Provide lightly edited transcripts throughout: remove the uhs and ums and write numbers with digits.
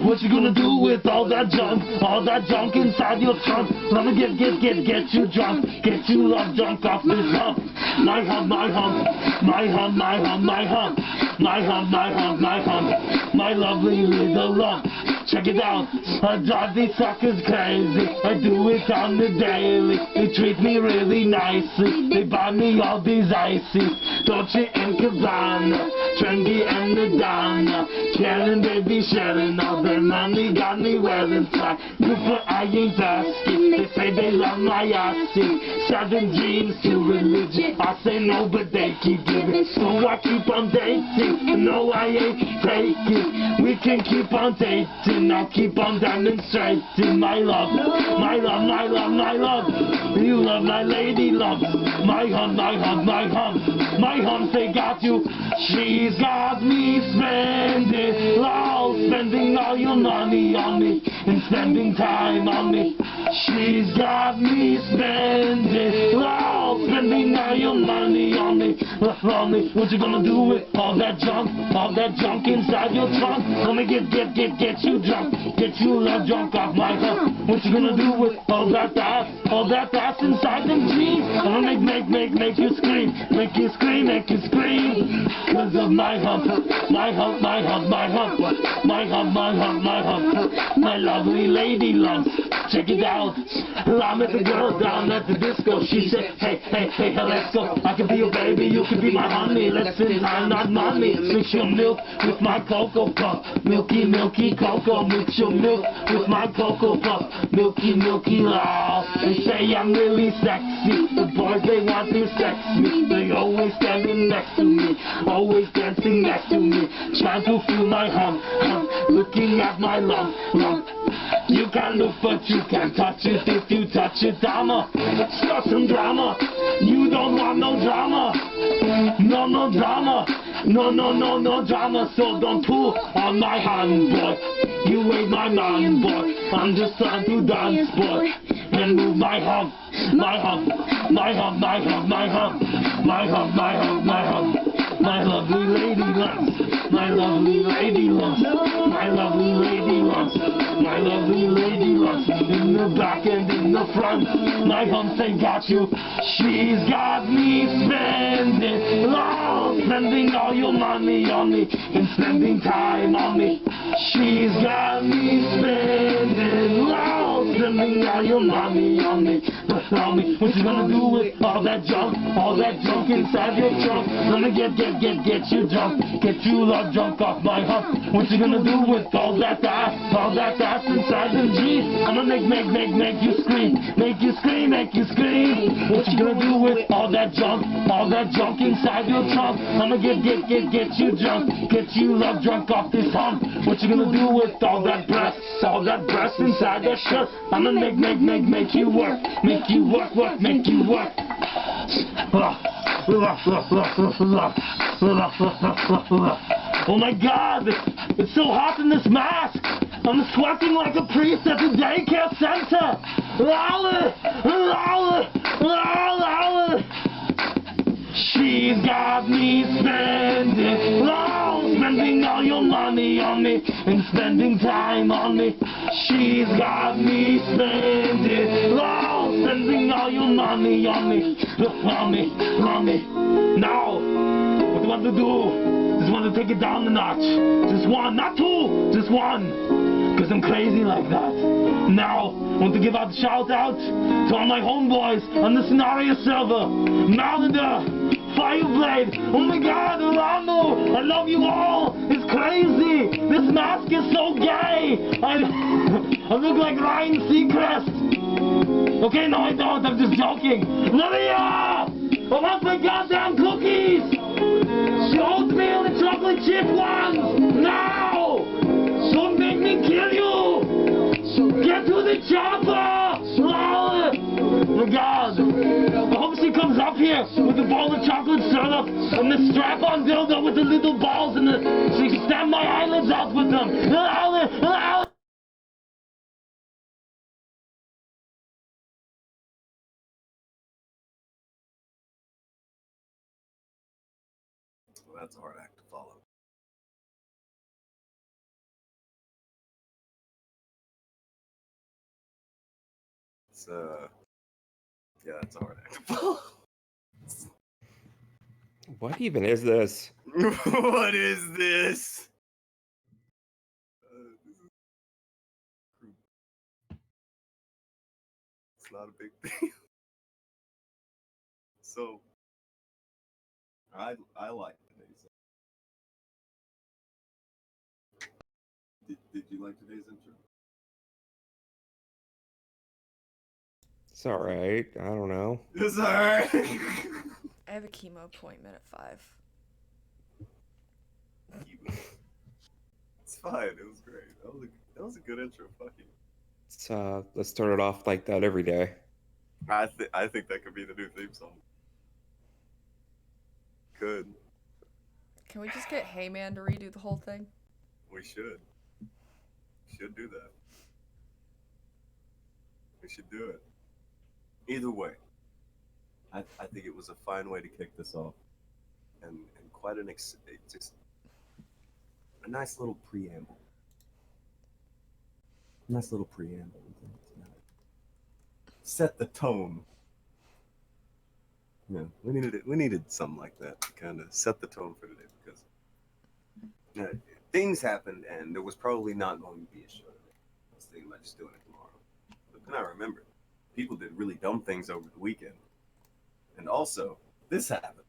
What you gonna do with all that junk inside your trunk? Gonna get you drunk, get you love drunk off this hump. My hump, my hump, my hump, my hump, my hump, my hump, my hump, my hump, my lovely little lump. Check it out, I drive these suckers crazy. I do it on the daily. They treat me really nicely. They buy me all these ices. Dolce and Gabbana, Trendy and the Donna. Karen, baby, sharing all their money. Got me wearing fly. Good for I ain't asking. They say they love my assing. 7 dreams to religion. I say no, but they keep giving. So I keep on dating. No, I ain't taking. We can keep on dating. I'll keep on demonstrating my love, my love, my love, my love. You love my lady love. My hump, my hump, my hump. My hump, they got you. She's got me spending, spending all your money on me and spending time on me. She's got me spending, spending all your money on me. What you gonna do with all that junk inside your trunk? Gonna get you drunk, get you love drunk off my hump. What you gonna do with all that ass inside them jeans? Gonna make you scream, make you scream, make you scream. Cause of my hump, my hump, my hump, my hump, my hump, my hump, my hump, my lovely lady lumps. Check it out. I met the girl down at the disco. She said, hey, let's go. I can be your baby, you can be my honey. Let's spend time, not money. Mix your milk with my cocoa puff. Milky, milky cocoa. Mix your milk with my cocoa puff. Milky, milky love. They say I'm really sexy. The boys, they want to sex me. They always standing next to me. Always dancing next to me. Trying to feel my hump. Looking at my lump. You can look, but you can't touch it. If you touch it, I'ma start some drama. You don't want no drama. No drama. No drama. So don't pull on my hand, boy. You ain't my man, boy. I'm just trying to dance, boy. And move my hump. My hump. My hump. My hump. My hump. My hump. My hump. My hump. My lovely lady lumps. My lovely lady lumps. My lovely lady lumps. My lovely lady lumps. In the back and in the front. My humps ain't got you. She's got me spending, spending all your money on me and spending time on me. She's got me spending, spending all your money on me. What you gonna do with all that junk inside your trunk? Gonna get you drunk, get you love drunk off my hump. What you gonna do with all that ass inside them jeans? I'm gonna make you scream, make you scream, make you scream. What you gonna do with all that junk inside your trunk? I'm gonna get you drunk, get you love drunk off this hump. What you gonna do with all that breast inside that shirt? I'm gonna make you work, make you work, make you work. Oh my God, it's so hot in this mask. I'm sweating like a priest at the daycare center. She's got me spending, spending all your money on me and spending time on me. She's got me spending, spending all your money on me. On me. Now, what do you want to do? Just want to take it down a notch. Just one, not two, just one. Because I'm crazy like that. Now, I want to give out a shout out to all my homeboys on the scenario server. Malda, Fireblade, oh my God, Orlando, I love you all. It's crazy. This mask is so gay. I look like Ryan Seacrest. Okay, no I don't, I'm just joking. Maria! I want my goddamn cookies! Oatmeal and chocolate chip ones! Now! Don't make me kill you! Get to the chopper! Oh my God! I hope she comes up here with a bowl of chocolate syrup and the strap-on dildo with the little balls and she stab my eyelids out with them! Well, that's a hard act to follow. It's yeah, that's a hard act to follow. What even is this? What is this? It's not a big deal. So, I like today's. Did you like today's intro? It's all right. I don't know. It's alright. I have a chemo appointment at 5. It's fine. It was great. That was a good intro. Fuck you. Let's start it off like that every day. I think that could be the new theme song. Could. Can we just get Heyman to redo the whole thing? We should. Should do that. We should do it. Either way, I think it was a fine way to kick this off, and quite just a nice little preamble. Nice little preamble. Set the tone. Yeah, we needed something like that to kind of set the tone for today, because things happened and there was probably not going to be a show today. I was thinking about just doing it tomorrow, but then I remembered people did really dumb things over the weekend, and also this happened.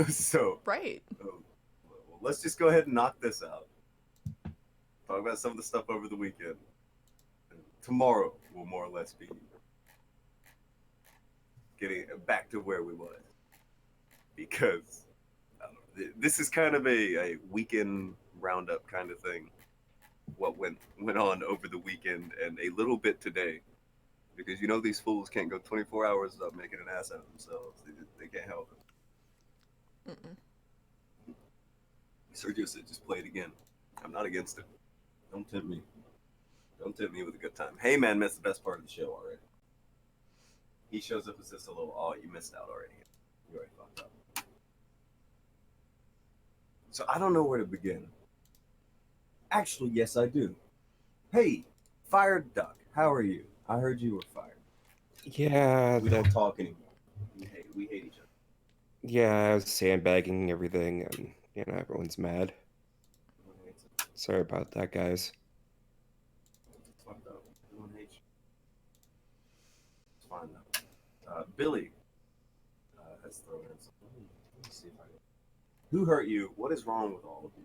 So Right. well, let's just go ahead and knock this out. Talk about some of the stuff over the weekend. And tomorrow will more or less be getting back to where we was, because I don't know, this is kind of a weekend roundup kind of thing. What went on over the weekend and a little bit today, because you know these fools can't go 24 hours without making an ass out of themselves. They can't help it. Sergio said, "Just play it again." I'm not against it. Don't tempt me. Don't tempt me with a good time. Hey man, missed the best part of the show already. He shows up as just a little, oh, you missed out already. You already fucked up. So I don't know where to begin. Actually, yes, I do. Hey, fired duck, how are you? I heard you were fired. Yeah, We don't talk anymore. We hate each other. Yeah, I was sandbagging everything, and everyone's mad. Sorry about that, guys. It's fucked up. Everyone hates you. It's fine though. Billy has thrown in something. Let me see if I can. Who hurt you? What is wrong with all of you?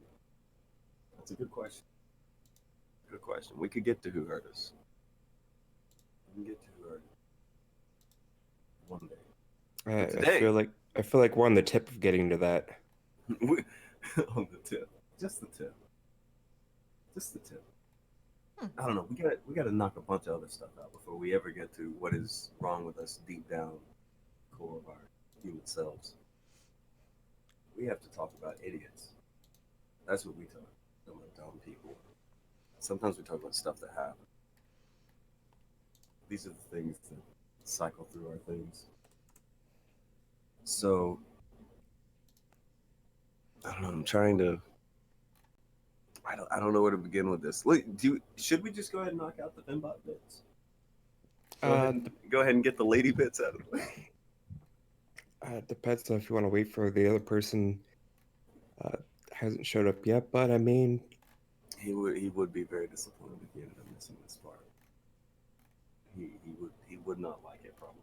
That's a good question. Good question. We could get to who hurt us. We can get to who hurt us one day. I feel like we're on the tip of getting to that. On the tip. Just the tip. Just the tip. I don't know. We gotta knock a bunch of other stuff out before we ever get to what is wrong with us deep down core of our human selves. We have to talk about idiots. That's what we talk about, dumb people. Sometimes we talk about stuff that happened. These are the things that cycle through our things. So I don't know. I'm trying to. I don't know where to begin with this. Should we just go ahead and knock out the Fembot bits? Go ahead and get the lady bits out of the way. It depends on if you want to wait for the other person. Hasn't showed up yet, but I mean, he would be very disappointed if he ended up missing this part. He would not like it probably.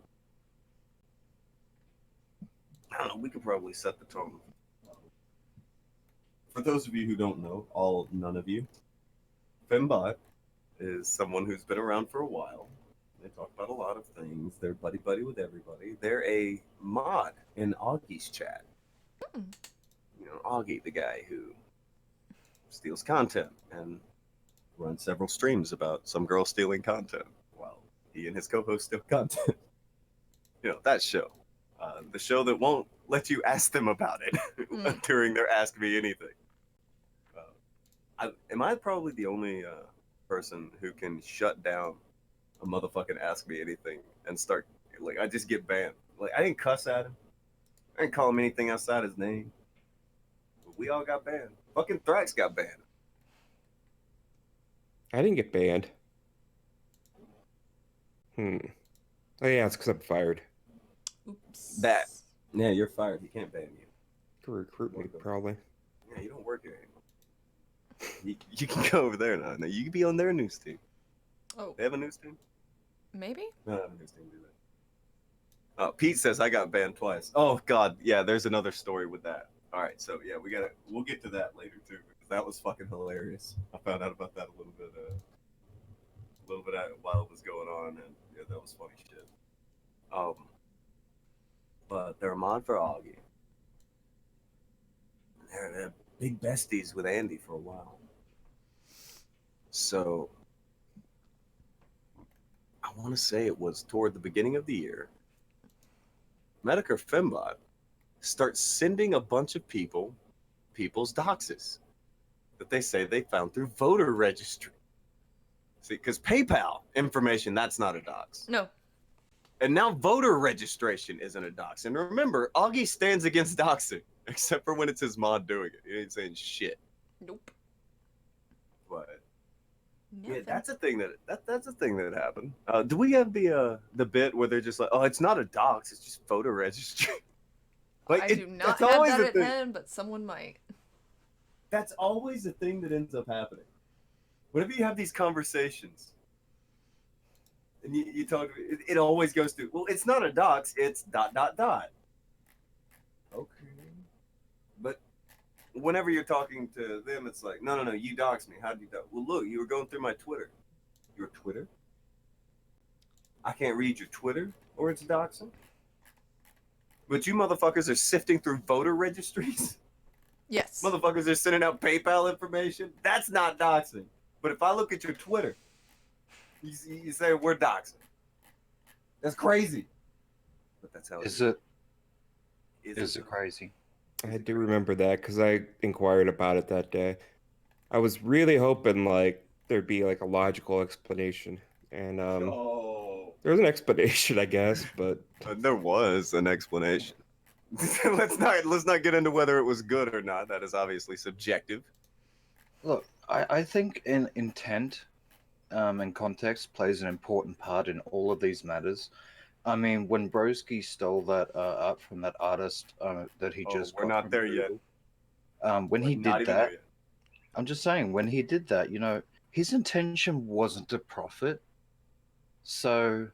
I don't know. We could probably set the tone. For those of you who don't know, none of you, Fembot is someone who's been around for a while. They talk about a lot of things. They're buddy with everybody. They're a mod in Augie's chat. You know, Augie, the guy who steals content and runs several streams about some girl stealing content while he and his co-host steal content. You know, that show. The show that won't let you ask them about it during their Ask Me Anything. Am I probably the only person who can shut down a motherfucking Ask Me Anything and start, like, I just get banned. Like, I didn't cuss at him. I didn't call him anything outside his name. But we all got banned. Fucking Thrax got banned. I didn't get banned. Oh yeah, it's because I'm fired. Oops. That. Yeah, you're fired. He can't ban you. To recruit me, probably. Yeah, you don't work here anymore. You can go over there now. You can be on their news team. Oh, They have a news team? maybe? No, they have a news team, do they? Oh, Pete says I got banned twice. Oh God, yeah. There's another story with that. All right, so yeah, we'll get to that later too, because that was fucking hilarious. I found out about that a little bit while it was going on, and yeah, that was funny shit. But they're a mod for Augie. They're big besties with Andy for a while. So I want to say it was toward the beginning of the year. Metokur Fembot starts sending a bunch of people's doxes that they say they found through voter registry. See, because PayPal information, that's not a dox. No. And now voter registration isn't a dox. And remember, Augie stands against doxing, except for when it's his mod doing it. He ain't saying shit. Nope. But Nothing. yeah, that's a thing that happened. Do we have the bit where they're just like, oh, it's not a dox, it's just voter registry? I do not have that at hand, but someone might. That's always the thing that ends up happening. Whenever you have these conversations, and you talk, it always goes to, well, it's not a dox, it's ... Okay. But whenever you're talking to them, it's like, no, you doxed me. How did you dox? Well, look, you were going through my Twitter. Your Twitter? I can't read your Twitter, or it's doxing? But you motherfuckers are sifting through voter registries? Yes. Motherfuckers are sending out PayPal information? That's not doxing. But if I look at your Twitter, you say we're doxing. That's crazy. But that's how it is. Is it crazy? I do remember that because I inquired about it that day. I was really hoping like there'd be like a logical explanation, and there was an explanation, I guess, but There was an explanation. let's not get into whether it was good or not. That is obviously subjective. Look, I think in intent and context plays an important part in all of these matters. I mean, when Broski stole that art from that artist that he just we're got not from there Google, yet. When he Not did even that, there yet. I'm just saying, when he did that, his intention wasn't to profit. So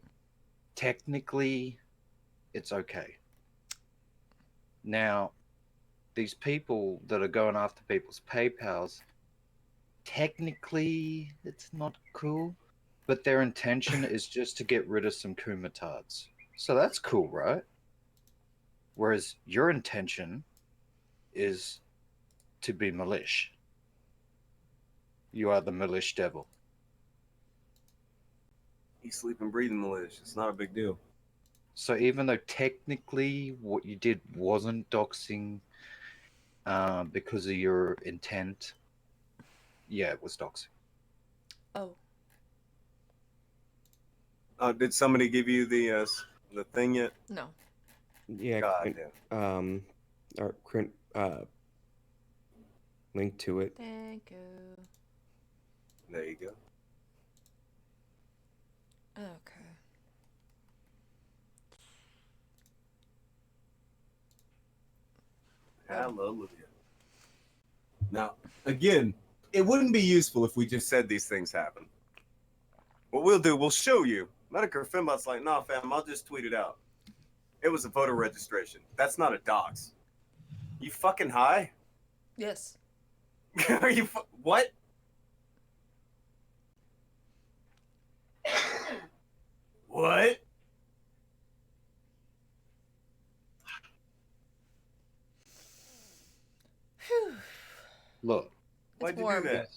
technically, it's okay. Now, these people that are going after people's PayPals, technically, it's not cool, but their intention is just to get rid of some kumatards. So that's cool, right? Whereas your intention is to be milish. You are the milish devil. He's sleeping, breathing militia. It's not a big deal. So even though technically what you did wasn't doxing because of your intent, yeah, it was doxing. Oh. Did somebody give you the thing yet? No. yeah, God damn. or link to it. Thank you. There you go. Okay. Hallelujah. Now, again, it wouldn't be useful if we just said these things happen. What we'll do, we'll show you. Metokur Fembot's like, nah, fam, I'll just tweet it out. It was a voter registration. That's not a dox. You fucking high? Yes. Are you what? What? Whew. Look, Why'd It's you warm. do that?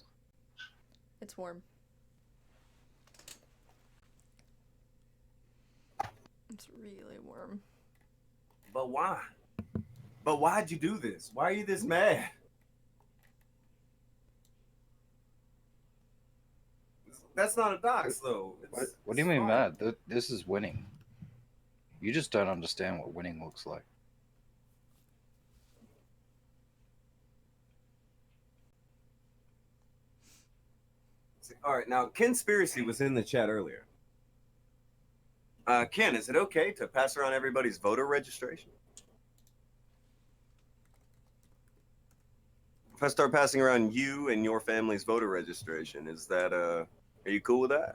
It's warm. It's really warm. But why? But why'd you do this? Why are you this mad? That's not a dox, though. what do you mean mad? This is winning. You just don't understand what winning looks like. All right, now Conspiracy was in the chat earlier. Ken, is it okay to pass around everybody's voter registration? If I start passing around you and your family's voter registration, is that are you cool with that?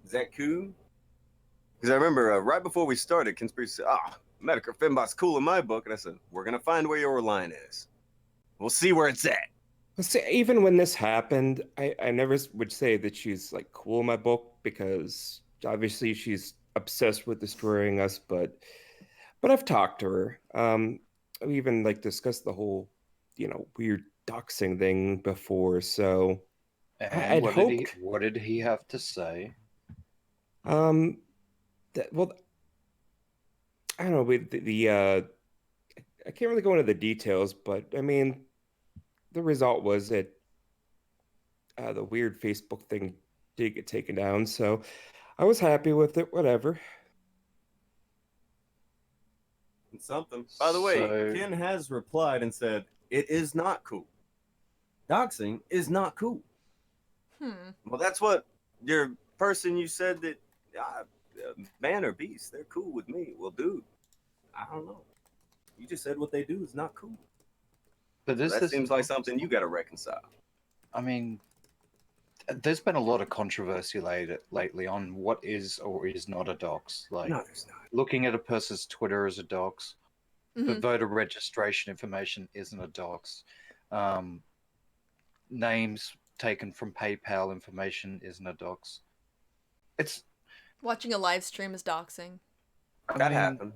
Is that cool? Because I remember right before we started, Conspiracy said, Metokur Fembot's cool in my book, and I said, we're gonna find where your line is. We'll see where it's at. See, even when this happened, I never would say that she's like cool in my book because obviously she's obsessed with destroying us, but I've talked to her. We even like discussed the whole, weird doxing thing before. So And what did he have to say? Well, I don't know. With I can't really go into the details, but I mean, the result was that the weird Facebook thing did get taken down. So I was happy with it. Whatever. Something. By the way, Ken has replied and said, it is not cool. Doxing is not cool. Well, that's what your person you said that man or beast, they're cool with me. Well, dude, I don't know. You just said what they do is not cool. But that seems like something you got to reconcile. I mean, there's been a lot of controversy lately on what is or is not a dox. Like, no, there's not. Looking at a person's Twitter as a dox, but voter registration information isn't a dox. Names taken from PayPal information isn't a dox. It's watching a live stream is doxing. That happened.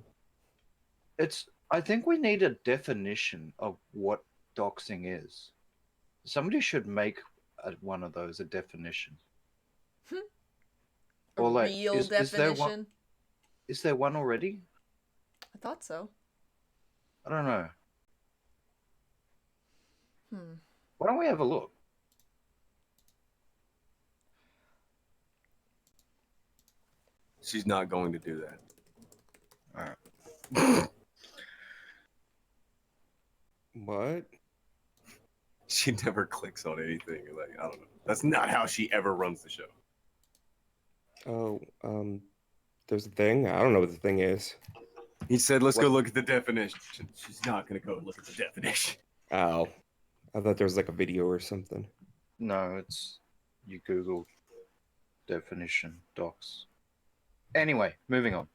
I think we need a definition of what doxing is. Somebody should make one of those a definition. A or like, real definition? Is there one already? I thought so. I don't know. Why don't we have a look? She's not going to do that. All right. What? She never clicks on anything. Like, I don't know. That's not how she ever runs the show. Oh, there's a thing? I don't know what the thing is. He said, let's go look at the definition. She's not going to go look at the definition. Oh. I thought there was like a video or something. No, it's... You Google definition docs. Anyway, moving on.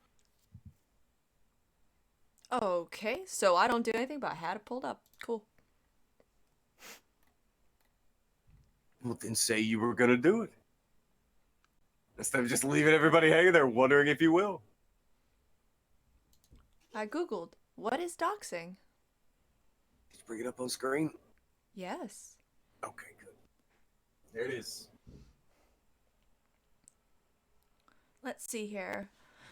Okay, so I don't do anything, but I had it pulled up. Cool. Well, then say you were going to do it. Instead of just leaving everybody hanging there wondering if you will. I Googled, what is doxing? Did you bring it up on screen? Yes. Okay, good. There it is. Let's see here.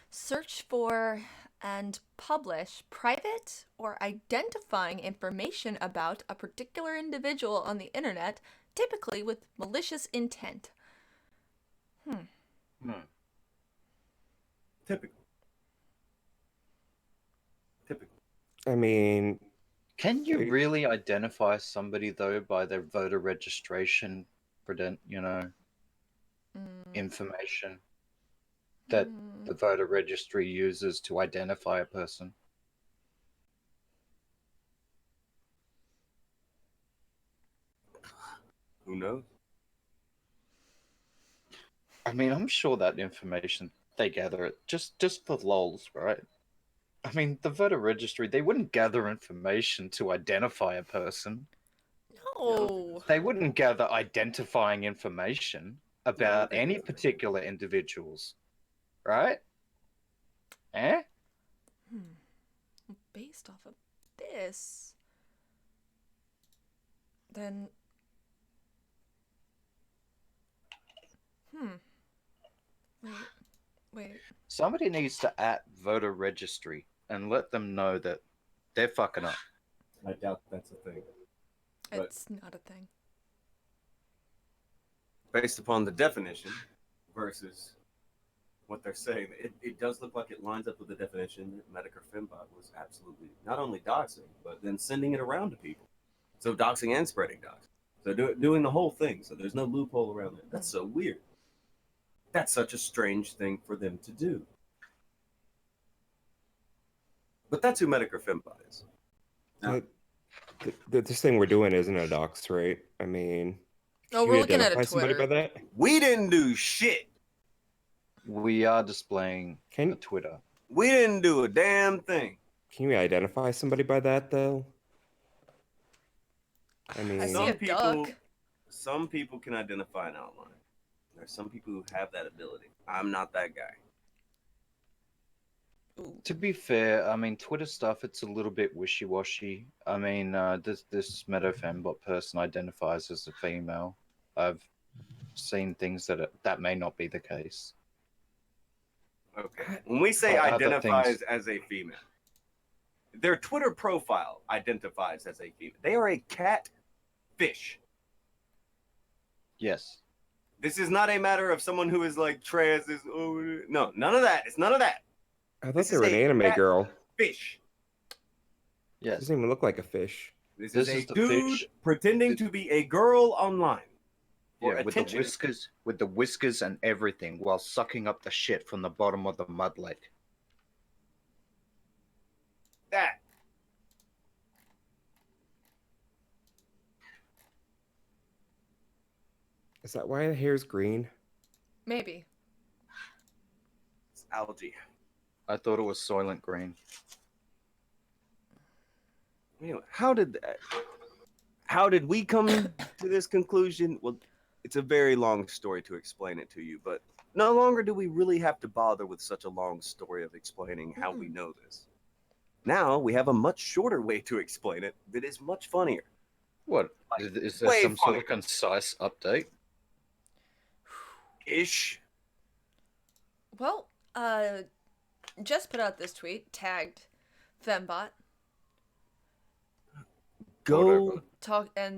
Search for and publish private or identifying information about a particular individual on the internet, typically with malicious intent. Typical. I mean... Can you really identify somebody, though, by their voter registration, information that the voter registry uses to identify a person? Who knows? I mean, I'm sure that information, they gather it just for lols, right? I mean, the voter registry, they wouldn't gather information to identify a person. No. They wouldn't gather identifying information about any particular individuals, right? Based off of this, then... Wait. Somebody needs to voter registry and let them know that they're fucking up. I doubt that's a thing. It's not a thing. Based upon the definition versus what they're saying, it does look like it lines up with the definition that Metokur Fembot was absolutely not only doxing, but then sending it around to people. So doxing and spreading doxing. So doing the whole thing. So there's no loophole around it. That's so weird. That's such a strange thing for them to do. But that's who Metokur Fembot is. Now, This thing we're doing isn't a dox, right? I mean, Oh, can we're you looking at identify a somebody by Twitter. that? we didn't do shit. We are displaying a Twitter. We didn't do a damn thing. Can you identify somebody by that though? I mean, I see a duck. Some people can identify an outline. There's some people who have that ability. I'm not that guy. To be fair, I mean, Twitter stuff, it's a little bit wishy-washy. I mean, this Meadow Fembot person identifies as a female. I've seen things that may not be the case. Okay. When we say But other identifies things- as a female, their Twitter profile identifies as a female. They are a catfish. Yes. This is not a matter of someone who is like trans. No, none of that. It's none of that. I thought This they were is an a anime cat girl. Fish. Yes. Doesn't even look like a fish. This This is a is the dude fish. pretending to be a girl online. For Yeah, with the attention. whiskers and everything, while sucking up the shit from the bottom of the mud lake. That. Is that why the hair's green? Maybe. It's algae. I thought it was Soylent Green. Anyway, how did we come to this conclusion? Well, it's a very long story to explain it to you, but no longer do we really have to bother with such a long story of explaining how we know this. Now we have a much shorter way to explain it that is much funnier. What? Like, Is there way some sort of funnier. concise update? Ish. Well, just put out this tweet, tagged Fembot, Go.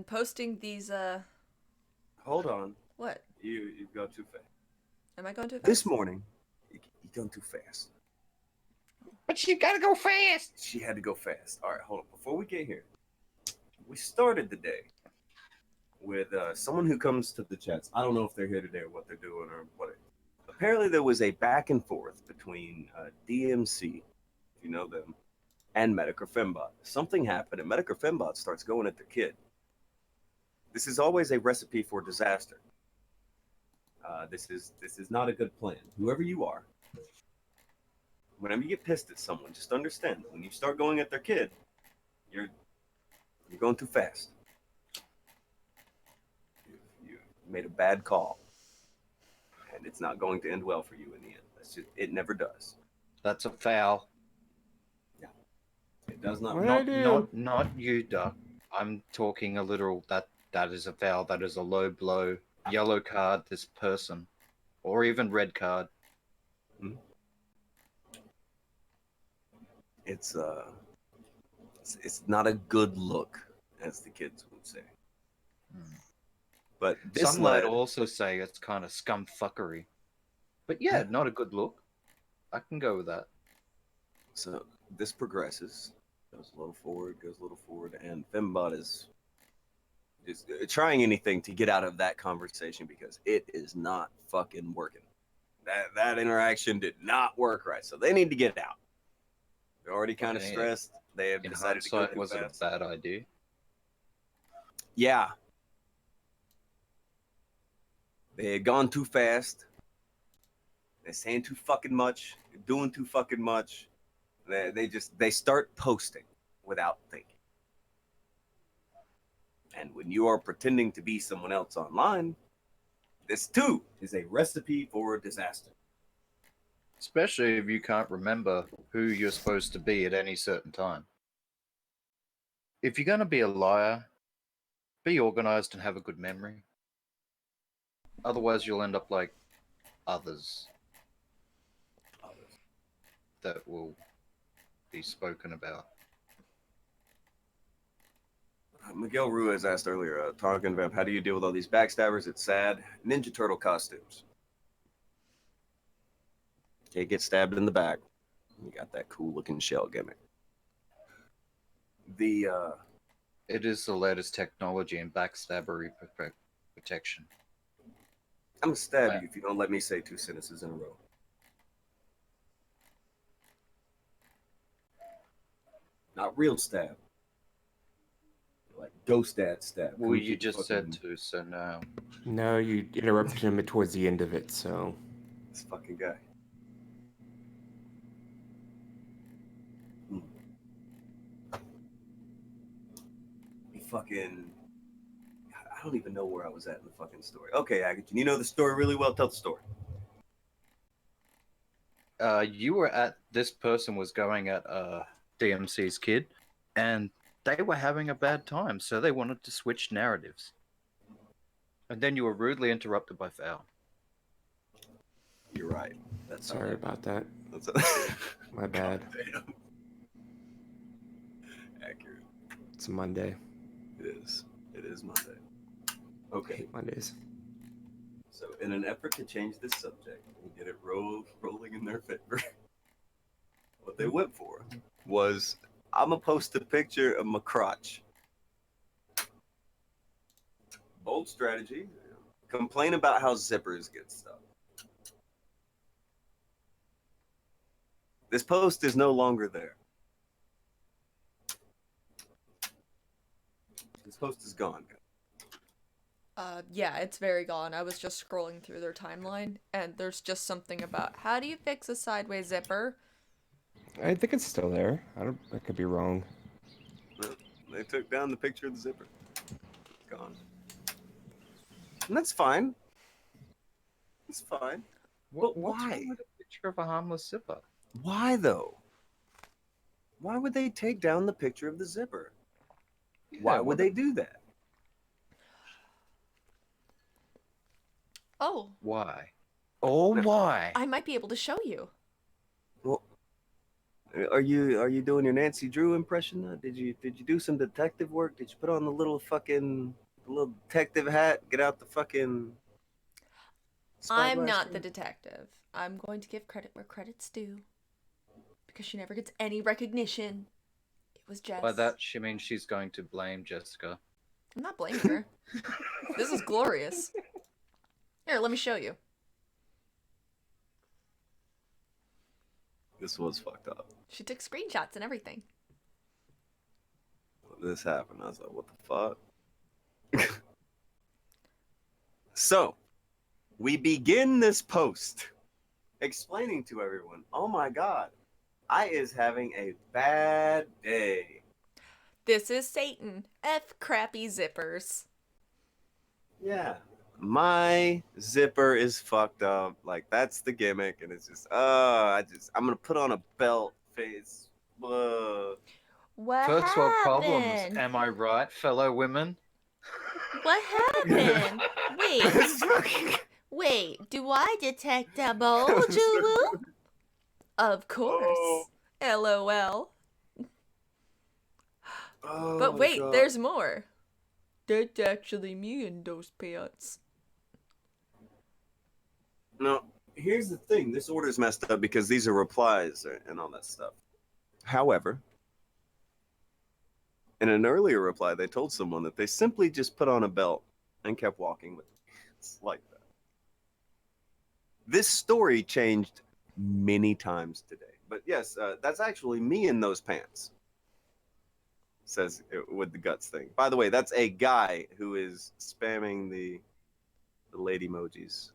posting these, Hold on. what? You go too fast. Am I going too fast? This morning, you gone too fast. But you gotta go fast! She had to go fast. All right, hold on. Before we get here, we started the day with someone who comes to the chats. I don't know if they're here today or what they're doing or what. Apparently, there was a back and forth between DMC, if you know them, and Metokur Fembot. Something happened, and Metokur Fembot starts going at their kid. This is always a recipe for disaster. This is not a good plan. Whoever you are, whenever you get pissed at someone, just understand that when you start going at their kid, you're going too fast. You made a bad call, and it's not going to end well for you in the end. It never does. That's a foul. Yeah, it does not. What? I do? Not you, Duck. I'm talking a literal. That is a foul. That is a low blow. Yellow card. This person, or even red card. It's not a good look, as the kids would say. But this Some might also say it's kind of scumfuckery. But yeah, not a good look. I can go with that. So this progresses, goes a little forward, and Fembot is trying anything to get out of that conversation because it is not fucking working. That interaction did not work right, so they need to get out. They're already kind of stressed. They have In decided to go hindsight, too was it fast. a bad idea? Yeah. They had gone too fast. They're saying too fucking much. They're doing too fucking much. They start posting without thinking. And when you are pretending to be someone else online, this too is a recipe for disaster. Especially if you can't remember who you're supposed to be at any certain time. If you're going to be a liar, be organized and have a good memory. Otherwise, you'll end up like others that will be spoken about. Miguel Ruiz asked earlier, Tonka and Vamp, how do you deal with all these backstabbers? It's sad. Ninja Turtle costumes. Okay, get stabbed in the back. You got that cool looking shell gimmick. It is the latest technology in backstabbery protection. I'm gonna stab you if you don't let me say 2 sentences in a row. Not real stab. Like ghost dad stab. Well, you just said to, so no. No, you interrupted him towards the end of it, so. This fucking guy. He fucking. I don't even know where I was at in the fucking story. Okay, Akujin, you know the story really well. Tell the story. You were at, this person was going at DMC's kid, and they were having a bad time, so they wanted to switch narratives. And then you were rudely interrupted by Fowl. You're right. That's Sorry about that. That's My bad. Damn. Accurate. It's a Monday. It is. It is Monday. I Okay. hate Mondays. So, in an effort to change this subject and get it rolling in their favor, what they went for was, I'm gonna post a picture of my crotch. Bold strategy. Complain about how zippers get stuck. This post is no longer there. This post is gone. Yeah, it's very gone. I was just scrolling through their timeline, and there's just something about how do you fix a sideways zipper? I think it's still there. I could be wrong. They took down the picture of the zipper. Gone. And that's fine. It's fine. But What's why? wrong with a picture of a harmless zipper? Why though? Why would they take down the picture of the zipper? Why would they do that? Oh, Why? Oh, why? I might be able to show you. Well, are you doing your Nancy Drew impression? Did you do some detective work? Did you put on the little detective hat? Get out the fucking. I'm spyglass not the thing? detective. I'm going to give credit where credit's due. Because she never gets any recognition. It was Jess. By that, she means she's going to blame Jessica. I'm not blaming her. This is glorious. Here, let me show you. This was fucked up. She took screenshots and everything. When this happened, I was like, what the fuck? So, we begin this post explaining to everyone, oh my god, I is having a bad day. This is Satan. F crappy zippers. Yeah. My zipper is fucked up. Like, that's the gimmick, and it's just, I'm gonna put on a belt face. What First world problems, happened? am I right, fellow women? What happened? Wait, do I detect a bulge? Of course. Oh. LOL. Oh But my wait, God. there's more. That's actually me in those pants. Now, here's the thing. This order's messed up because these are replies and all that stuff. However, in an earlier reply, they told someone that they simply just put on a belt and kept walking with pants like that. This story changed many times today. But yes, that's actually me in those pants. Says it, with the guts thing. By the way, that's a guy who is spamming the lady emojis.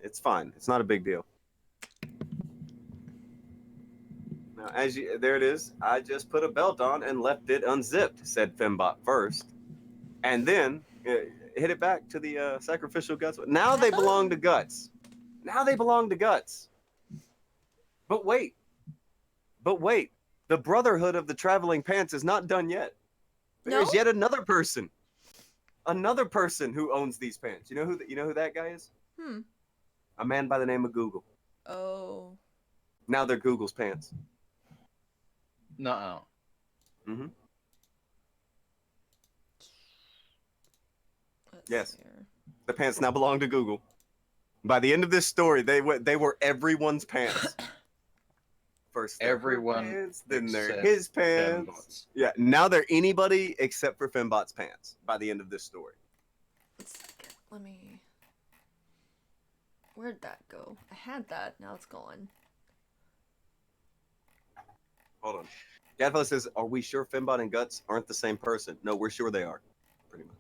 It's fine. It's not a big deal. Now, there it is. I just put a belt on and left it unzipped, said Fembot first, and then hit it back to the sacrificial guts. Now they belong to guts. Now they belong to guts. But wait. The Brotherhood of the Traveling Pants is not done yet. There's No? yet another person who owns these pants. You know who that guy is? A man by the name of Google. Oh. Now they're Google's pants. No. Mm-hmm. Let's Yes. see here. The pants now belong to Google. By the end of this story, they were everyone's pants. First they're her Everyone pants, then they're except his pants. Fembots. Yeah, now they're anybody except for Fembot's pants by the end of this story. Let me... Where'd that go? I had that, now it's gone. Hold on. Gadfella says, are we sure Fembot and Guts aren't the same person? No, we're sure they are. Pretty much.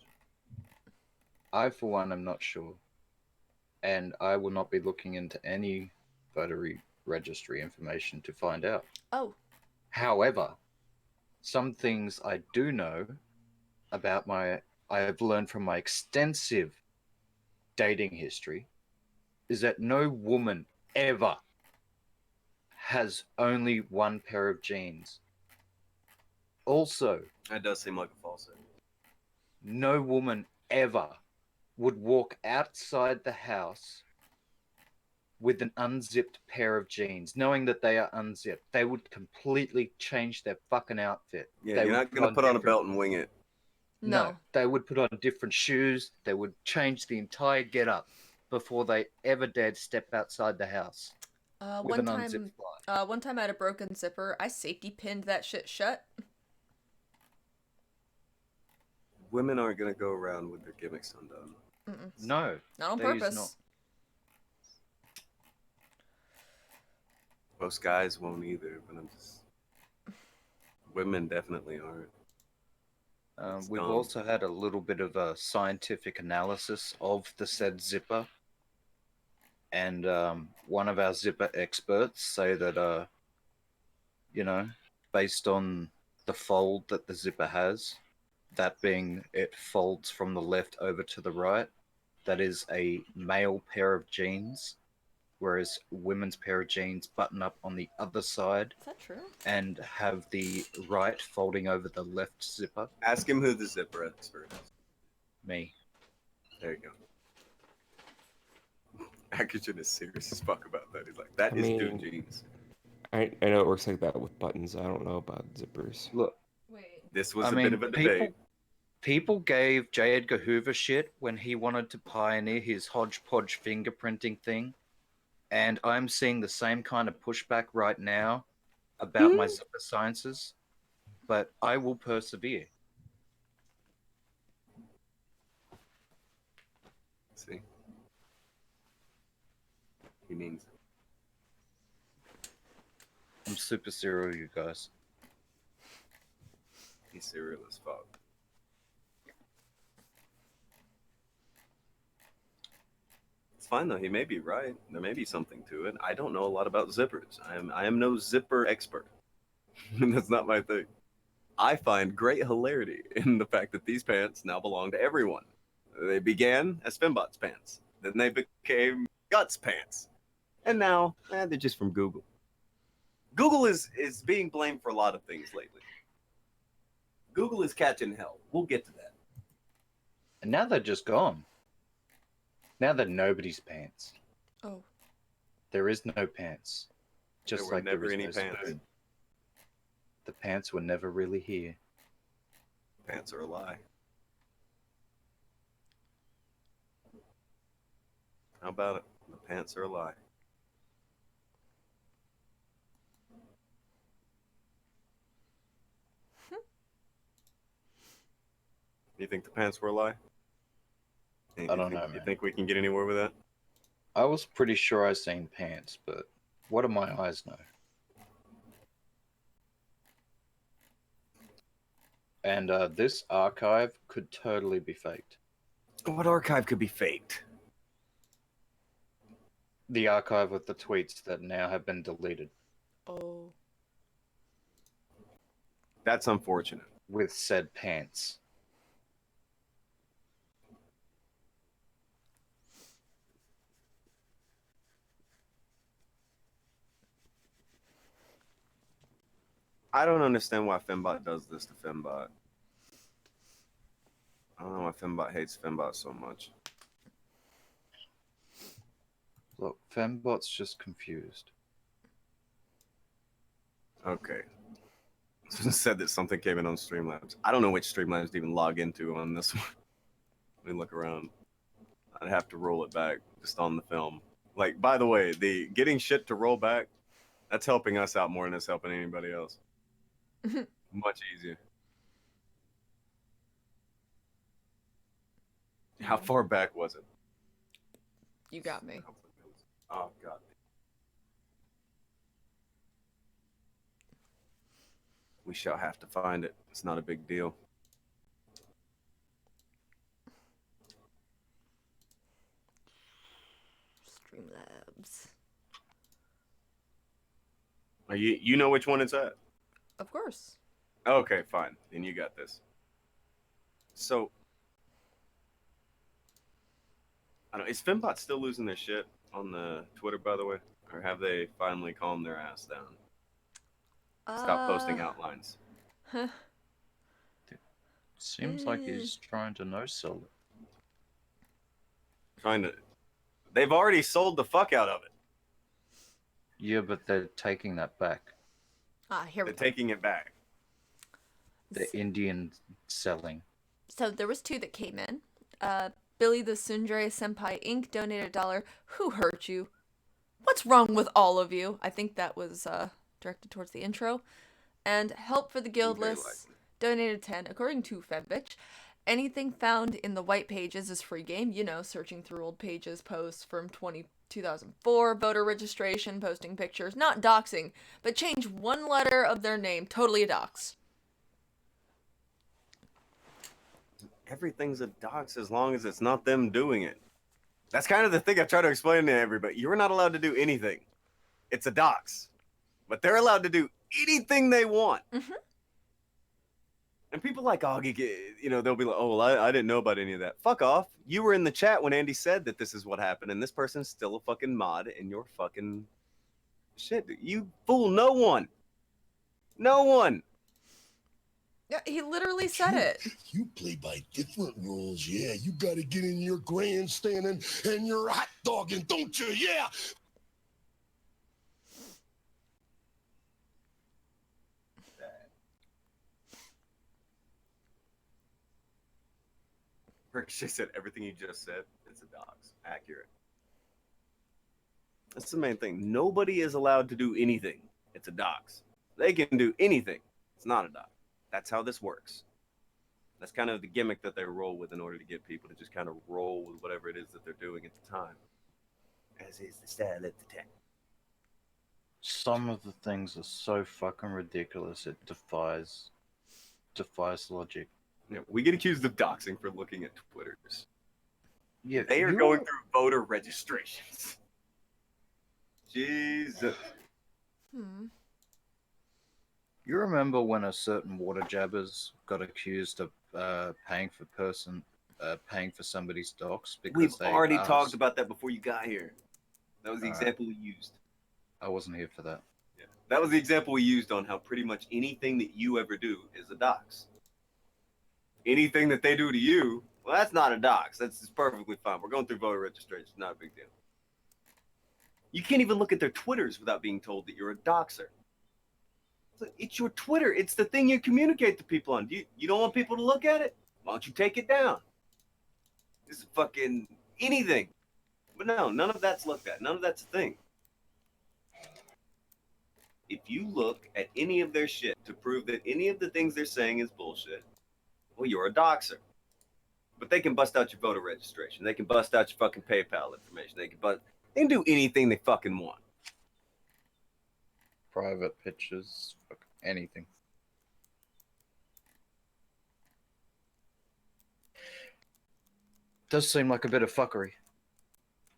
I, for one, am not sure. And I will not be looking into any voter registry information to find out. Oh. However, some things I do know about I have learned from my extensive dating history is that no woman ever has only one pair of jeans. Also, That does seem like a falsehood. no woman ever would walk outside the house with an unzipped pair of jeans, knowing that they are unzipped. They would completely change their fucking outfit. Yeah, They you're would not going to put on a belt and wing it. No. They would put on different shoes. They would change the entire getup before they ever dared step outside the house. With One an time, unzipped fly. one time I had a broken zipper. I safety pinned that shit shut. Women aren't going to go around with their gimmicks undone. No. Not on These purpose. not. Most guys won't either, but I'm just... Women definitely aren't. We've dumb. also had a little bit of a scientific analysis of the said zipper. And one of our zipper experts say that, based on the fold that the zipper has, that being it folds from the left over to the right, that is a male pair of jeans, whereas women's pair of jeans button up on the other side Is that true? and have the right folding over the left zipper. Ask him who the zipper expert is. Me. There you go. Akujin is serious as fuck about that. He's like, that I is mean- dude jeans. I know it works like that with buttons. I don't know about zippers. Look, Wait. This was a bit of a debate. people gave J. Edgar Hoover shit when he wanted to pioneer his hodgepodge fingerprinting thing. And I'm seeing the same kind of pushback right now about my zipper sciences. But I will persevere. See? He means I'm super serial, you guys. he's serial as fuck. It's fine though, he may be right. There may be something to it. I don't know a lot about zippers. I am no zipper expert. That's not my thing. I find great hilarity in the fact that these pants now belong to everyone. They began as Fembot's pants. Then they became Guts pants. And now, they're just from Google. Google is being blamed for a lot of things lately. Google is catching hell. We'll get to that. And now they're just gone. Now they're nobody's pants. Oh. There is no pants. Just There were like never there is any no pants. spoon. The pants were never really here. Pants are a lie. How about it? The pants are a lie. You think the pants were a lie? I don't know, You man. think we can get anywhere with that? I was pretty sure I seen pants, but what do my eyes know? And this archive could totally be faked. What archive could be faked? The archive of the tweets that now have been deleted Oh. That's unfortunate. with said pants. I don't understand why Fembot does this to Fembot. I don't know why Fembot hates Fembot so much. Look, Fembot's just confused. Okay. Said that something came in on Streamlabs. I don't know which Streamlabs to even log into on this one. Let me look around. I'd have to roll it back just on the film. Like, by the way, the getting shit to roll back That's helping us out more than it's helping anybody else. Much easier. How far back was it? You got me. Oh, God. We shall have to find it. It's not a big deal. Streamlabs. Are you know which one it's at? Of course. Okay, fine. Then you got this. So, I don't know. Is Fembot still losing their shit on the Twitter, by the way? Or have they finally calmed their ass down? Stop posting outlines. Seems like he's trying to no-sell it. They've already sold the fuck out of it. Yeah, but they're taking that back. Here we They're go. taking it back. The Indian selling. So there was 2 that came in. Billy the Sundre Senpai Inc. donated $1. Who hurt you? What's wrong with all of you? I think that was directed towards the intro. And Help for the Guildless donated 10. According to Fembot, anything found in the white pages is free game. You know, searching through old pages, posts from 2004, voter registration, posting pictures. Not doxing, but change one letter of their name. Totally a dox. Everything's a dox as long as it's not them doing it. That's kind of the thing I try to explain to everybody. You're not allowed to do anything. It's a dox. But they're allowed to do anything they want. Mm-hmm. And people like Augie, they'll be like, oh, well, I didn't know about any of that. Fuck off. You were in the chat when Andy said that this is what happened, and this person's still a fucking mod, and you're fucking shit. You fool no one. No one. Yeah, he literally said it. You play by different rules, yeah. You gotta get in your grandstanding and your hot dogging, don't you? Yeah. Ricochet said everything you just said. It's a dox. Accurate. That's the main thing. Nobody is allowed to do anything. It's a dox. They can do anything. It's not a dox. That's how this works. That's kind of the gimmick that they roll with in order to get people to just kind of roll with whatever it is that they're doing at the time. As is the style at the time. Some of the things are so fucking ridiculous, it defies logic. Yeah, we get accused of doxing for looking at Twitters. Yeah, They are going through voter registrations. Jesus. You remember when a certain water jabbers got accused of paying for somebody's docs because We've they already asked... talked about that before you got here. That was the example we used. I wasn't here for that. Yeah. That was the example we used on how pretty much anything that you ever do is a dox. Anything that they do to you, well, that's not a dox. That's perfectly fine. We're going through voter registration. Not a big deal. You can't even look at their Twitters without being told that you're a doxer. It's your Twitter. It's the thing you communicate to people on. You don't want people to look at it? Why don't you take it down? This is fucking anything. But no, none of that's looked at. None of that's a thing. If you look at any of their shit to prove that any of the things they're saying is bullshit, well, you're a doxer. But they can bust out your voter registration. They can bust out your fucking PayPal information. They can do anything they fucking want. Private pictures, fucking anything. Does seem like a bit of fuckery.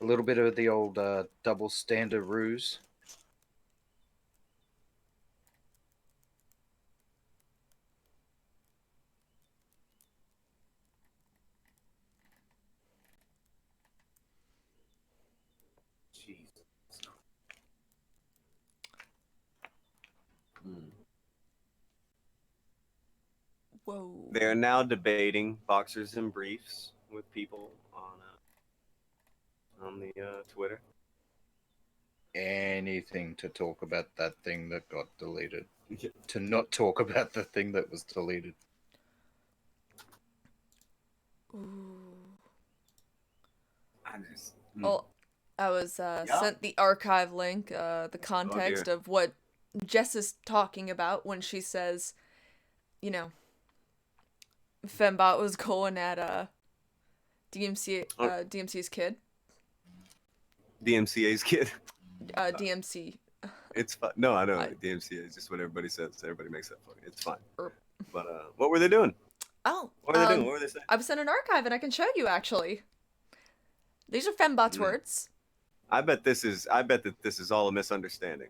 A little bit of the old double standard ruse. Whoa. They are now debating boxers in briefs with people on the Twitter. Anything to talk about that thing that got deleted. To not talk about the thing that was deleted. Ooh. I just. Well, I was sent the archive link, the context of what Jess is talking about when she says, you know, Fembot was going at DMC's kid. DMCA's kid. DMC. It's fine. No, I know. DMCA is just what everybody says. Everybody makes that funny. It's fine. But what were they doing? Oh. What were they doing? What were they saying? I was sent an archive and I can show you actually. These are Fembot's words. I bet that this is all a misunderstanding.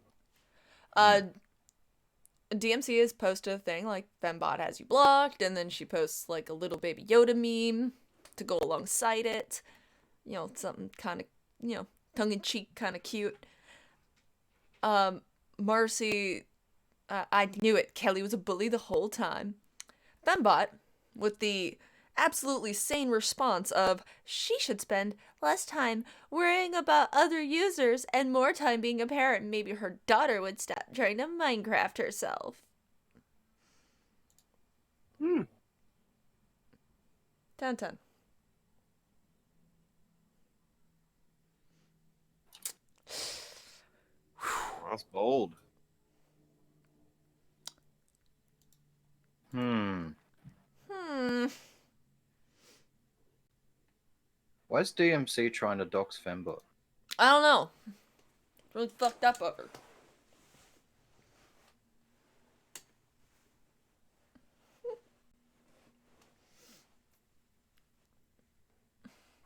DMC has posted a thing like Fembot has you blocked, and then she posts like a little baby Yoda meme to go alongside it. You know, something kind of, you know, tongue-in-cheek, kind of cute. Marcy, I knew it. Kelly was a bully the whole time. Fembot, with the absolutely sane response of, she should spend less time worrying about other users and more time being a parent. Maybe her daughter would stop trying to Minecraft herself. 10/10. That's bold. Why is DMC trying to dox Fembot? I don't know. Really fucked up of her.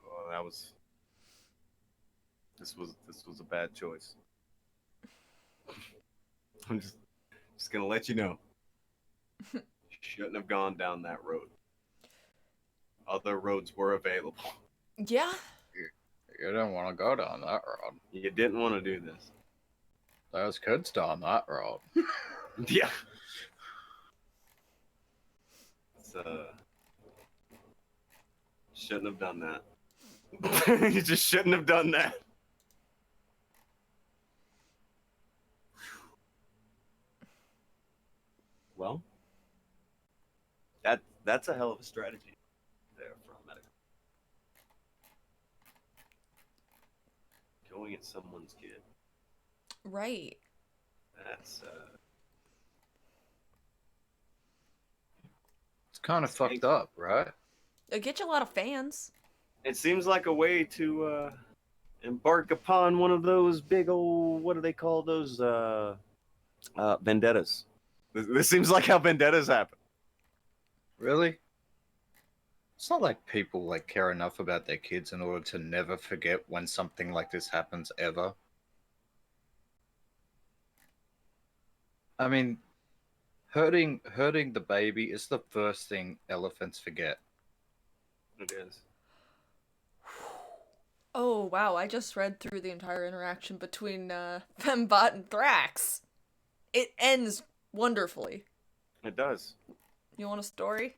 Oh, this was a bad choice. I'm just gonna let you know. Shouldn't have gone down that road. Other roads were available. Yeah. You didn't want to go down that road. You didn't want to do this. There's kids down that road. Yeah. It's, shouldn't have done that. You just shouldn't have done that. Well, that's a hell of a strategy there from Metokur. Going at someone's kid. Right. That's It's kind of fucked up, right? It'll get you a lot of fans. It seems like a way to embark upon one of those big old, what do they call those, vendettas. This seems like how vendettas happen. Really? It's not like people like care enough about their kids in order to never forget when something like this happens ever. I mean, hurting the baby is the first thing elephants forget. It is. Oh, wow. I just read through the entire interaction between Fembot and Thrax. It ends wonderfully. It does. You want a story?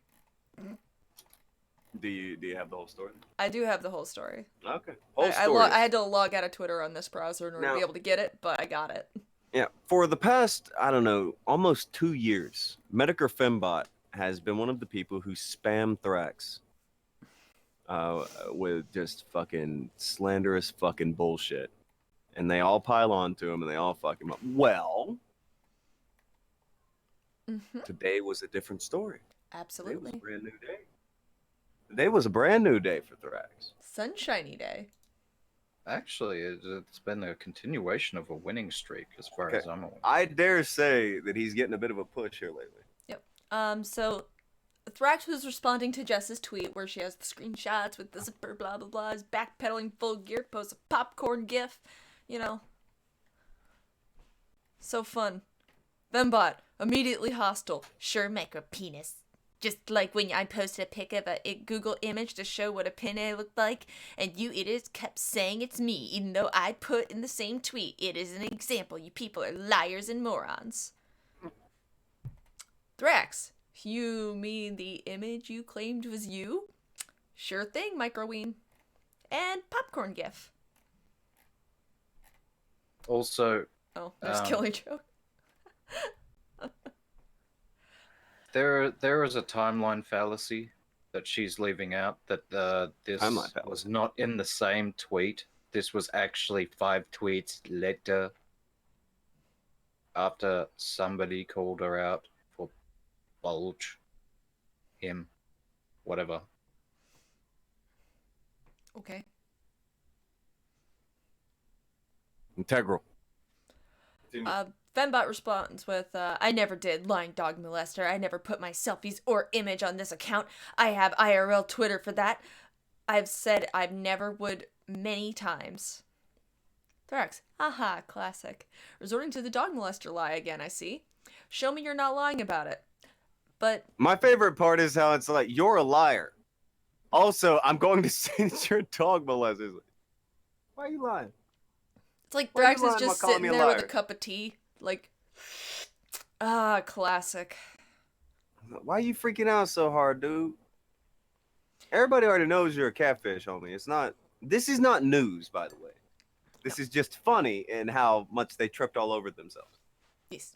Do you have the whole story? I do have the whole story. Okay. Whole story. I had to log out of Twitter on this browser in order to be able to get it, but I got it. Yeah. For the past, I don't know, almost 2 years, Metokur Fembot has been one of the people who spam Thrax with just fucking slanderous fucking bullshit. And they all pile on to him and they all fuck him up. Well, today was a different story. Absolutely. Today was a brand new day. Today was a brand new day for Thrax. Sunshiny day. Actually, it's been a continuation of a winning streak as far as I'm aware. I dare say that he's getting a bit of a push here lately. Yep. So Thrax was responding to Jess's tweet where she has the screenshots with the zipper, blah, blah, blah, is backpedaling full gear, posts a popcorn gif, you know. So fun. Fembot, immediately hostile. Sure, micro penis. Just like when I posted a pic of a Google image to show what a penne looked like, and you idiots kept saying it's me, even though I put in the same tweet, it is an example. You people are liars and morons. Thrax, you mean the image you claimed was you? Sure thing, Microween. And popcorn gif. Also... Oh, there's killing joke. There is a timeline fallacy that she's leaving out, that this was not in the same tweet this was actually 5 tweets later after somebody called her out for bulge him, whatever. Okay. Integral. Fembot responds with, I never did, lying dog molester. I never put my selfies or image on this account. I have IRL Twitter for that. I've said I never would many times. Thrax, haha, classic. Resorting to the dog molester lie again, I see. Show me you're not lying about it. But My favorite part is how it's like, you're a liar. Also, I'm going to say that you're a dog molester. Why are you lying? it's like Why are you Thrax is lying while just calling sitting me a there with a liar? cup of tea. Like, classic. Why are you freaking out so hard, dude? Everybody already knows you're a catfish, homie. It's not. This is not news, by the way. This is just funny in how much they tripped all over themselves. Yes.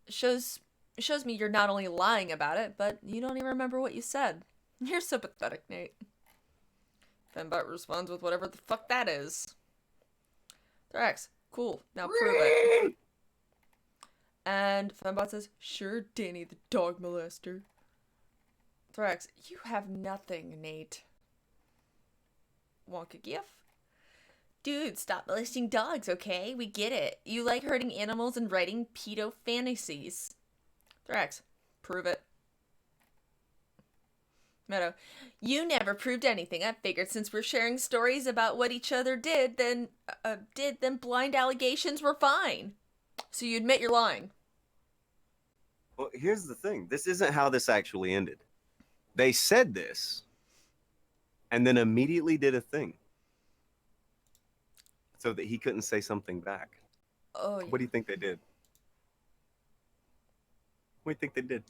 Shows me you're not only lying about it, but you don't even remember what you said. You're so pathetic, Nate. Fembot responds with whatever the fuck that is. Thrax, cool, now prove it. And Fembot says, sure, Danny the dog molester. Thrax, you have nothing, Nate. Wonka gif? Dude, stop molesting dogs, okay? We get it. You like hurting animals and writing pedo fantasies. Thrax, prove it. Meadow, you never proved anything. I figured since we're sharing stories about what each other did, then blind allegations were fine. So you admit you're lying. Well, here's the thing. This isn't how this actually ended. They said this, and then immediately did a thing. So that he couldn't say something back. Oh, yeah. What do you think they did? What do you think they did?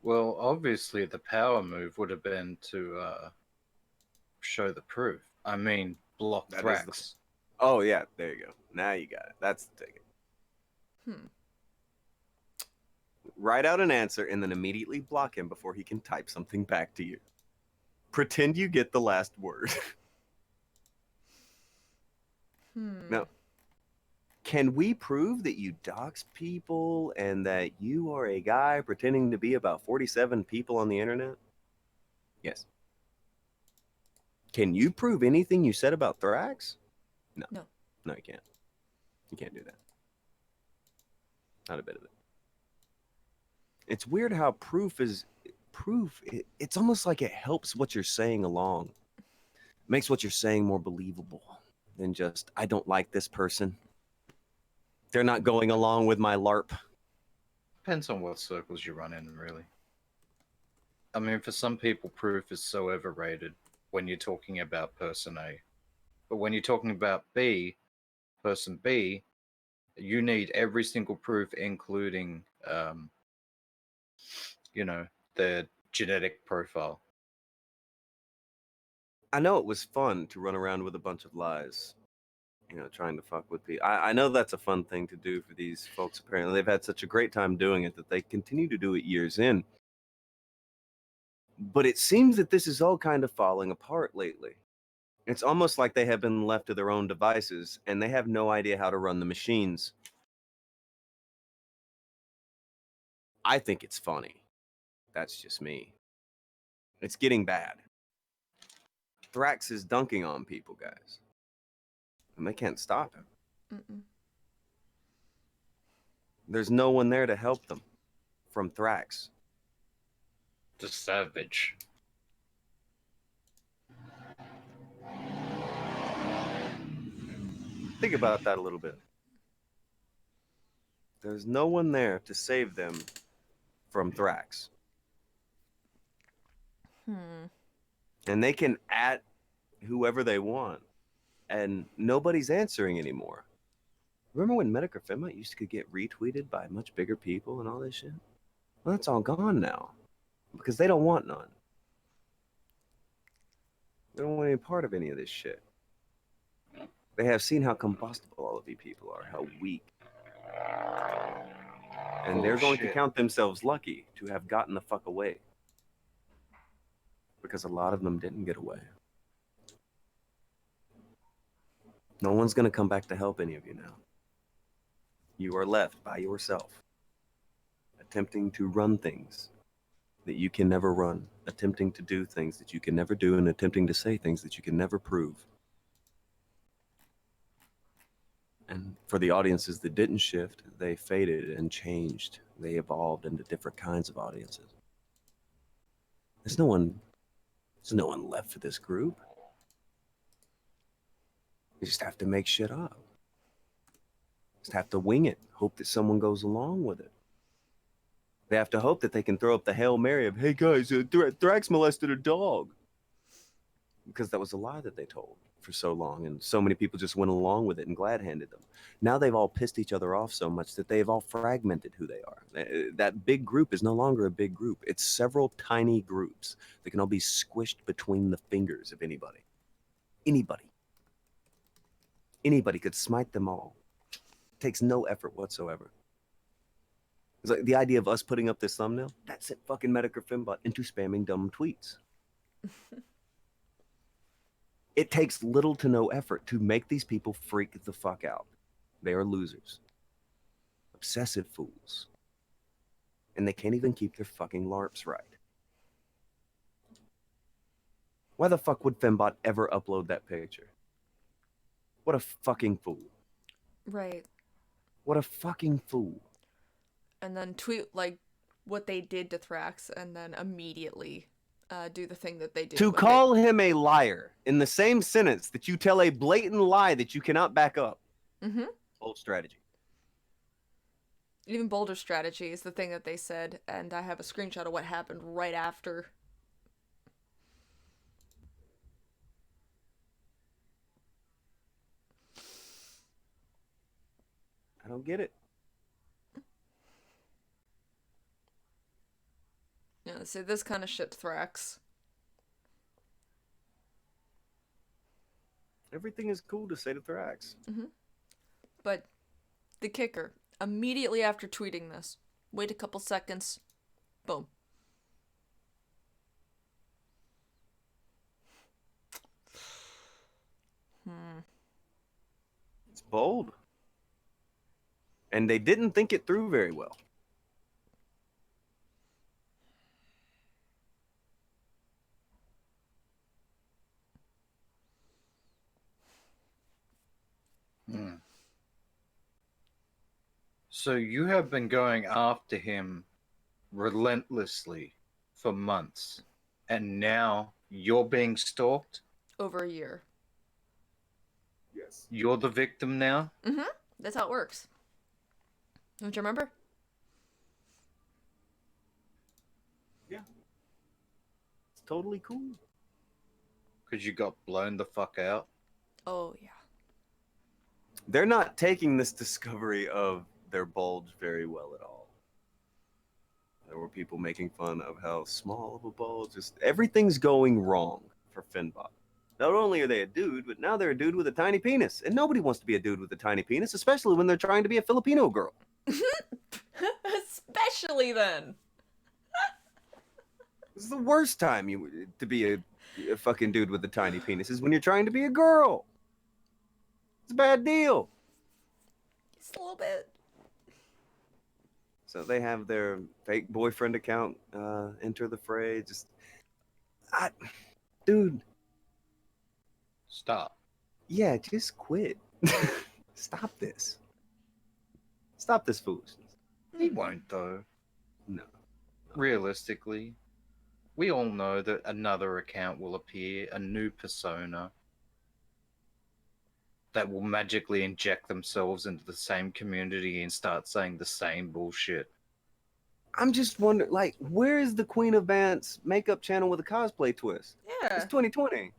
Well, obviously the power move would have been to show the proof. I mean, block That is Thrax. Oh, yeah. There you go. Now you got it. That's the ticket. Write out an answer and then immediately block him before he can type something back to you. Pretend you get the last word. Now, can we prove that you dox people and that you are a guy pretending to be about 47 people on the internet? Yes. Can you prove anything you said about Thrax? No. No. No, you can't. You can't do that. Not a bit of it. It's weird how proof. It's almost like it helps what you're saying along. Makes what you're saying more believable than just, I don't like this person. They're not going along with my LARP. Depends on what circles you run in, really. I mean, for some people, proof is so overrated when you're talking about person A. But when you're talking about person B, you need every single proof, including, their genetic profile. I know it was fun to run around with a bunch of lies, trying to fuck with people. I know that's a fun thing to do for these folks. Apparently, they've had such a great time doing it that they continue to do it years in. But it seems that this is all kind of falling apart lately. It's almost like they have been left to their own devices, and they have no idea how to run the machines. I think it's funny. That's just me. It's getting bad. Thrax is dunking on people, guys. And they can't stop him. Mm-mm. There's no one there to help them from Thrax. The savage. Think about that a little bit. There's no one there to save them from Thrax. And they can at whoever they want. And nobody's answering anymore. Remember when Metokur Fembot used to get retweeted by much bigger people and all this shit? Well, that's all gone now. Because they don't want none. They don't want any part of any of this shit. They have seen how combustible all of you people are, how weak. And they're going to count themselves lucky to have gotten the fuck away. Because a lot of them didn't get away. No one's going to come back to help any of you now. You are left by yourself, attempting to run things that you can never run, attempting to do things that you can never do, and attempting to say things that you can never prove. And for the audiences that didn't shift, they faded and changed. They evolved into different kinds of audiences. There's no one left for this group. You just have to make shit up. Just have to wing it, hope that someone goes along with it. They have to hope that they can throw up the Hail Mary of, hey guys, Thrax molested a dog. Because that was a lie that they told for so long, and so many people just went along with it and glad-handed them. Now they've all pissed each other off so much that they've all fragmented who they are. That big group is no longer a big group. It's several tiny groups that can all be squished between the fingers of anybody. Anybody. Anybody could smite them all. It takes no effort whatsoever. It's like the idea of us putting up this thumbnail, that sent fucking Metokur Fembot into spamming dumb tweets. It takes little to no effort to make these people freak the fuck out. They are losers. Obsessive fools. And they can't even keep their fucking LARPs right. Why the fuck would Fembot ever upload that picture? What a fucking fool. Right. What a fucking fool. And then tweet, like, what they did to Thrax, and then immediately do the thing that they did. To call him a liar in the same sentence that you tell a blatant lie that you cannot back up. Mm-hmm. Old strategy. Even bolder strategy is the thing that they said, and I have a screenshot of what happened right after. I don't get it. Yeah, so this kind of shit Thrax. Everything is cool to say to Thrax. Mm-hmm. But the kicker, immediately after tweeting this, wait a couple seconds, boom. It's bold. And they didn't think it through very well. So you have been going after him relentlessly for months, and now you're being stalked? Over a year. Yes. You're the victim now? Mm-hmm. That's how it works. Don't you remember? Yeah. It's totally cool. Because you got blown the fuck out? Oh, yeah. They're not taking this discovery of their bulge very well at all. There were people making fun of how small of a bulge. Just everything's going wrong for Fembot. Not only are they a dude, but now they're a dude with a tiny penis. And nobody wants to be a dude with a tiny penis, especially when they're trying to be a Filipino girl. Especially then. This is the worst time to be a fucking dude with a tiny penis is when you're trying to be a girl. It's a bad deal. Just a little bit. So they have their fake boyfriend account enter the fray. Dude. Stop. Yeah, just quit. Stop this. Stop this foolishness. He won't, though. No. Realistically, we all know that another account will appear, a new persona that will magically inject themselves into the same community and start saying the same bullshit. I'm just wondering, like, where is the Queen of Bant's makeup channel with a cosplay twist? Yeah. It's 2020.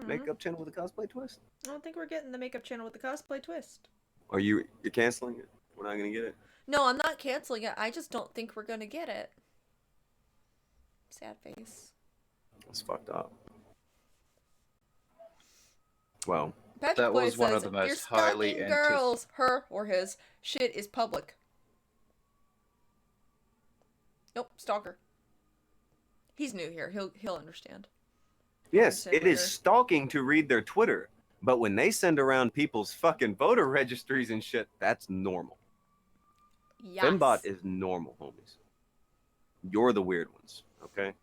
Makeup channel with a cosplay twist? I don't think we're getting the makeup channel with the cosplay twist. Are you're canceling it? We're not gonna get it? No, I'm not canceling it. I just don't think we're gonna get it. Sad face. That's fucked up. Well, Patrick That Boy was one says, of the most "You're highly stalking girls. Her or his shit is public." Nope, stalker. He's new here. He'll understand. Yes, Understand it is later. stalking to read their Twitter, but when they send around people's fucking voter registries and shit, that's normal. Yes. Fembot is normal, homies. You're the weird ones, okay?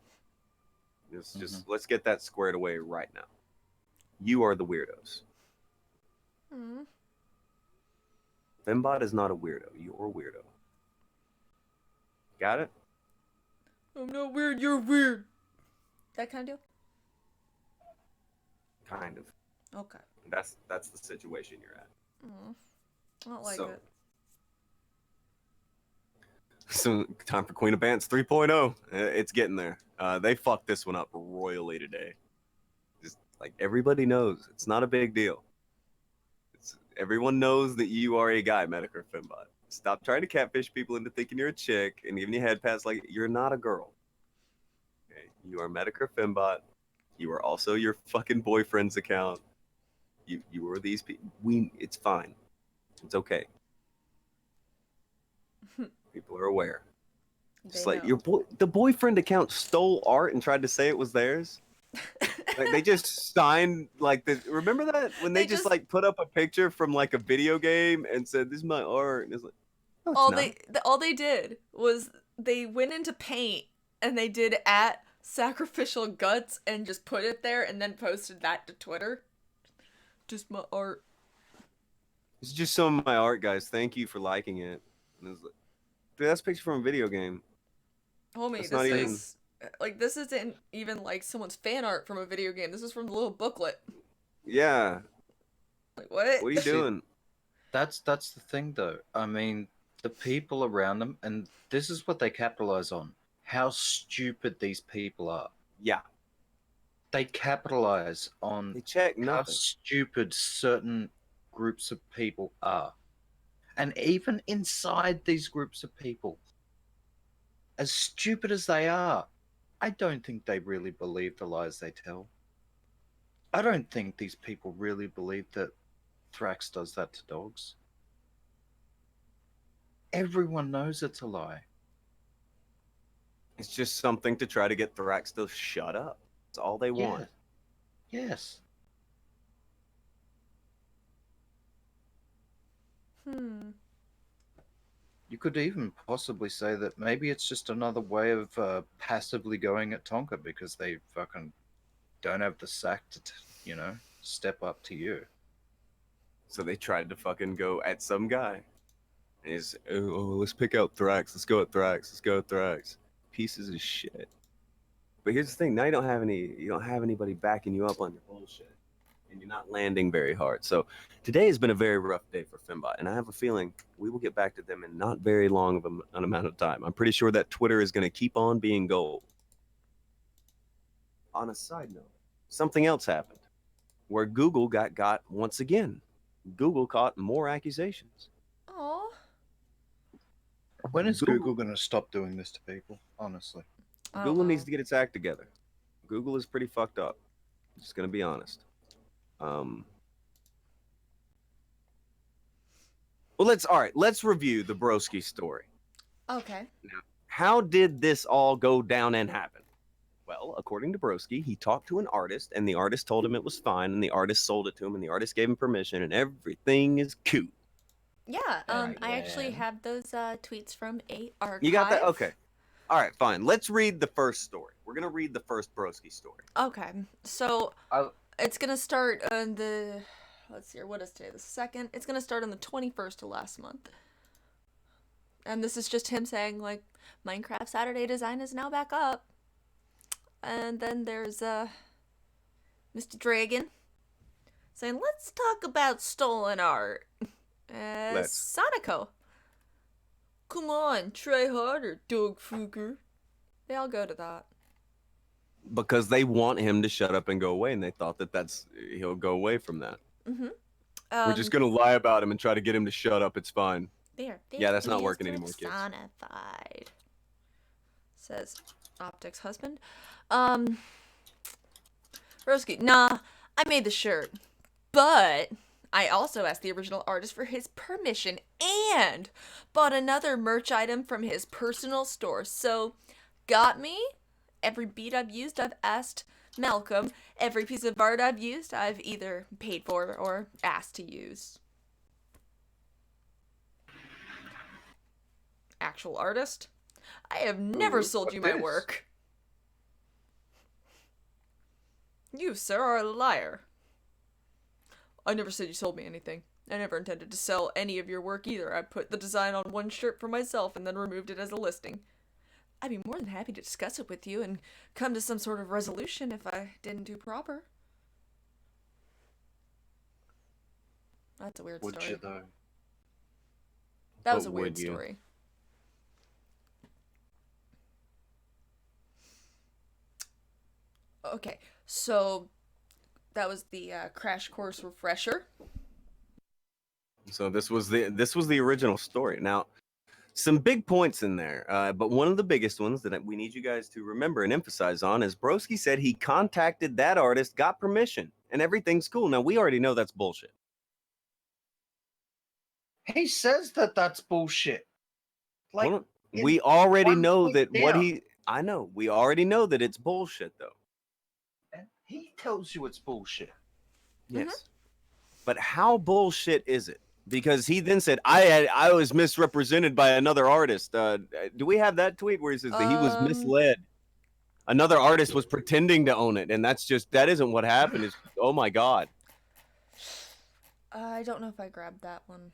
Just let's get that squared away right now. You are the weirdos. Mm. Fembot is not a weirdo. You're a weirdo. Got it? I'm not weird. You're weird. That kind of deal. Kind of. Okay. That's the situation you're at. I don't like So- it. So time for Queen of Bants 3.0. It's getting there. They fucked this one up royally today. Just like everybody knows, it's not a big deal. Everyone knows that you are a guy, Metokur Fembot. Stop trying to catfish people into thinking you're a chick and giving you head pats like you're not a girl. Okay, you are Metokur Fembot. You are also your fucking boyfriend's account. You are these people. It's fine. It's okay. People are aware. Just like the boyfriend account stole art and tried to say it was theirs. Like they just signed like the. Remember that when they just like put up a picture from like a video game and said, "This is my art," and it's like, no, it's all they did was they went into Paint and they did @sacrificial guts and just put it there and then posted that to Twitter. Just my art. It's just some of my art, guys. Thank you for liking it. And it's like, dude, that's a picture from a video game. Homie, That's this not even- is like this isn't even like someone's fan art from a video game. This is from the little booklet. Yeah. Like what? What are you doing? That's the thing, though. I mean, the people around them, and this is what they capitalize on. How stupid these people are. Yeah. They capitalize on They check how nothing. stupid certain groups of people are. And even inside these groups of people, as stupid as they are, I don't think they really believe the lies they tell. I don't think these people really believe that Thrax does that to dogs. Everyone knows it's a lie. It's just something to try to get Thrax to shut up. That's all they want. Yes. You could even possibly say that maybe it's just another way of passively going at Tonka because they fucking don't have the sack to, step up to you. So they tried to fucking go at some guy. And he's, oh, let's pick out Thrax. Let's go at Thrax. Let's go at Thrax. Pieces of shit. But here's the thing: now you don't have anybody backing you up on your bullshit, and you're not landing very hard. So today has been a very rough day for Fembot, and I have a feeling we will get back to them in not very long of an amount of time. I'm pretty sure that Twitter is going to keep on being gold. On a side note, something else happened, where Google got once again. Google caught more accusations. Aw. When is Google- Google going to stop doing this to people? Honestly. Google needs to get its act together. Google is pretty fucked up. Just gonna be honest. Well, let's review the Broski story. Okay. How did this all go down and happen? Well, according to Broski, he talked to an artist, and the artist told him it was fine, and the artist sold it to him, and the artist gave him permission, and everything is cool. Yeah. I actually have those tweets from a archive. You got that? Okay. All right, fine. Let's read the first story. We're gonna read the first Broski story. Okay. So it's gonna start on the. Let's see here. What is today? The 2nd. It's gonna start on the 21st of last month. And this is just him saying like, Minecraft Saturday design is now back up. And then there's Mr. Dragon saying, let's talk about stolen art. Let's. Sonico. Come on, try harder, dog fucker. They all go to that. Because they want him to shut up and go away, and they thought he'll go away from that. Mm-hmm. We're just gonna lie about him and try to get him to shut up. It's fine. There. Yeah, that's not working anymore, kids. Personified. Says Optic's husband. Broski, nah, I made the shirt, but I also asked the original artist for his permission and bought another merch item from his personal store. So got me. Every beat I've used, I've asked Malcolm. Every piece of art I've used, I've either paid for or asked to use. Actual artist? I have never sold you my work. You, sir, are a liar. I never said you sold me anything. I never intended to sell any of your work either. I put the design on one shirt for myself and then removed it as a listing. I'd be more than happy to discuss it with you and come to some sort of resolution if I didn't do proper. That's a weird story. Would you though? That was a weird story. Okay, so that was the crash course refresher. So this was the original story. Now, some big points in there, but one of the biggest ones that we need you guys to remember and emphasize on is Broski said he contacted that artist, got permission, and everything's cool. Now, we already know that's bullshit. He says that that's bullshit. Like, well, we already know that down. I know. We already know that it's bullshit, though. And he tells you it's bullshit. Yes. Mm-hmm. But how bullshit is it? Because he then said, I was misrepresented by another artist. Do we have that tweet where he says that he was misled? Another artist was pretending to own it, and that isn't what happened. It's, oh my God. I don't know if I grabbed that one.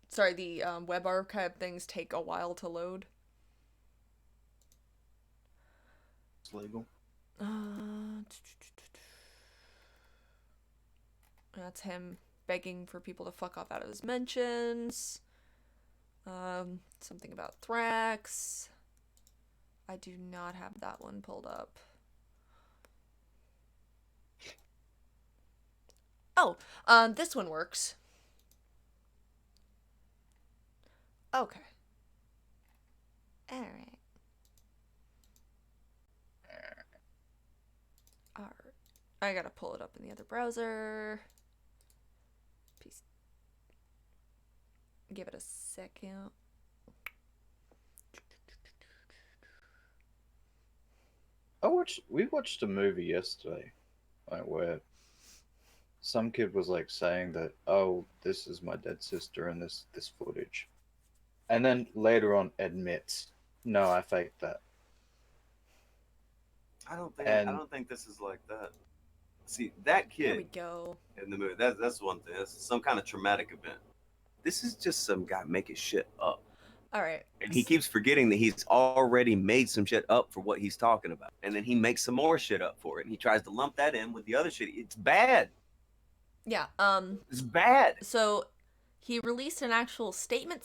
Sorry, the web archive things take a while to load. It's legal. That's him begging for people to fuck off out of his mentions. Something about Thrax. I do not have that one pulled up. Oh, this one works. Okay. Alright. Alright. I gotta pull it up in the other browser. Peace. Give it a second. We watched a movie yesterday, like where some kid was like saying that, oh, this is my dead sister in this footage, and then later on admits, no, I faked that. I don't think this is like that. See, that kid. There we go. In the movie, that's one thing. That's some kind of traumatic event. This is just some guy making shit up. All right. And he keeps forgetting that he's already made some shit up for what he's talking about. And then he makes some more shit up for it. And he tries to lump that in with the other shit. It's bad. Yeah. It's bad. So he released an actual statement.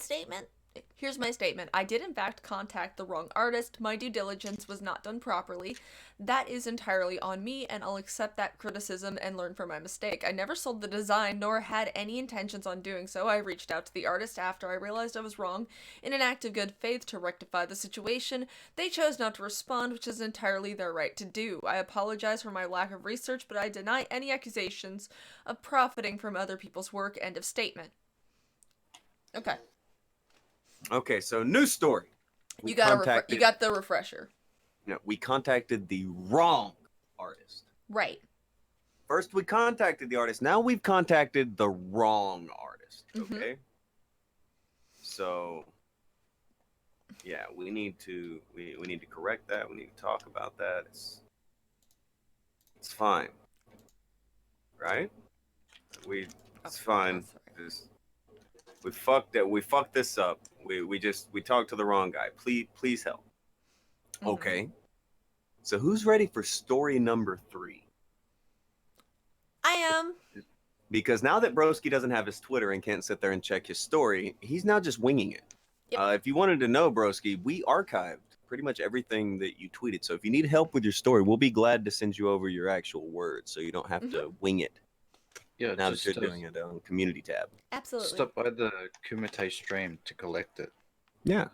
Here's my statement. I did in fact contact the wrong artist. My due diligence was not done properly. That is entirely on me, and I'll accept that criticism and learn from my mistake. I never sold the design, nor had any intentions on doing so. I reached out to the artist after I realized I was wrong in an act of good faith to rectify the situation. They chose not to respond, which is entirely their right to do. I apologize for my lack of research, but I deny any accusations of profiting from other people's work. End of statement. Okay. Okay, so new story. You got the refresher. No, we contacted the wrong artist. Right. First we contacted the artist. Now we've contacted the wrong artist. Okay. Mm-hmm. So yeah, we need to correct that. We need to talk about that. It's fine. Right? It's fine. We fucked this up. We talked to the wrong guy. Please help. Mm-hmm. Okay. So who's ready for story number 3? I am. Because now that Broski doesn't have his Twitter and can't sit there and check his story, he's now just winging it. Yep. If you wanted to know, Broski, we archived pretty much everything that you tweeted. So if you need help with your story, we'll be glad to send you over your actual words so you don't have to wing it. Yeah, now that you're doing it on community tab. Absolutely. Stop by the Kumite stream to collect it. Yeah.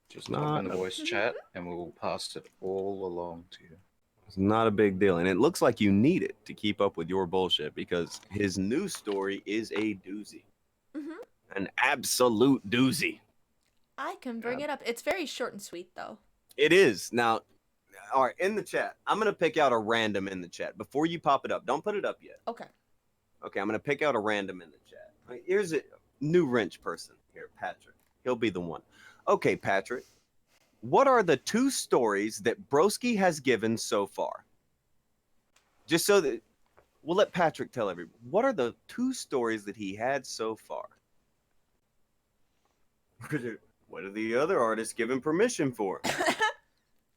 Just pop in the voice chat and we'll pass it all along to you. It's not a big deal. And it looks like you need it to keep up with your bullshit because his news story is a doozy. Mm-hmm. An absolute doozy. I can bring it up. It's very short and sweet, though. It is. Now, all right, in the chat, I'm going to pick out a random in the chat. Before you pop it up, don't put it up yet. Okay. Okay, I'm going to pick out a random in the chat. All right, here's a new wrench person here, Patrick. He'll be the one. Okay, Patrick, what are the 2 stories that Broski has given so far? Just so that we'll let Patrick tell everyone. What are the 2 stories that he had so far? What are the other artists given permission for?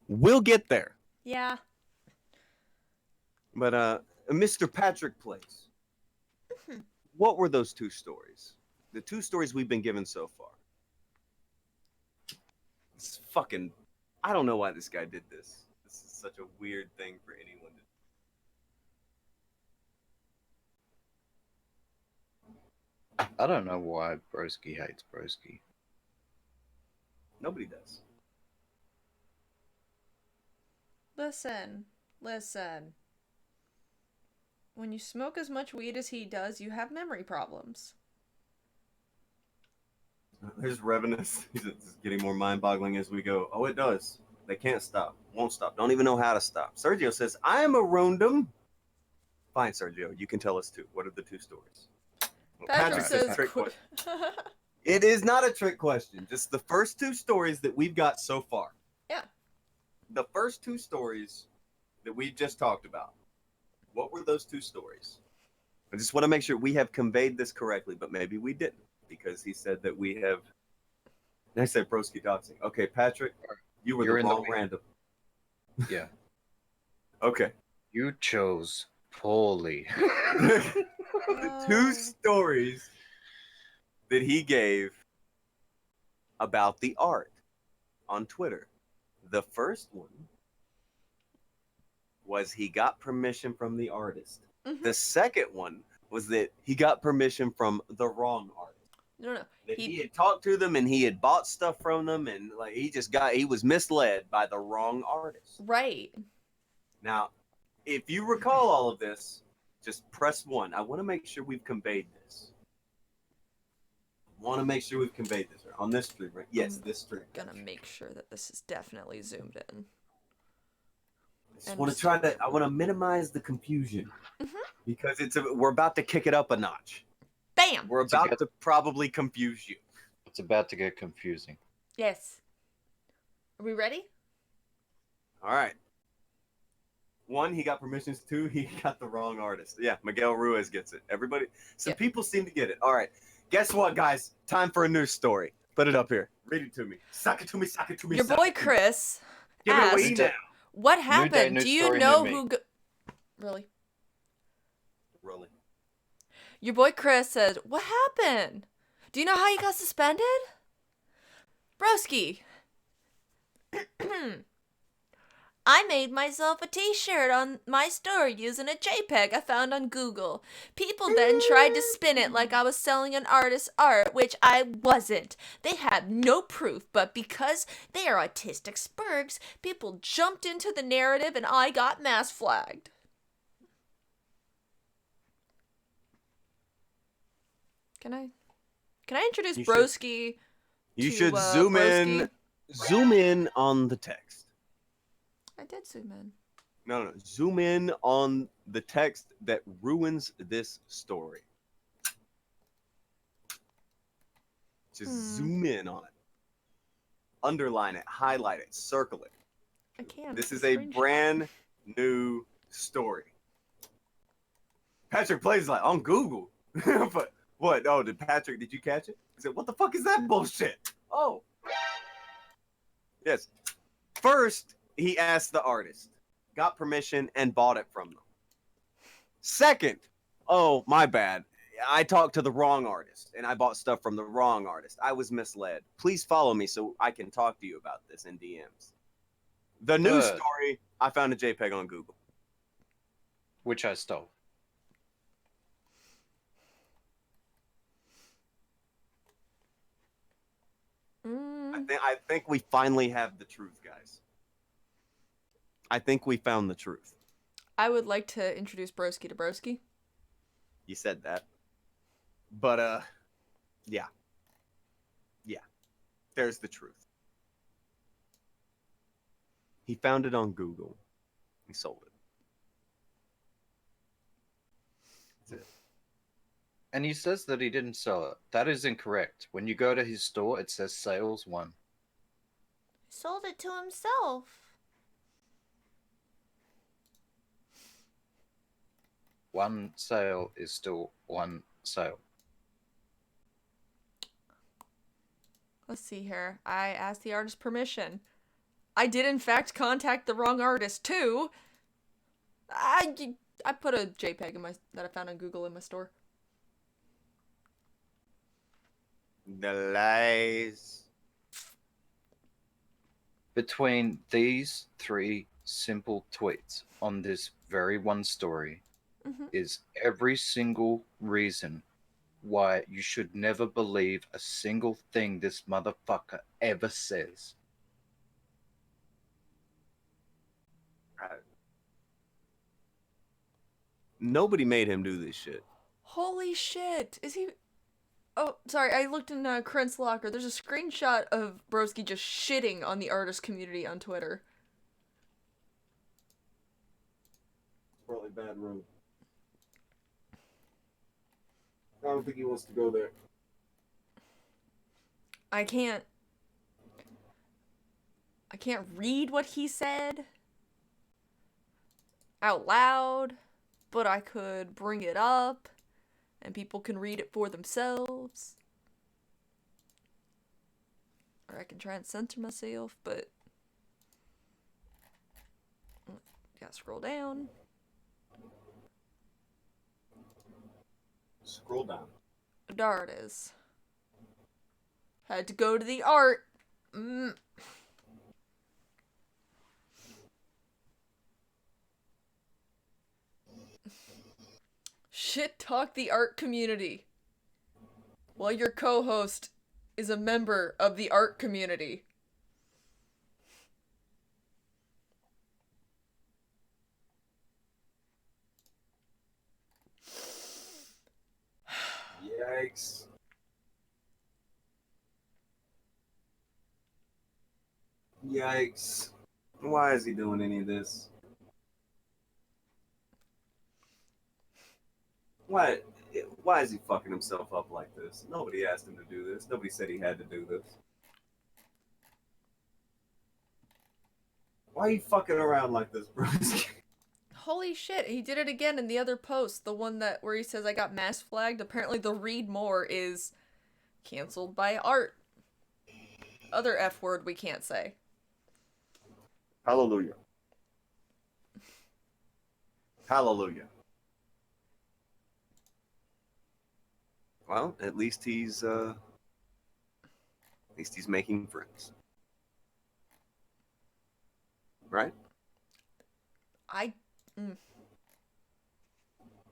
We'll get there. Yeah. But Mr. Patrick Place, what were those 2 stories? The 2 stories we've been given so far. It's fucking, I don't know why this guy did this. This is such a weird thing for anyone to do. I don't know why Broski hates Broski. Nobody does. Listen. When you smoke as much weed as he does, you have memory problems. There's Revenus. It's getting more mind-boggling as we go. Oh, it does. They can't stop. Won't stop. Don't even know how to stop. Sergio says, I am a rondom. Fine, Sergio. You can tell us 2. What are the 2 stories? Well, Patrick says, trick question. It is not a trick question. Just the first 2 stories that we've got so far. Yeah. The first 2 stories that we just talked about. What were those 2 stories? I just want to make sure we have conveyed this correctly, but maybe we didn't, because he said that we have. And I said Broski doxxing. Okay, Patrick, you were the wrong random. Yeah. Okay. You chose poorly. The 2 stories that he gave about the art on Twitter. The first one was he got permission from the artist. Mm-hmm. The second one was that he got permission from the wrong artist. No. That he had talked to them and he had bought stuff from them, and like he was misled by the wrong artist. Right. Now, if you recall all of this, just press 1. I want to make sure we've conveyed this. On this stream, right? Yes, this stream. Gonna make sure that this is definitely zoomed in. I want to minimize the confusion, because we're about to kick it up a notch. Bam! We're about to probably confuse you. It's about to get confusing. Yes. Are we ready? All right. 1, he got permissions. 2, he got the wrong artist. Yeah, Miguel Ruiz gets it. Everybody, some people seem to get it. All right. Guess what, guys? Time for a news story. Put it up here. Read it to me. Suck it to me. Your boy Chris Give it away now. What happened? Do you know who... Really? Your boy Chris said, what happened? Do you know how you got suspended? Broski. I made myself a t-shirt on my store using a JPEG I found on Google. People then tried to spin it like I was selling an artist's art, which I wasn't. They had no proof, but because they are autistic spurgs, people jumped into the narrative and I got mass flagged. Can I introduce Broski? You should zoom in on the text. I did zoom in. No. Zoom in on the text that ruins this story. Just zoom in on it. Underline it, highlight it, circle it. I can't. This is a brand new story. Patrick plays like on Google. But what? Oh, did you catch it? He said, what the fuck is that bullshit? Oh. Yes. First, he asked the artist, got permission, and bought it from them. Second, oh, my bad. I talked to the wrong artist, and I bought stuff from the wrong artist. I was misled. Please follow me so I can talk to you about this in DMs. The news story, I found a JPEG on Google. Which I stole. I think we finally have the truth, guys. I think we found the truth. I would like to introduce Broski to Broski. You said that. But, yeah. There's the truth. He found it on Google. He sold it. That's it. And he says that he didn't sell it. That is incorrect. When you go to his store, it says sales 1. Sold it to himself. One sale is still one sale. Let's see here. I asked the artist permission. I did in fact contact the wrong artist too. I put a JPEG in that I found on Google in my store. The lies. Between these 3 simple tweets on this very one story is every single reason why you should never believe a single thing this motherfucker ever says. Nobody made him do this shit. Holy shit! Is he... Oh, sorry, I looked in Krent's locker. There's a screenshot of Broski just shitting on the artist community on Twitter. Probably bad room. I don't think he wants to go there. I can't read what he said out loud, but I could bring it up and people can read it for themselves. Or I can try and censor myself, but gotta scroll down. Scroll down. There it is. Had to go to the art. Shit talk the art community. While your co-host is a member of the art community. Yikes. Yikes. Why is he doing any of this? Why is he fucking himself up like this? Nobody asked him to do this. Nobody said he had to do this. Why are you fucking around like this, bro? Holy shit, he did it again in the other post. The one where he says I got mass flagged. Apparently the read more is canceled by art. Other F word we can't say. Hallelujah. Hallelujah. Well, at least he's making friends. Right?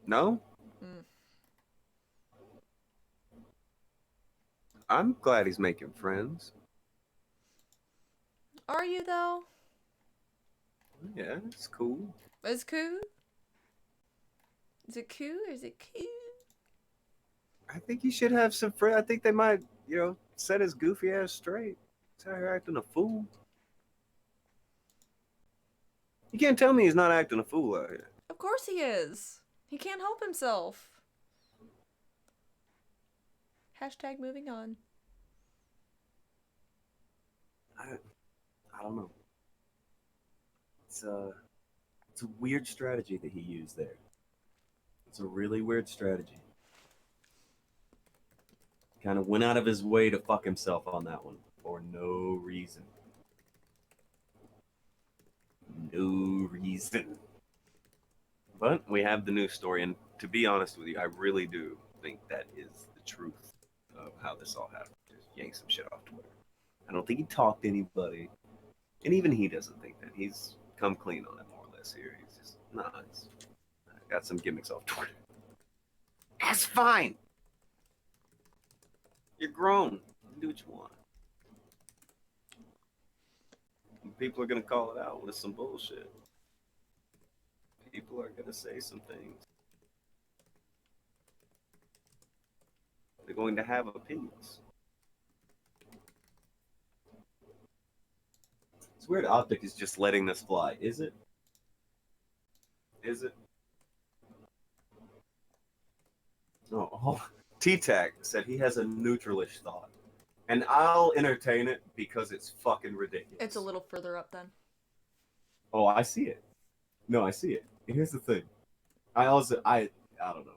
No? I'm glad he's making friends. Are you though? Yeah, it's cool. It's cool? Is it cool or is it cool? I think he should have some friends. I think they might, set his goofy ass straight. He's out here acting a fool. You can't tell me he's not acting a fool out here. Of course he is. He can't help himself. Hashtag moving on. I don't know. It's a weird strategy that he used there. It's a really weird strategy. Kind of went out of his way to fuck himself on that one for no reason. No reason. But we have the news story, and to be honest with you, I really do think that is the truth of how this all happened. Just yank some shit off Twitter. I don't think he talked to anybody, and even he doesn't think that. He's come clean on it more or less here. He's just, I got some gimmicks off Twitter. That's fine. You're grown. You can do what you want. And people are going to call it out with some bullshit. People are going to say some things. They're going to have opinions. weird optic is just letting this fly. Is it? Is it? Oh, T-Tac said he has a neutralish thought. And I'll entertain it because it's fucking ridiculous. It's a little further up then. Oh, I see it. No, I see it. Here's the thing. I don't know.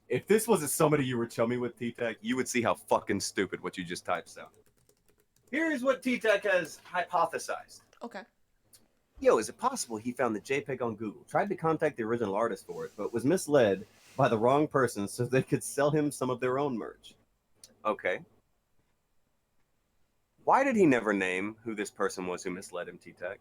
If this wasn't somebody you were chummy with, T-Tac, you would see how fucking stupid what you just typed sounded. Here's what T-Tac has hypothesized. Okay. Yo, is it possible he found the JPEG on Google, tried to contact the original artist for it, but was misled by the wrong person so they could sell him some of their own merch? Okay. Why did he never name who this person was who misled him, T-Tac?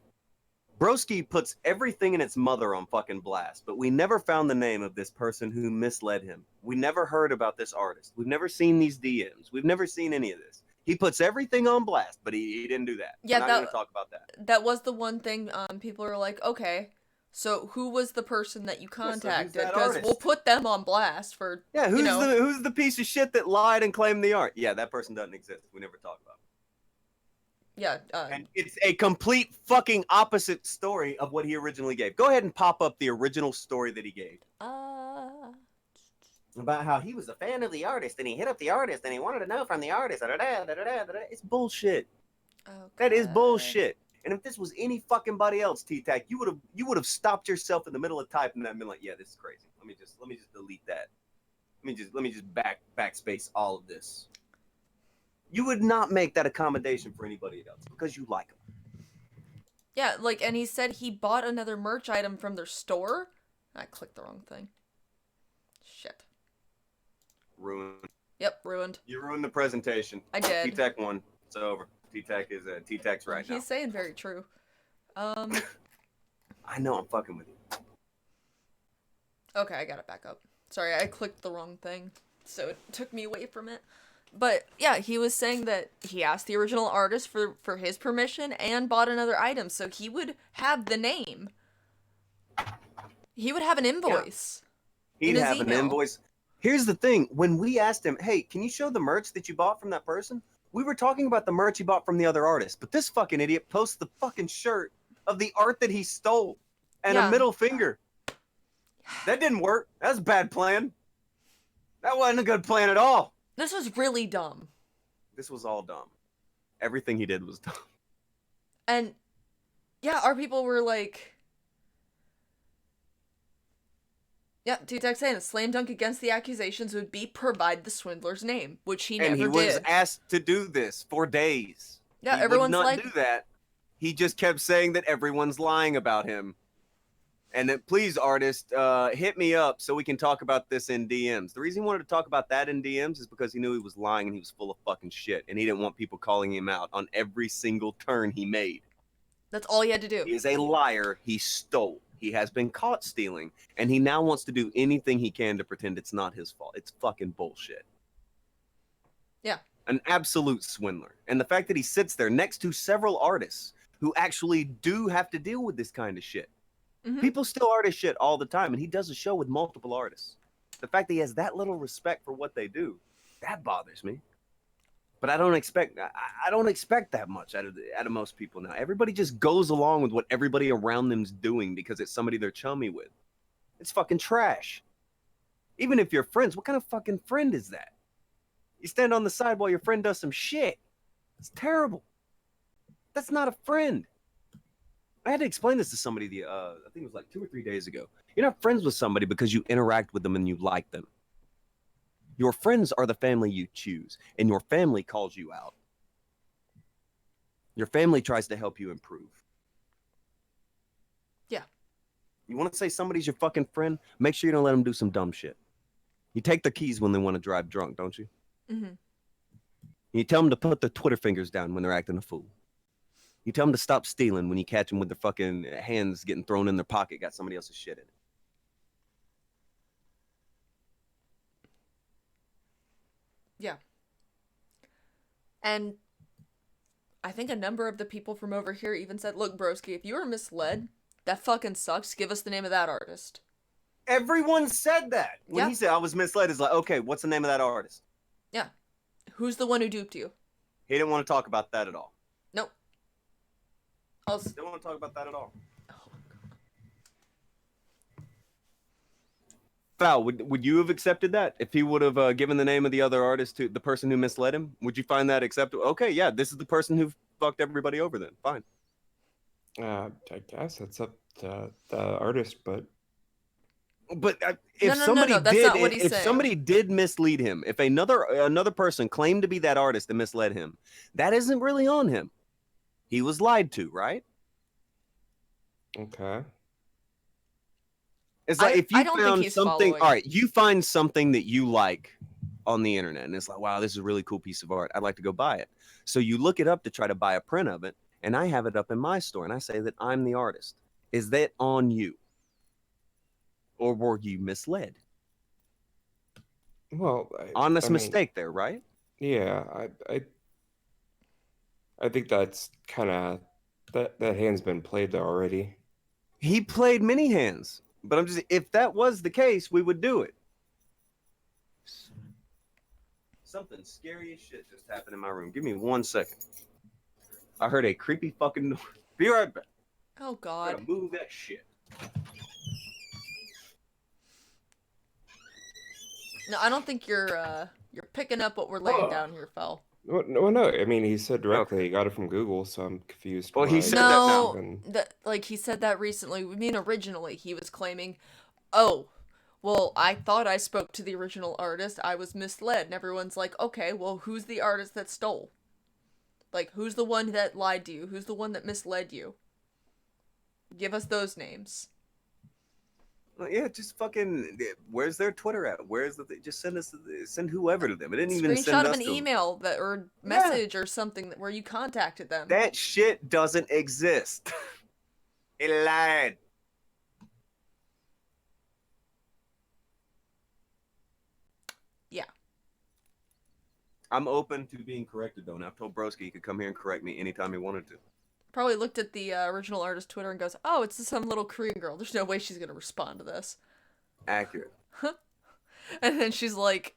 Broski puts everything in its mother on fucking blast, but we never found the name of this person who misled him. We never heard about this artist. We've never seen these DMs. We've never seen any of this. He puts everything on blast, but he didn't do that. Yeah, We're not going to talk about that. That was the one thing people are like, okay, so who was the person that you contacted? Because we'll put them on blast for, who's the piece of shit that lied and claimed the art? Yeah, that person doesn't exist. We never talk about it. Yeah. And it's a complete fucking opposite story of what he originally gave. Go ahead and pop up the original story that he gave. About how he was a fan of the artist and he hit up the artist and he wanted to know from the artist. It's bullshit. Okay. That is bullshit. And if this was any fucking body else, T-Tac, you would have stopped yourself in the middle of typing that and been like, yeah, this is crazy. Let me just delete that. Let me just backspace all of this. You would not make that accommodation for anybody else because you like them. Yeah, like, and he said he bought another merch item from their store. I clicked the wrong thing. Shit. Ruined. Yep, ruined. You ruined the presentation. I did. T-Tac won. It's over. T-Tac's right now. He's saying very true. I know, I'm fucking with you. Okay, I got it back up. Sorry, I clicked the wrong thing, so it took me away from it. But yeah, he was saying that he asked the original artist for his permission and bought another item, so he would have the name. He would have an invoice. Yeah. He'd have an invoice. Here's the thing. When we asked him, hey, can you show the merch that you bought from that person? We were talking about the merch he bought from the other artist, but this fucking idiot posts the fucking shirt of the art that he stole and a middle finger. That didn't work. That was a bad plan. That wasn't a good plan at all. This was really dumb. This was all dumb. Everything he did was dumb. And yeah, our people were like, yeah, T-Tac saying a slam dunk against the accusations would be provide the swindler's name, which he never did. And he was asked to do this for days. Yeah, he everyone's would not like, do that. He just kept saying that everyone's lying about him. And that, please, artist, hit me up so we can talk about this in DMs. The reason he wanted to talk about that in DMs is because he knew he was lying and he was full of fucking shit. And he didn't want people calling him out on every single turn he made. That's all he had to do. He is a liar. He stole. He has been caught stealing. And he now wants to do anything he can to pretend it's not his fault. It's fucking bullshit. Yeah. An absolute swindler. And the fact that he sits there next to several artists who actually do have to deal with this kind of shit. Mm-hmm. People steal artist shit all the time, and he does a show with multiple artists. The fact that he has that little respect for what they do, that bothers me. But I don't expect that much out of most people now. Everybody just goes along with what everybody around them's doing because it's somebody they're chummy with. It's fucking trash. Even if you're friends, what kind of fucking friend is that? You stand on the side while your friend does some shit. It's terrible. That's not a friend. I had to explain this to somebody I think it was like 2 or 3 days ago. You're not friends with somebody because you interact with them and you like them. Your friends are the family you choose, and your family calls you out. Your family tries to help you improve. Yeah. You want to say somebody's your fucking friend? Make sure you don't let them do some dumb shit. You take their keys when they want to drive drunk, don't you? Mm-hmm. You tell them to put their Twitter fingers down when they're acting a fool. You tell them to stop stealing when you catch them with their fucking hands getting thrown in their pocket, got somebody else's shit in it. Yeah. And I think a number of the people from over here even said, look, Broski, if you were misled, that fucking sucks. Give us the name of that artist. Everyone said that. When he said I was misled, it's like, okay, what's the name of that artist? Yeah. Who's the one who duped you? He didn't want to talk about that at all. Nope. Don't want to talk about that at all. Fowl, would you have accepted that if he would have given the name of the other artist to the person who misled him? Would you find that acceptable? Okay, yeah, this is the person who fucked everybody over. Then fine. I guess it's up to the artist, but if No, that's not what he's if saying. somebody did mislead him, if another person claimed to be that artist and misled him, that isn't really on him. He was lied to, right? okay. It's like if you don't think found he's something, following. all right, you find something that you like on the internet, and it's like, wow, this is a really cool piece of art. I'd like to go buy it. So you look it up to try to buy a print of it, and I have it up in my store, and I say that I'm the artist. Is that on you? Or were you misled? Well, Honest I mean, mistake there, right? Yeah, I think that's kind of that hand's been played there already. He played many hands, but I'm just, if that was the case, we would do it. Something scary as shit just happened in my room. Give me 1 second. I heard a creepy fucking noise. Be right back. Oh God. Gotta move that shit. No, I don't think you're picking up what we're laying down here, Fowl. No. I mean, he said directly he got it from Google, so I'm confused. Well, he why said that now. He said that recently. I mean, originally he was claiming, "Oh, well, I thought I spoke to the original artist. I was misled." And everyone's like, "Okay, well, who's the artist that stole? Like, who's the one that lied to you? Who's the one that misled you? Give us those names." Well, yeah, just fucking. Where's their Twitter at? Where's the? Just send whoever to them. It didn't even send Screenshot of us an to them. email or message or something where you contacted them. That shit doesn't exist. He lied. Yeah. I'm open to being corrected though, and I've told Broski he could come here and correct me anytime he wanted to. Probably looked at the original artist Twitter and goes, "Oh, it's some little Korean girl. There's no way she's gonna respond to this." Accurate. And then she's like,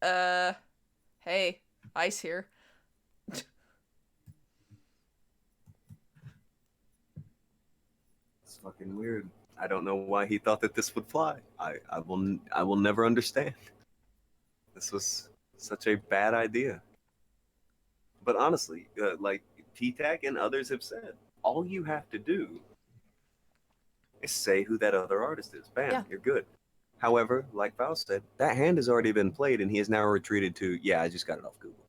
hey, Ice here." It's fucking weird. I don't know why he thought that this would fly. I will never understand. This was such a bad idea. But honestly, like T-Tac and others have said, all you have to do is say who that other artist is. Bam, Yeah. You're good. However, like Fowl said, that hand has already been played, and he has now retreated to, yeah, I just got it off Google.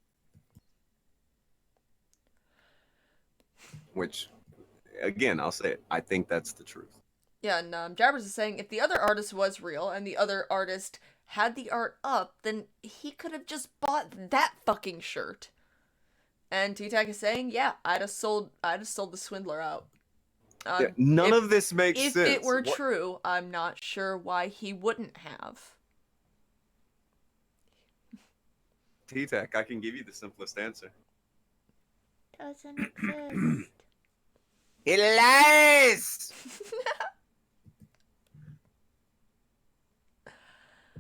Which, again, I'll say it. I think that's the truth. Yeah, and Jabbers is saying if the other artist was real and the other artist had the art up, then he could have just bought that fucking shirt. And T-Tac is saying, yeah, I'd have sold the swindler out. None of this makes sense. If it were true, I'm not sure why he wouldn't have. T-Tac, I can give you the simplest answer. Doesn't exist. He lies!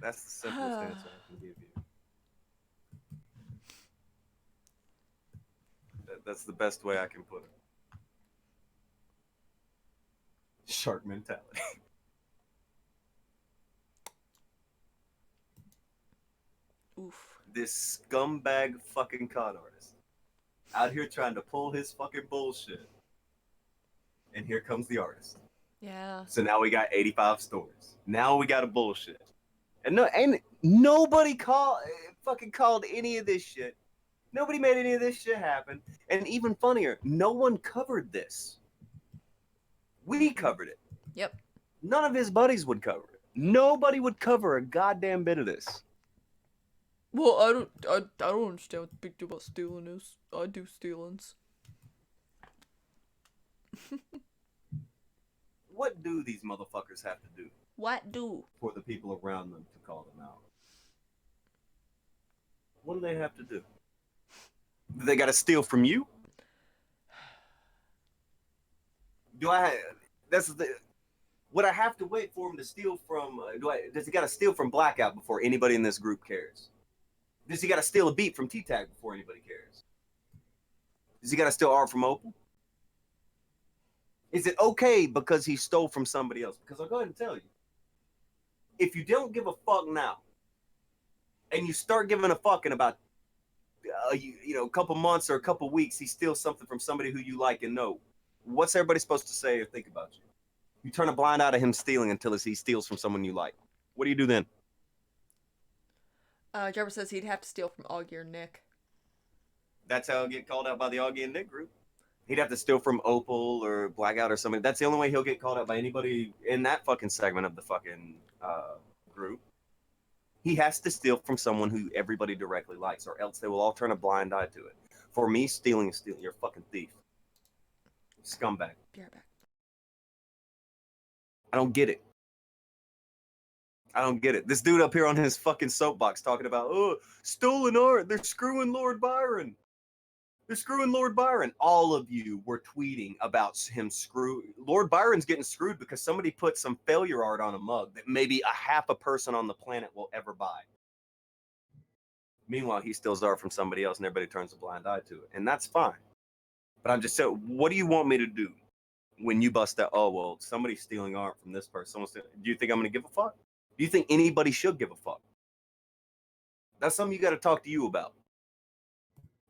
That's the simplest answer I can give you. That's the best way I can put it. Shark mentality. Oof. This scumbag fucking con artist out here trying to pull his fucking bullshit. And here comes the artist. Yeah. So now we got 85 stores. Now we got a bullshit. And nobody fucking called any of this shit. Nobody made any of this shit happen. And even funnier, no one covered this. We covered it. Yep. None of his buddies would cover it. Nobody would cover a goddamn bit of this. Well, I don't understand what the big deal about stealing is. I do stealings. What do these motherfuckers have to do What do? for the people around them to call them out? What do they have to do? Do they got to steal from you? Would I have to wait for him to steal from, does he got to steal from Blackout before anybody in this group cares? Does he got to steal a beat from T-Tag before anybody cares? Does he got to steal art from Opal? Is it okay because he stole from somebody else? Because I'll go ahead and tell you. If you don't give a fuck now, and you start giving a fuck in about a couple months or a couple weeks, he steals something from somebody who you like and know, what's everybody supposed to say or think about you? You turn a blind eye to him stealing until he steals from someone you like. What do you do then? Trevor says he'd have to steal from Augie or Nick. That's how he'll get called out by the Augie and Nick group. He'd have to steal from Opal or Blackout or somebody. That's the only way he'll get called out by anybody in that fucking segment of the fucking group. He has to steal from someone who everybody directly likes, or else they will all turn a blind eye to it. For me, stealing is stealing. You're a fucking thief. Scumbag. Be right back. I don't get it. I don't get it. This dude up here on his fucking soapbox talking about, oh, stolen art. They're screwing Lord Byron. They're screwing Lord Byron. All of you were tweeting about him Lord Byron's getting screwed because somebody put some failure art on a mug that maybe a half a person on the planet will ever buy. Meanwhile, he steals art from somebody else and everybody turns a blind eye to it. And that's fine. But I'm just saying, what do you want me to do when you bust out, oh, well, somebody's stealing art from this person? Do you think I'm going to give a fuck? Do you think anybody should give a fuck? That's something you got to talk to you about.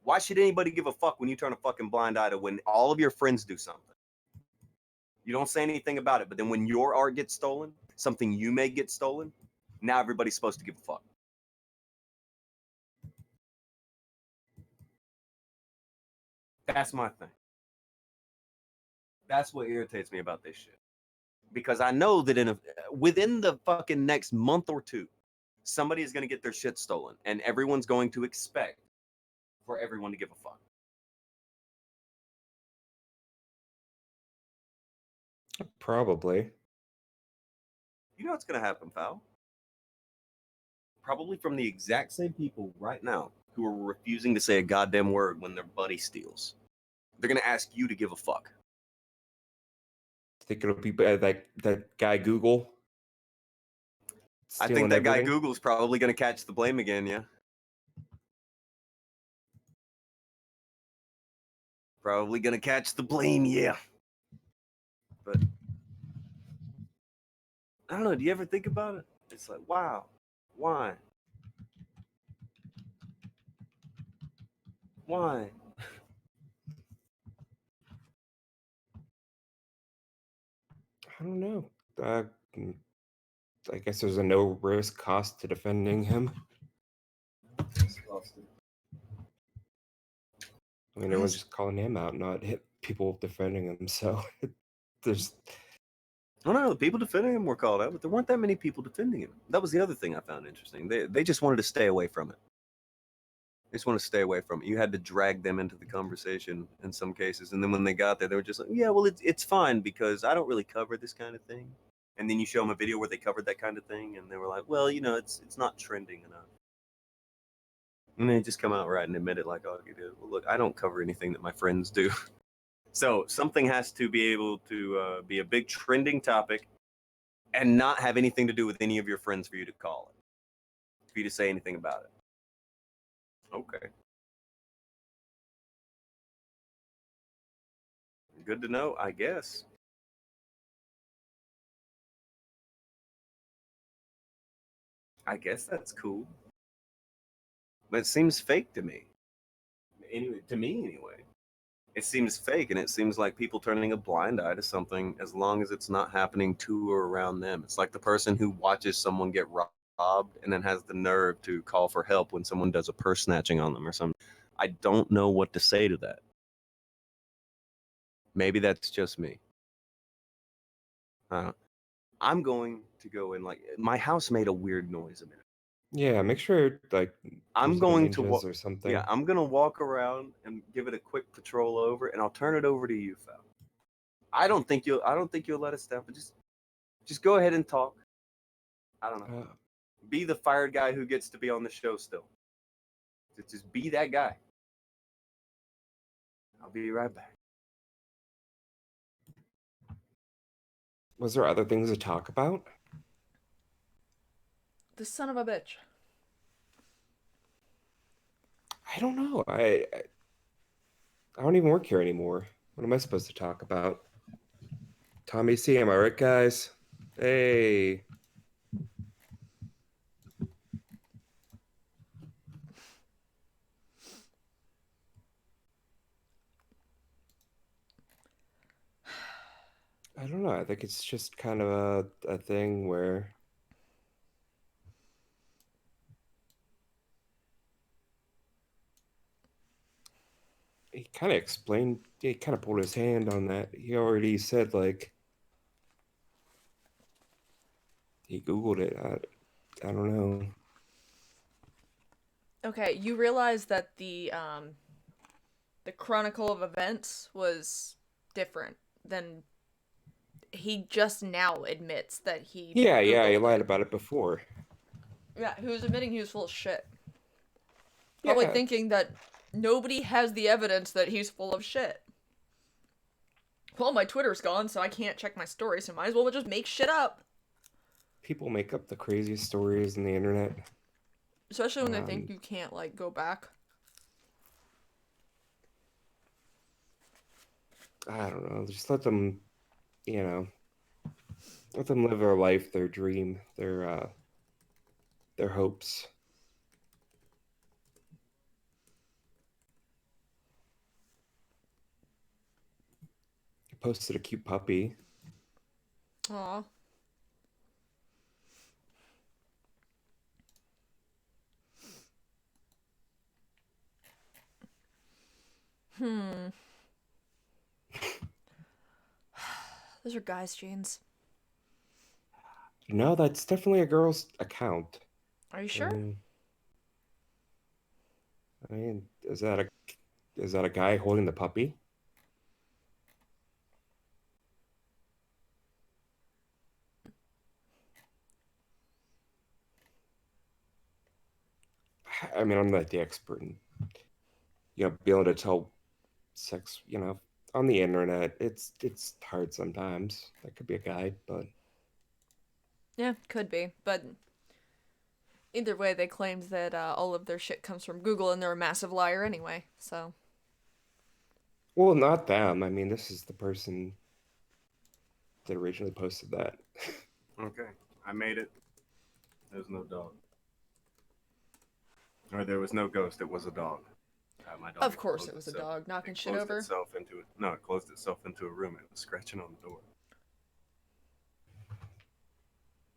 Why should anybody give a fuck when you turn a fucking blind eye to when all of your friends do something? You don't say anything about it, but then when your art gets stolen, something you may get stolen, now everybody's supposed to give a fuck. That's my thing. That's what irritates me about this shit. Because I know that within the fucking next month or two, somebody is going to get their shit stolen, and everyone's going to expect for everyone to give a fuck. Probably. You know what's going to happen, Fowl? Probably from the exact same people right now who are refusing to say a goddamn word when their buddy steals. They're going to ask you to give a fuck. Think it'll be that guy Google? I think that guy everything? Google's probably going to catch the blame again, yeah. Probably going to catch the blame, yeah. But I don't know, do you ever think about it? It's like, wow, why? Why? I don't know. I guess there's a no risk cost to defending him. I mean, everyone's just calling him out, not people defending him. So there's. I don't know. The people defending him were called out, but there weren't that many people defending him. That was the other thing I found interesting. They just wanted to stay away from it. They just want to stay away from it. You had to drag them into the conversation in some cases, and then when they got there, they were just like, "Yeah, well, it's fine because I don't really cover this kind of thing." And then you show them a video where they covered that kind of thing, and they were like, "Well, it's not trending enough." And they just come out right and admit it, like, "Oh, you did." Well, look, I don't cover anything that my friends do. So something has to be able to be a big trending topic and not have anything to do with any of your friends for you to call it, for you to say anything about it. Okay. Good to know, I guess. I guess that's cool. But it seems fake to me. Anyway, to me, anyway. It seems fake, and it seems like people turning a blind eye to something as long as it's not happening to or around them. It's like the person who watches someone get robbed and then has the nerve to call for help when someone does a purse snatching on them or something. I don't know what to say to that. Maybe that's just me. I'm going to go in, like, my house made a weird noise a minute. Yeah, make sure I'm going to walk or something. Yeah, I'm gonna walk around and give it a quick patrol over, and I'll turn it over to you, Fowl. I don't think you'll let us down, but just go ahead and talk. I don't know. Be the fired guy who gets to be on the show still. Just be that guy. I'll be right back. Was there other things to talk about? The son of a bitch. I don't know. I don't even work here anymore. What am I supposed to talk about? Tommy C, am I right, guys? Hey. I don't know. I think it's just kind of a thing where he kind of explained, he kind of pulled his hand on that. He already said, like, he Googled it. I don't know. Okay, you realize that the Chronicle of Events was different than he just now admits that he Yeah, he Googled lied it. about it before. Yeah, he was admitting he was full of shit. Probably Yeah. thinking that nobody has the evidence that he's full of shit. Well, my Twitter's gone, so I can't check my stories, so might as well just make shit up. People make up the craziest stories on the internet. Especially when they think you can't, like, go back. I don't know. Just let them, you know, let them live their life, their dream, their hopes. He posted a cute puppy. Aw. Those are guys' jeans. No, that's definitely a girl's account. Are you sure? I mean, is that a guy holding the puppy? I mean, I'm not the expert in, be able to tell sex, on the internet. It's hard sometimes. That could be a guide, but Yeah, could be. But either way, they claimed that all of their shit comes from Google and they're a massive liar anyway, so. well, not them. I mean, this is the person that originally posted that. Okay, I made it. There's no dog. Or there was no ghost, it was a dog. My dog Of course it was a dog knocking shit over. It closed itself into a room. It was scratching on the door.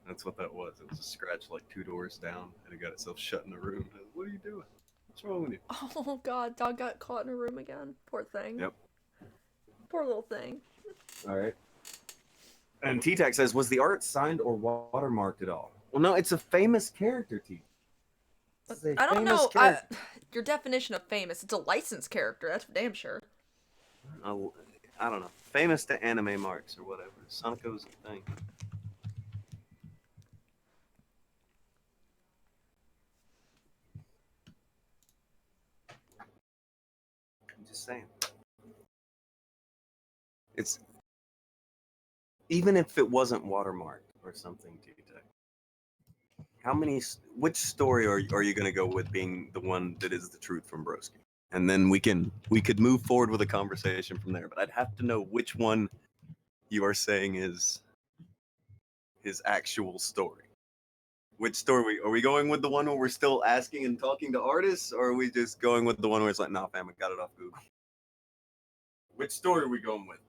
That's what that was. It was a scratch like 2 doors down, and it got itself shut in a room. What are you doing? What's wrong with you? Oh god, dog got caught in a room again. Poor thing. Yep. Poor little thing. All right. And T-Tac says, was the art signed or watermarked at all? Well, no, it's a famous character, T. I don't know. Your definition of famous, it's a licensed character, that's for damn sure. I don't know. Famous to anime marks or whatever. Sonico's a thing. I'm just saying. It's even if it wasn't watermarked or something, T-Tech. Which story are you going to go with being the one that is the truth from Broski? And then we could move forward with a conversation from there. But I'd have to know which one you are saying is his actual story. Which story are we going with? The one where we're still asking and talking to artists, or are we just going with the one where it's like, nah, fam, I got it off Google? Which story are we going with?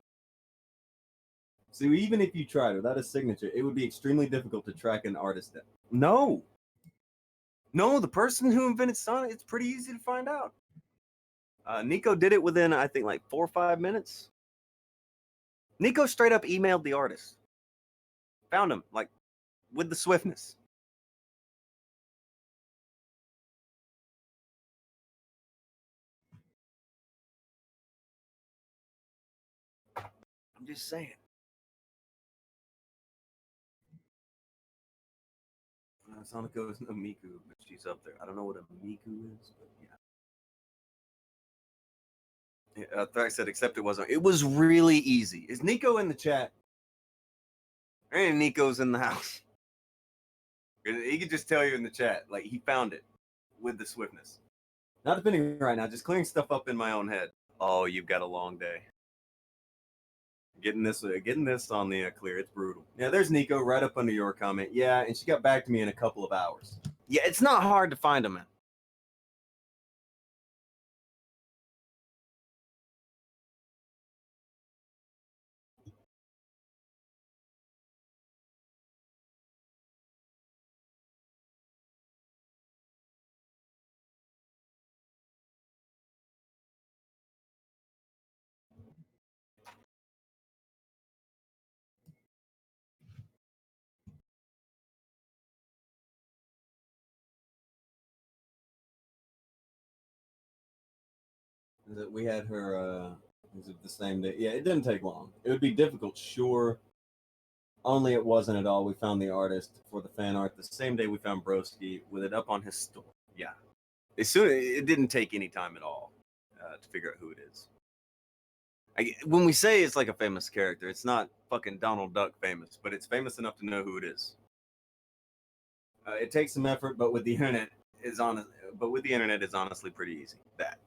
So even if you tried without a signature, it would be extremely difficult to track an artist down. No, the person who invented Sonic, it's pretty easy to find out. Nico did it within, I think, like 4 or 5 minutes. Nico straight up emailed the artist. Found him, like, with the swiftness. I'm just saying. Soniko isn't a Miku, but she's up there. I don't know what a Miku is, but yeah. Thrax said, except it wasn't. It was really easy. Is Nico in the chat? And Nico's in the house. He could just tell you in the chat. Like, he found it with the swiftness. Not defending right now, just clearing stuff up in my own head. Oh, you've got a long day. Getting this on the clear. It's brutal. Yeah, there's Nico right up under your comment. Yeah, and she got back to me in a couple of hours. Yeah, it's not hard to find them, man. We had her was it the same day? Yeah, it didn't take long. It would be difficult, sure. Only it wasn't at all. We found the artist for the fan art the same day we found Broski with it up on his store. Yeah. It didn't take any time at all to figure out who it is. When we say it's like a famous character, it's not fucking Donald Duck famous, but it's famous enough to know who it is. It takes some effort, but with the internet it's honestly pretty easy. That.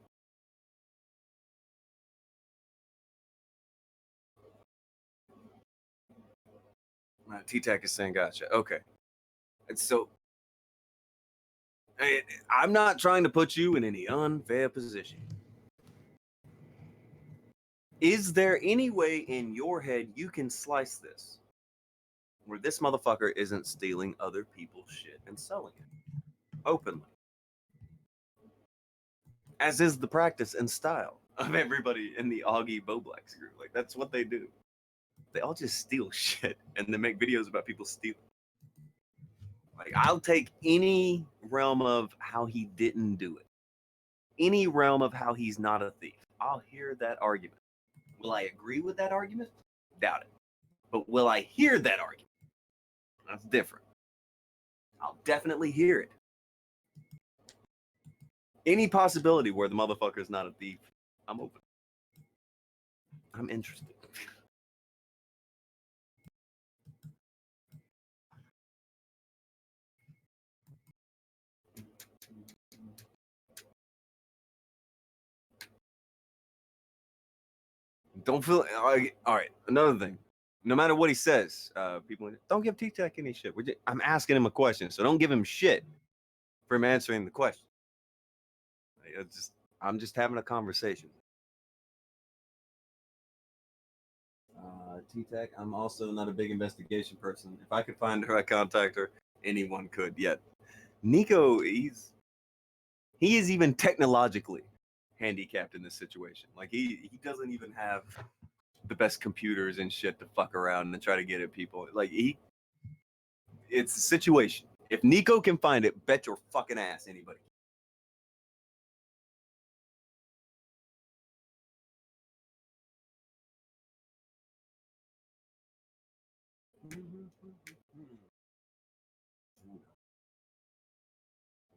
T-Tac is saying gotcha. Okay. And so I'm not trying to put you in any unfair position. Is there any way in your head you can slice this where this motherfucker isn't stealing other people's shit and selling it openly? As is the practice and style of everybody in the Augie Boblex group. Like, that's what they do. They all just steal shit and then make videos about people stealing. Like, I'll take any realm of how he didn't do it. Any realm of how he's not a thief. I'll hear that argument. Will I agree with that argument? Doubt it. But will I hear that argument? That's different. I'll definitely hear it. Any possibility where the motherfucker's not a thief, I'm open. I'm interested. Don't feel all right. Another thing, no matter what he says, people don't give T-Tech any shit. I'm asking him a question, so don't give him shit for him answering the question. I'm just having a conversation. T-Tech, I'm also not a big investigation person. If I could find her, I'd contact her. Anyone could. Yet, Nico, he is even technologically handicapped in this situation. Like he doesn't even have the best computers and shit to fuck around and try to get at people. Like it's a situation. If Nico can find it, bet your fucking ass anybody.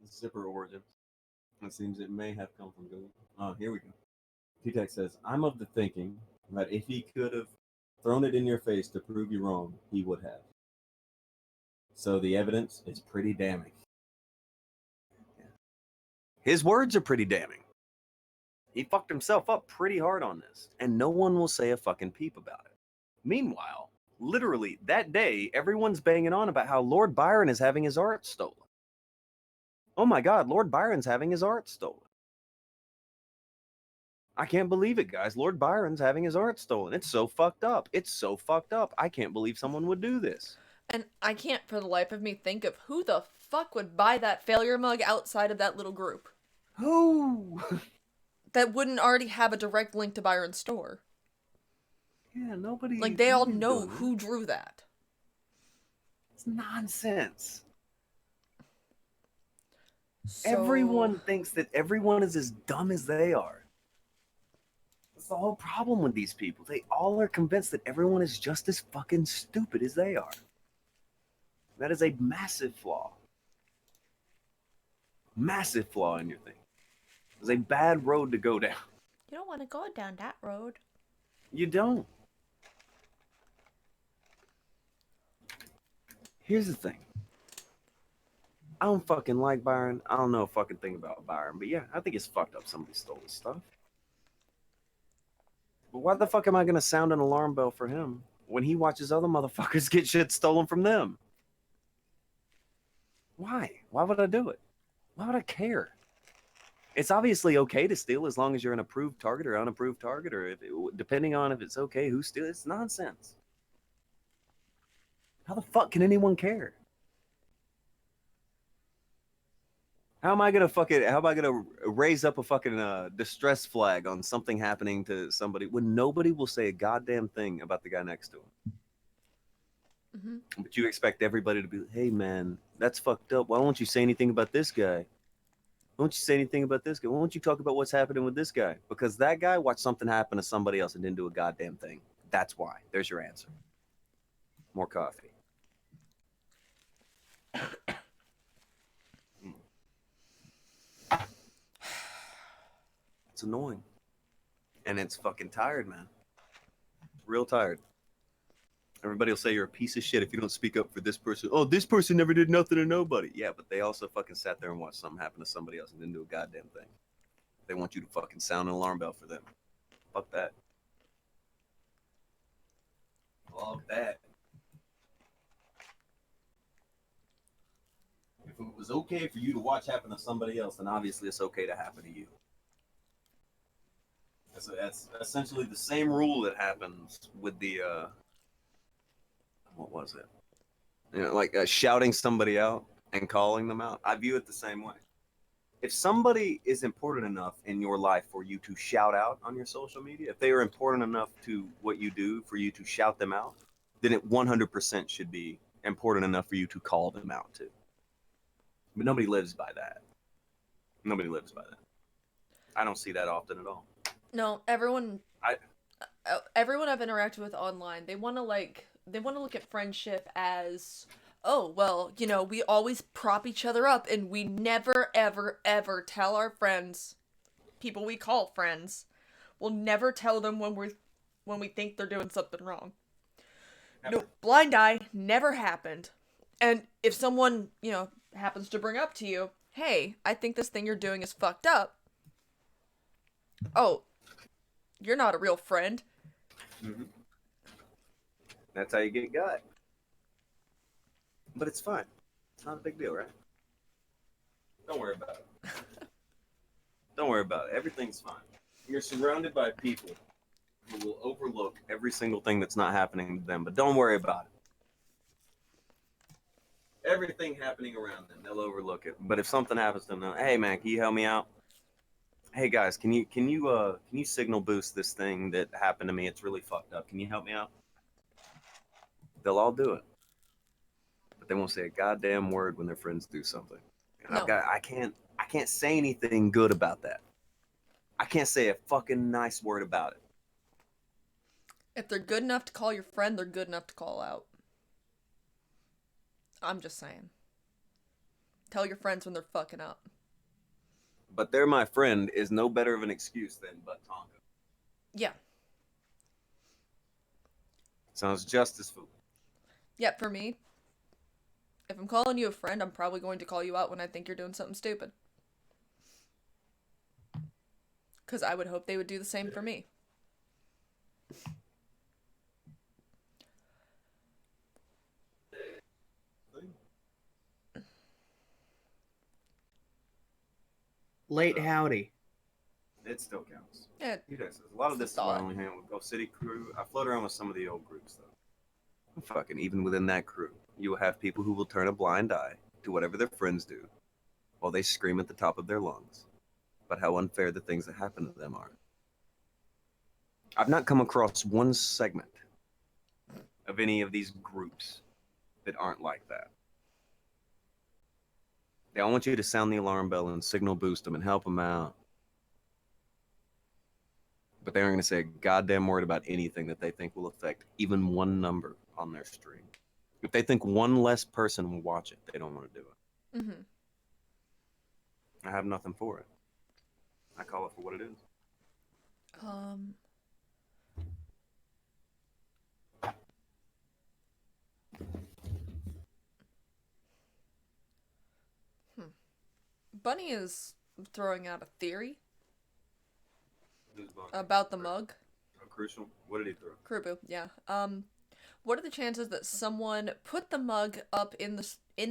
Zipper origin. It seems it may have come from Google. Oh, here we go. T-Tech says, I'm of the thinking that if he could have thrown it in your face to prove you wrong, he would have. So the evidence is pretty damning. Yeah. His words are pretty damning. He fucked himself up pretty hard on this, and no one will say a fucking peep about it. Meanwhile, literally that day, everyone's banging on about how Lord Byron is having his art stolen. Oh my God, Lord Byron's having his art stolen. I can't believe it, guys. Lord Byron's having his art stolen. It's so fucked up. It's so fucked up. I can't believe someone would do this. And I can't for the life of me think of who the fuck would buy that failure mug outside of that little group. Who? That wouldn't already have a direct link to Byron's store. Yeah, nobody. Like, they all know who drew that. It's nonsense. So... Everyone thinks that everyone is as dumb as they are. That's the whole problem with these people. They all are convinced that everyone is just as fucking stupid as they are. That is a massive flaw. Massive flaw in your thing. It's a bad road to go down. You don't want to go down that road. You don't. Here's the thing. I don't fucking like Byron. I don't know a fucking thing about Byron. But yeah, I think it's fucked up somebody stole his stuff. But why the fuck am I gonna sound an alarm bell for him when he watches other motherfuckers get shit stolen from them? Why? Why would I do it? Why would I care? It's obviously okay to steal as long as you're an approved target or unapproved target, or depending on if it's okay who steals. It's nonsense. How the fuck can anyone care? How am I gonna raise up a fucking distress flag on something happening to somebody when nobody will say a goddamn thing about the guy next to him? Mm-hmm. But you expect everybody to be, hey man, that's fucked up. Why won't you say anything about this guy? Why don't you say anything about this guy? Why don't you talk about what's happening with this guy? Because that guy watched something happen to somebody else and didn't do a goddamn thing. That's why. There's your answer. More coffee. It's annoying. And it's fucking tired, man. Real tired. Everybody will say you're a piece of shit if you don't speak up for this person. Oh, this person never did nothing to nobody. Yeah, but they also fucking sat there and watched something happen to somebody else and didn't do a goddamn thing. They want you to fucking sound an alarm bell for them. Fuck that. Fuck that. If it was okay for you to watch happen to somebody else, then obviously it's okay to happen to you. That's essentially the same rule that happens with the, what was it? You know, like shouting somebody out and calling them out. I view it the same way. If somebody is important enough in your life for you to shout out on your social media, if they are important enough to what you do for you to shout them out, then it 100% should be important enough for you to call them out too. But nobody lives by that. Nobody lives by that. I don't see that often at all. No, everyone I've interacted with online, they want to look at friendship as, oh, well, you know, we always prop each other up and we never, ever, ever tell our friends, people we call friends, we'll never tell them when we think they're doing something wrong. Never. No, blind eye never happened. And if someone, you know, happens to bring up to you, hey, I think this thing you're doing is fucked up. Oh, you're not a real friend. Mm-hmm. That's how you get got. But it's fine. It's not a big deal, right? Don't worry about it. Don't worry about it. Everything's fine. You're surrounded by people who will overlook every single thing that's not happening to them, but don't worry about it. Everything happening around them, they'll overlook it. But if something happens to them, hey man, can you help me out? Hey guys, can you signal boost this thing that happened to me? It's really fucked up. Can you help me out? They'll all do it. But they won't say a goddamn word when their friends do something. And No. I can't say anything good about that. I can't say a fucking nice word about it. If they're good enough to call your friend, they're good enough to call out. I'm just saying. Tell your friends when they're fucking up. But they're my friend is no better of an excuse than but Tonka. Yeah. Sounds just as foolish. Yeah, for me, if I'm calling you a friend, I'm probably going to call you out when I think you're doing something stupid. Because I would hope they would do the same for me. Late howdy. It still counts. Yeah. He does. A lot of this is why I only hang with Go City crew. I float around with some of the old groups though. Fucking even within that crew, you will have people who will turn a blind eye to whatever their friends do, while they scream at the top of their lungs about how unfair the things that happen to them are. I've not come across one segment of any of these groups that aren't like that. They all want you to sound the alarm bell and signal boost them and help them out. But they aren't going to say a goddamn word about anything that they think will affect even one number on their stream. If they think one less person will watch it, they don't want to do it. Mm-hmm. I have nothing for it. I call it for what it is. Bunny is throwing out a theory Who's Bunny? about the mug. crucial. What did he throw? Kurubu, yeah. What are the chances that someone put the mug up in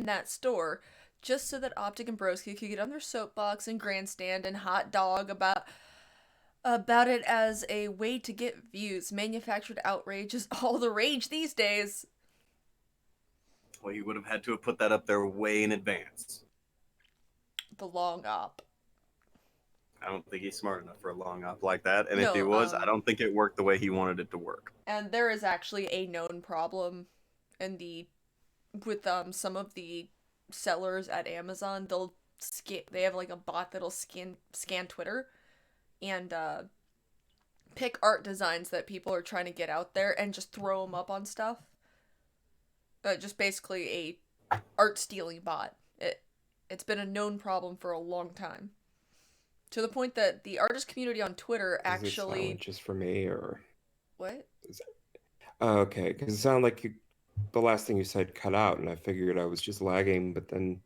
that store just so that Optic and Broski could get on their soapbox and grandstand and hot dog about it as a way to get views? Manufactured outrage is all the rage these days. Well, you would have had to have put that up there way in advance. The long op. I don't think he's smart enough for a long op like that. And No, if he was, I don't think it worked the way he wanted it to work. And there is actually a known problem with some of the sellers at Amazon. They have like a bot that'll scan Twitter and pick art designs that people are trying to get out there and just throw them up on stuff. Just basically a art stealing bot. It's been a known problem for a long time. To the point that the artist community on Twitter actually... Is it just for me, or... What? Oh, okay, because it sounded like the last thing you said cut out, and I figured I was just lagging, but then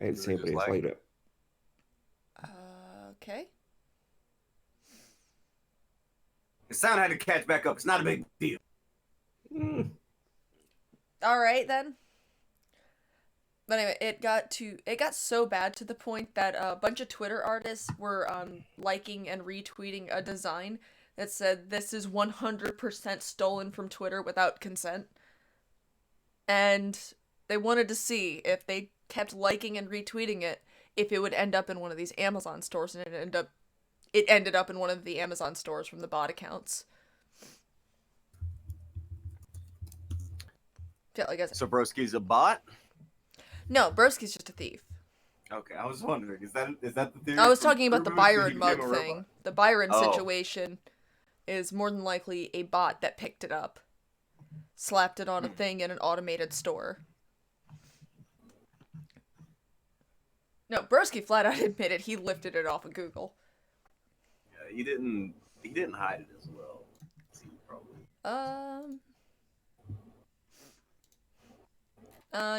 I didn't see anybody's light up. Okay. The sound had to catch back up. It's not a big deal. Alright, then. But anyway, it got so bad to the point that a bunch of Twitter artists were liking and retweeting a design that said this is 100% stolen from Twitter without consent. And they wanted to see if they kept liking and retweeting it, if it would end up in one of these Amazon stores, and it ended up in one of the Amazon stores from the bot accounts. So Broski's a bot? No, Broski's just a thief. Okay, I was wondering, is that the theory? I was talking about the Byron mug thing. Robot? The Byron situation is more than likely a bot that picked it up, slapped it on a thing in an automated store. No, Broski flat out admitted he lifted it off of Google. Yeah, he didn't hide it as well. Probably.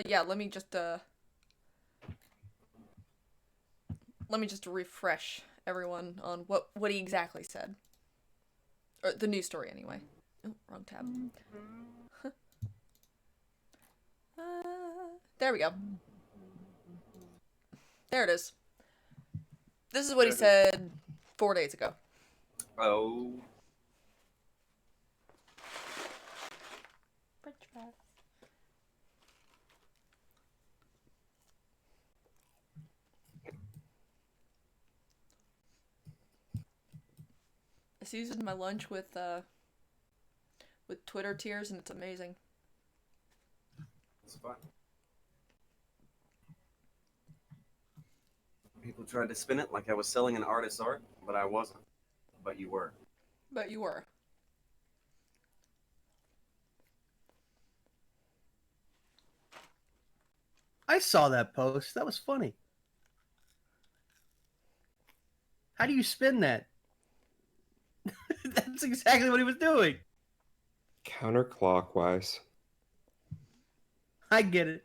Yeah, let me just refresh everyone on what he exactly said. Or the news story, anyway. Oh, wrong tab. There we go. There it is. This is what he said 4 days ago. Oh. I seasoned my lunch with Twitter tears, and it's amazing. It's fun. People tried to spin it like I was selling an artist's art, but I wasn't. But you were. But you were. I saw that post. That was funny. How do you spin that? That's exactly what he was doing. Counterclockwise. I get it.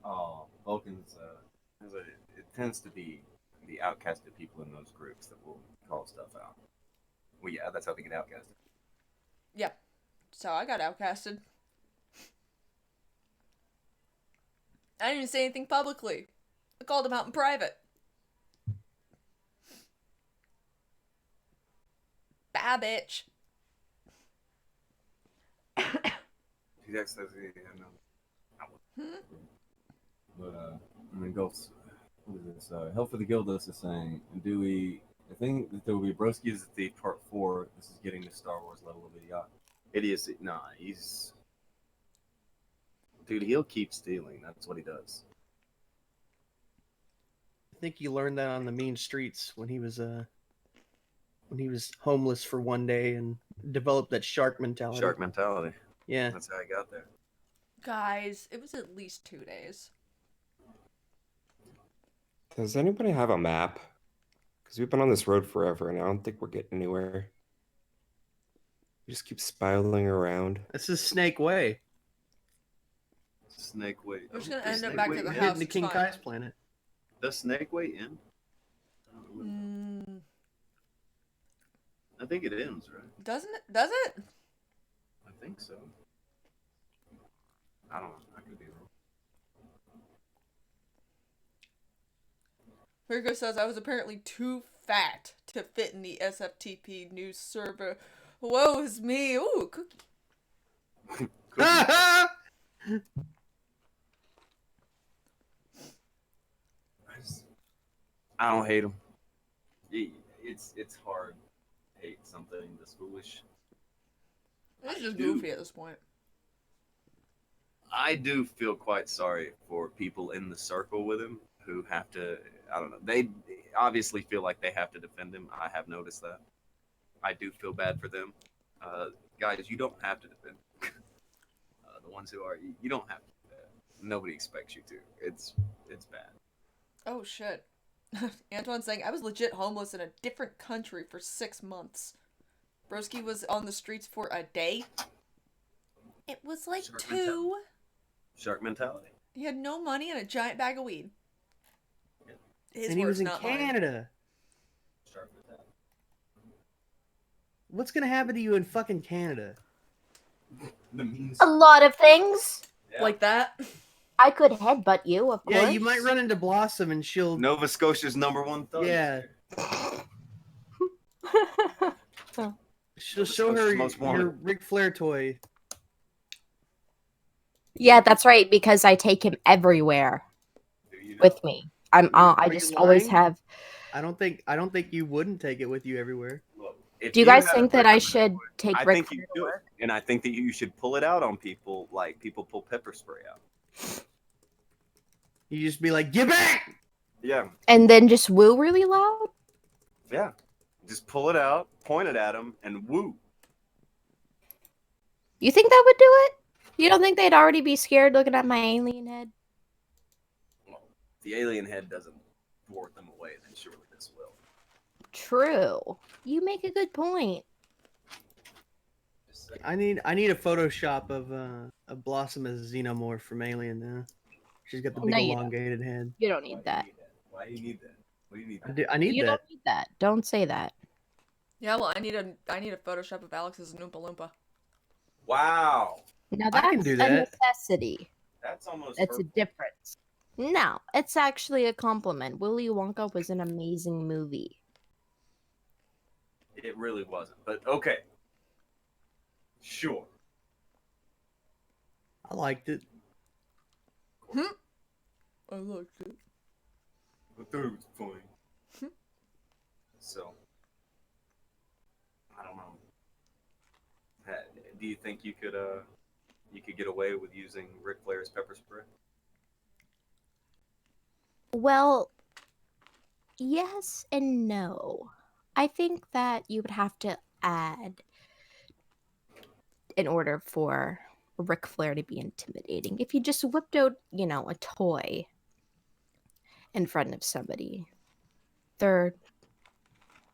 Oh, Vulcan's, it tends to be the outcasted people in those groups that will call stuff out. Well, yeah, that's how they get outcasted. Yeah. So I got outcasted. I didn't even say anything publicly. I called him out in private. Bye, bitch. He actually says, yeah, no. But, I mean, Ghosts, what is this? Hell for the Gildos is saying, I think that there will be Broski is the part 4. This is getting to Star Wars level of idiocy. Nah, dude, he'll keep stealing. That's what he does. I think he learned that on the mean streets when he was homeless for one day and developed that shark mentality. Shark mentality. Yeah. That's how I got there. Guys, it was at least 2 days. Does anybody have a map? Because we've been on this road forever, and I don't think we're getting anywhere. We just keep spiraling around. This is Snake Way. Snake weight. We're just gonna Does end up snake back weight to the end? house. Hidden to it's King fine. Kai's planet. Does snake weight end? I don't remember. I think it ends, right? Doesn't it? Does it? I think so. I don't know. I could be wrong. Virgo says I was apparently too fat to fit in the SFTP news server. Woe is me. Ooh, cookie. I don't hate him. It's hard to hate something this foolish. It's just goofy at this point. I do feel quite sorry for people in the circle with him who have to, I don't know, they obviously feel like they have to defend him. I have noticed that. I do feel bad for them. Guys, you don't have to defend him. The ones who are, you don't have to do that. Nobody expects you to. It's bad. Oh shit. Antoine's saying I was legit homeless in a different country for 6 months. Broski was on the streets for a day. It was like Shark 2. mentality. Shark mentality. He had no money and a giant bag of weed. His And he words, was in not mine. Canada. Shark mentality. What's gonna happen to you in fucking Canada? The means. A lot of things. Yeah. Like that. I could headbutt you, of course. Yeah, you might run into Blossom and she'll. Nova Scotia's #1 thug. Yeah. She'll show Nova her Scotia's most wanted. your Ric Flair toy. Yeah, that's right, because I take him everywhere Do you know? with me. I Are you just always lying? have. I don't think you wouldn't take it with you everywhere. Look, if Do you guys had think a that I Ric should Flair take I Ric think Flair you to do, work? and I think that you should pull it out on people like people pull pepper spray out. You just be like, get back! Yeah, And then just woo really loud? yeah. Just pull it out, point it at them, and woo. You think that would do it? You don't think they'd already be scared looking at my alien head? Well, if the alien head doesn't thwart them away, then surely this will. True. You make a good point. Just saying. I need a Photoshop of Blossom as Xenomorph from Alien now. She's got the big No, you don't. elongated head. You don't need that. Why do you need that? What do you need? I need You that. don't need that. Don't say that. Yeah, well, I need a Photoshop of Alex as an Oompa Loompa. Wow, Now I can that's do a that. necessity. that's almost. It's a perfect. difference. No, it's actually a compliment. Willy Wonka was an amazing movie. It really wasn't, but okay. Sure. I liked it. I liked it. I thought it was funny. So, I don't know. Do you think you could get away with using Ric Flair's pepper spray? Well, yes and no. I think that you would have to add in order for Ric Flair to be intimidating. If you just whipped out, a toy in front of somebody, they're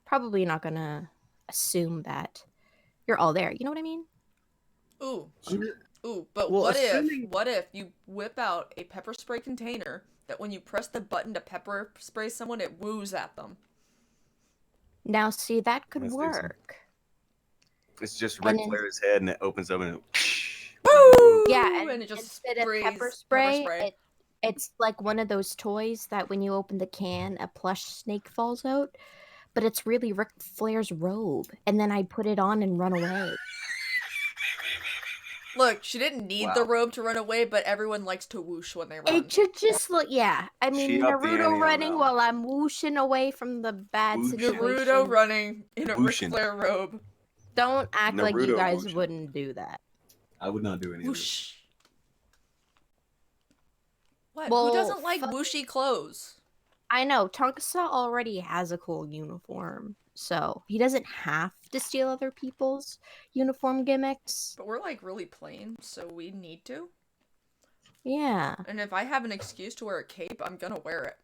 probably not gonna assume that you're all there. You know what I mean? Ooh. I'm just- Ooh, but Well, what assuming- if you whip out a pepper spray container that when you press the button to pepper spray someone, it woos at them? Now, see, that could Let's do some. work. It's just And Ric then- Flair's head, and it opens up, and it. Woo! Yeah, and it just instead of sprays pepper spray, it's like one of those toys that when you open the can, a plush snake falls out. But it's really Ric Flair's robe, and then I put it on and run away. Look, she didn't need the Wow. robe to run away, but everyone likes to whoosh when they run. It should just look, yeah. I mean, She upped the ante Naruto on running that while I'm whooshing away from the bad Whooshing. situation. Naruto running in a Ric Whooshin'. Flair robe. Don't act like you Naruto guys whooshing. wouldn't do that. I would not do any of this. Whoosh. What? Well, Who doesn't like fuck- whooshy clothes? I know Tonka already has a cool uniform, so he doesn't have to steal other people's uniform gimmicks. But we're like really plain, so we need to. Yeah, And if I have an excuse to wear a cape, I'm gonna wear it.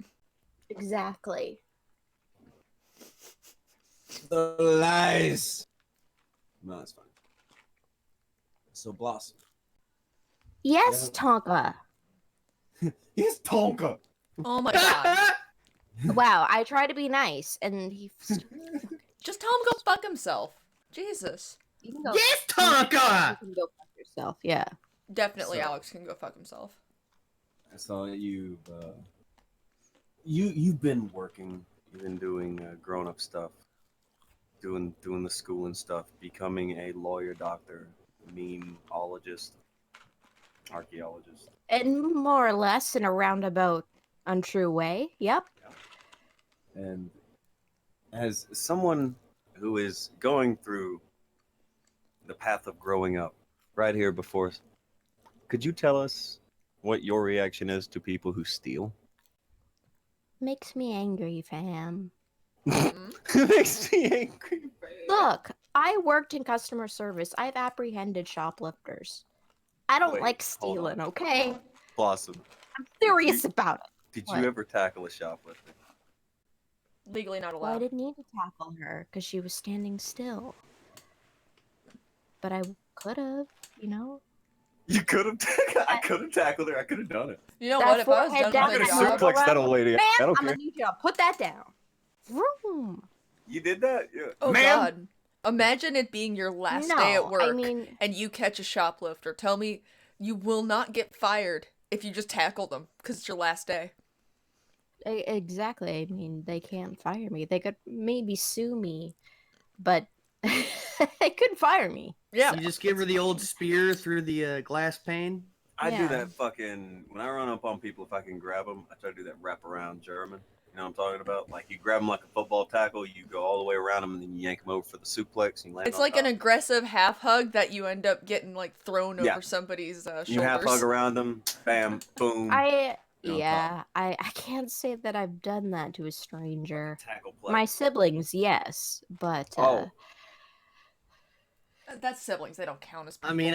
exactly. The lies. No, that's fine. So Blossom. Yes, Yeah. Tonka. He's Tonka. Oh my god. Wow, I try to be nice, and he. Just tell him go fuck himself. Jesus. You can go, Yes, you Tonka! can go fuck yourself. Yeah. Definitely So- Alex can go fuck himself. I saw you've been working, you've been doing grown up stuff, doing the school and stuff, becoming a lawyer, doctor, memeologist, archaeologist. And more or less in a roundabout, untrue way. Yep. And as someone who is going through the path of growing up right here before us, could you tell us what your reaction is to people who steal? Makes me angry, fam. It makes me angry. Look, I worked in customer service. I've apprehended shoplifters. I don't Wait, like hold on. stealing, okay? Blossom, I'm serious about it. did What? you ever tackle a shoplifter? Legally not Well, I allowed. didn't need to tackle her because she was standing still. But I could have, you know? You could have. I could have tackled her. I could have done it. You know That what? If I was forehead done down, with I'm a gonna that job, suplex that old lady. Man, I don't I'm care. gonna need you to put that down. Vroom. You did that? Yeah. oh Ma'am? god. Imagine it being your last day at No, work I mean, and you catch a shoplifter. Tell me you will not get fired if you just tackle them because it's your last day. exactly. I mean, they can't fire me. They could maybe sue me, but they couldn't fire me. Yeah. You just give her the old spear through the glass pane. I do Yeah. that fucking when I run up on people. If I can grab them, I try to do that wraparound German. You know what I'm talking about? Like you grab them like a football tackle, you go all the way around them, and then you yank them over for the suplex. And you land It's on like top. an aggressive half hug that you end up getting like thrown Yeah. over somebody's You half hug shoulders. around them, bam, boom. I on I can't say that I've done that to a stranger. tackle play. My siblings, yes, but Oh. That's siblings. They don't count as people. I mean,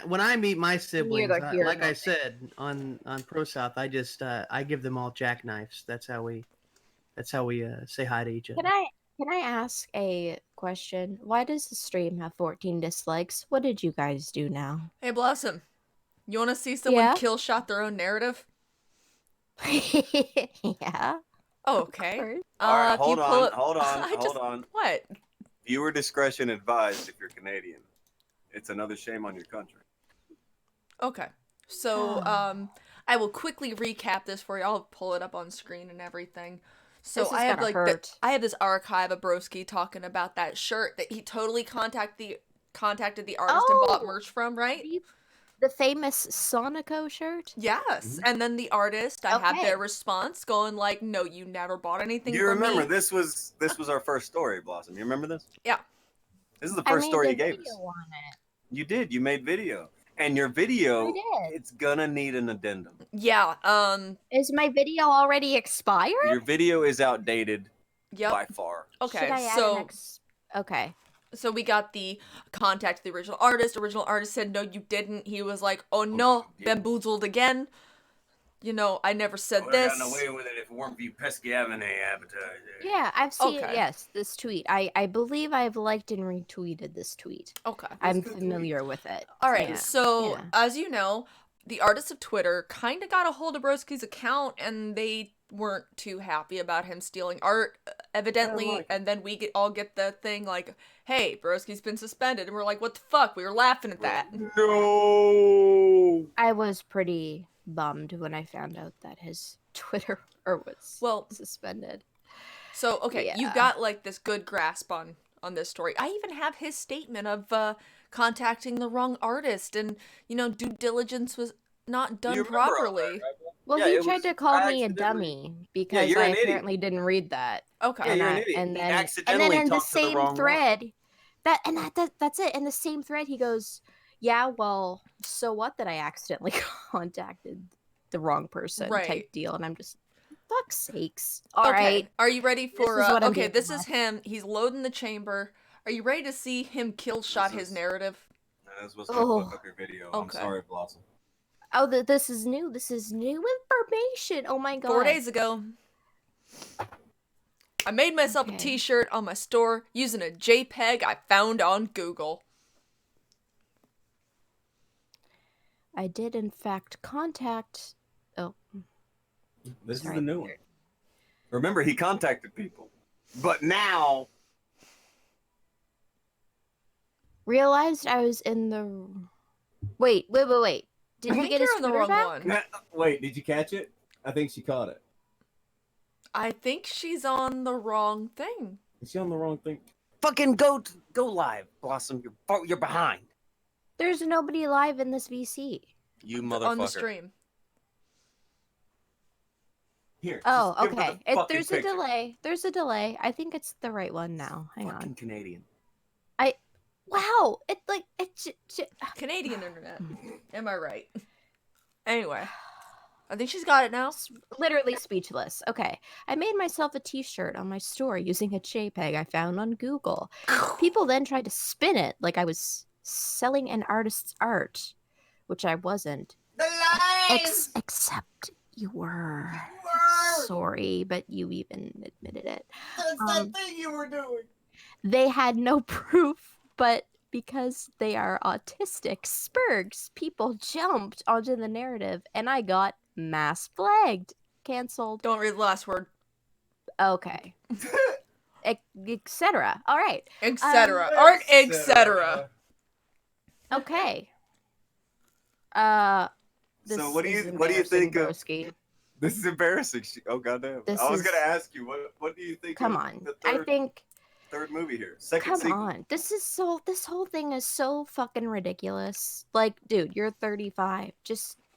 when I meet my siblings, Neither here like nor I said on Pro South, I just I give them all jackknives. That's how we say hi to each other. Can I ask a question? Why does the stream have 14 dislikes? What did you guys do now? Hey, Blossom. You want to see someone Yeah? kill shot their own narrative? Yeah. Oh, of okay. course. All right, if you hold pull on, up- hold on, I hold just- on. What? Viewer discretion advised if you're Canadian. It's another shame on your country. Okay. So, Ah. I will quickly recap this for you. I'll pull it up on screen and everything. So This is I have gonna like hurt. I have this archive of Broski talking about that shirt that he totally contacted the artist and bought Oh! merch from, right? The famous Sonico shirt? Yes. And then the artist, I have Okay. their response going like, "No, you never bought anything You from remember me." this was our first story, Blossom. You remember this? Yeah. This is the I first made story a you gave video us. on it. You did. You made video, and your video, I did. it's gonna need an addendum. Yeah. Is my video already expired? Your video is outdated Yep. by far. Okay. Should I add So an Okay. So we got the contact the original artist. Original artist said, "No, you didn't." He was like, "Oh no, you didn't." bamboozled again. You know, I never said I would have this." gotten away with it if it weren't for you pesky having a advertiser. Yeah, I've seen Okay. yes, this tweet. I believe I've liked and retweeted this tweet. Okay. I'm good tweet. familiar with it. All right. Yeah, So yeah. as you know, the artists of Twitter kind of got a hold of Broski's account, and they weren't too happy about him stealing art, evidently. like it. And then we all get the thing like, "Hey, Broski's been suspended," and we're like, "What the fuck?" We were laughing at that. No. I was pretty bummed when I found out that his Twitter was Well, suspended. so okay, you Yeah. got like this good grasp on this story. I even have his statement of contacting the wrong artist, and due diligence was not done You remember all that, properly. right? Well, Yeah, he it tried was to call me a accidentally- dummy because you're I an idiot. apparently didn't read that. Okay. Yeah, and you're an I- idiot. and He then and accidentally then in the talked to the same wrong one. thread that's it. In the same thread he goes, "Yeah, well, so what that I accidentally contacted the wrong person," Right. type deal, and I'm just fuck's sakes. All right. Okay. Are you ready for? is what I'm Okay, dealing this is with. him. He's loading the chamber. Are you ready to see him kill shot This his is- narrative? This was gonna Oh. fuck up your video. I'm Okay. sorry, Blossom. Oh, this is new. This is new information. Oh my god. 4 days ago, I made myself a Okay. T-shirt on my store using a JPEG I found on Google. I did in fact contact Oh, This sorry. is the new one. Remember, he contacted people, but now Realized I was in the. Wait. Did I he think get his you're on the scooter wrong back? one. Wait, did you catch it? I think she caught it. I think she's on the wrong thing. Is she on the wrong thing? fucking go live, Blossom. You're behind. There's nobody live in this VC. You motherfucker. On the stream. Here. Oh, just give her okay. the fucking There's picture. a delay. There's a delay. I think it's the right one now. Hang Fucking on. Canadian. Wow. It's Canadian internet. Am I right? Anyway. I think she's got it now. literally speechless. Okay. I made myself a t-shirt on my store using a JPEG I found on Google. People then tried to spin it like I was selling an artist's art, which I wasn't. The lies! Except you were. Sorry, but you even admitted it. That's that thing you were doing. They had no proof, but because they are autistic spurgs, people jumped onto the narrative and I got mass flagged. Cancelled. Don't read the last word. Okay. Etc. All right. Etc. Art, etc. Okay. So This what do is you think of? Broski. This is embarrassing. Oh goddamn! I was gonna ask you what do you think? Come of on. The I think. third movie here. Second Come sequel. on. This whole thing is so fucking ridiculous. Like, dude, you're 35.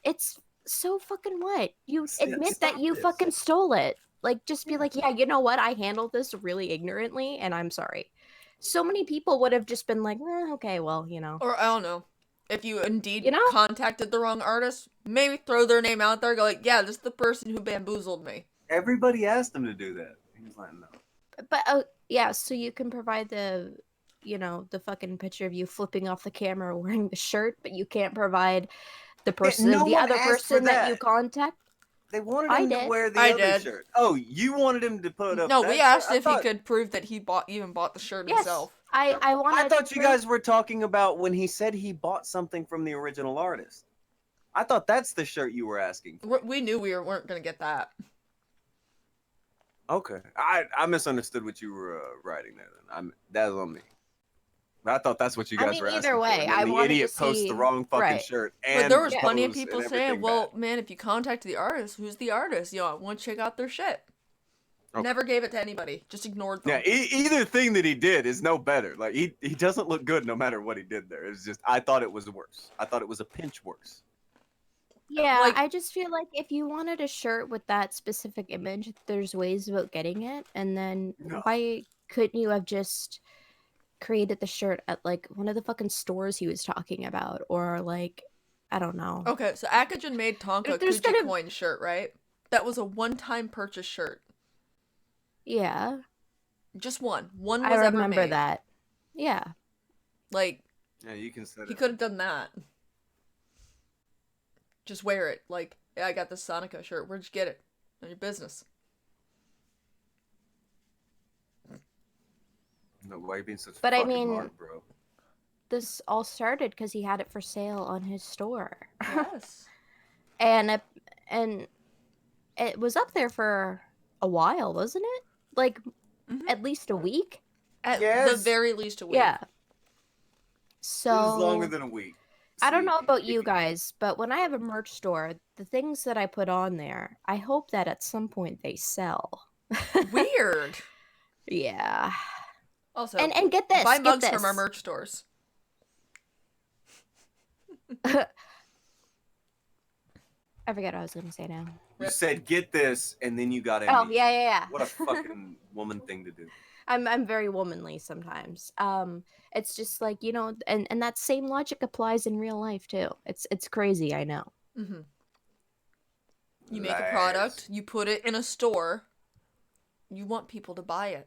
It's so fucking what? You admit that you fucking stole it. Like, just be like, yeah, you know what? I handled this really ignorantly, and I'm sorry. So many people would have just been like, okay, well, you know. Or, I don't know. If you indeed You know? contacted the wrong artist, maybe throw their name out there, go like, yeah, this is the person who bamboozled me. Everybody asked him to do that. He was like, no. But, yeah, so you can provide the fucking picture of you flipping off the camera wearing the shirt, but you can't provide the person, no the one other asked for person that you that. contact. They wanted I him did. to wear the I other did. shirt. Oh, you wanted him to put up. No, that we shirt? asked I if thought- he could prove that he even bought the shirt Yes, himself. I wanted. I thought you guys were talking about when he said he bought something from the original artist. I thought that's the shirt you were asking. We knew we weren't going to get that. Okay, I misunderstood what you were writing there. Then that was on me. But I thought that's what you guys were asking. either way, for. And then I the wanted idiot to posts see the wrong fucking right. shirt. And But there was plenty of pose and people saying, everything well, back. man, if you contact the artist, who's the artist? You know, I want to check out their shit. Okay. Never gave it to anybody. Just ignored them. Yeah, either thing that he did is no better. Like he doesn't look good no matter what he did there. It's just I thought it was worse. I thought it was a pinch worse. Yeah, Like- I just feel like if you wanted a shirt with that specific image, there's ways about getting it, and then No. why couldn't you have just created the shirt at like one of the fucking stores he was talking about, or like I don't know. Okay, so Akujin made Tonka There's Kuji gonna- coin shirt, right? That was a one-time purchase shirt. Yeah, Just one. One was I ever remember made. that. Yeah, Like, Yeah, you can set he it. could have done that. Just wear it. Like, yeah, I got this Sonica shirt. Where'd you get it? None of your business. No, why are you being such a But I fucking mean- mark, bro? this all started because he had it for sale on his store. Yes. and it was up there for a while, wasn't it? Like Mhm. at least a week. At the Yes. very least a week. Yeah. It So was longer than a week. I don't See, know about if you guys, but when I have a merch store, the things that I put on there, I hope that at some point they sell. Weird. Yeah. Also, And get this. buy get mugs this. from our merch stores. I forget what I was gonna say now. You said get this, and then you got it. Oh yeah. What a fucking woman thing to do. I'm very womanly sometimes. It's just like, you know, and that same logic applies in real life too. It's crazy, I know. Mm-hmm. You make a Lies. product, you put it in a store, you want people to buy it.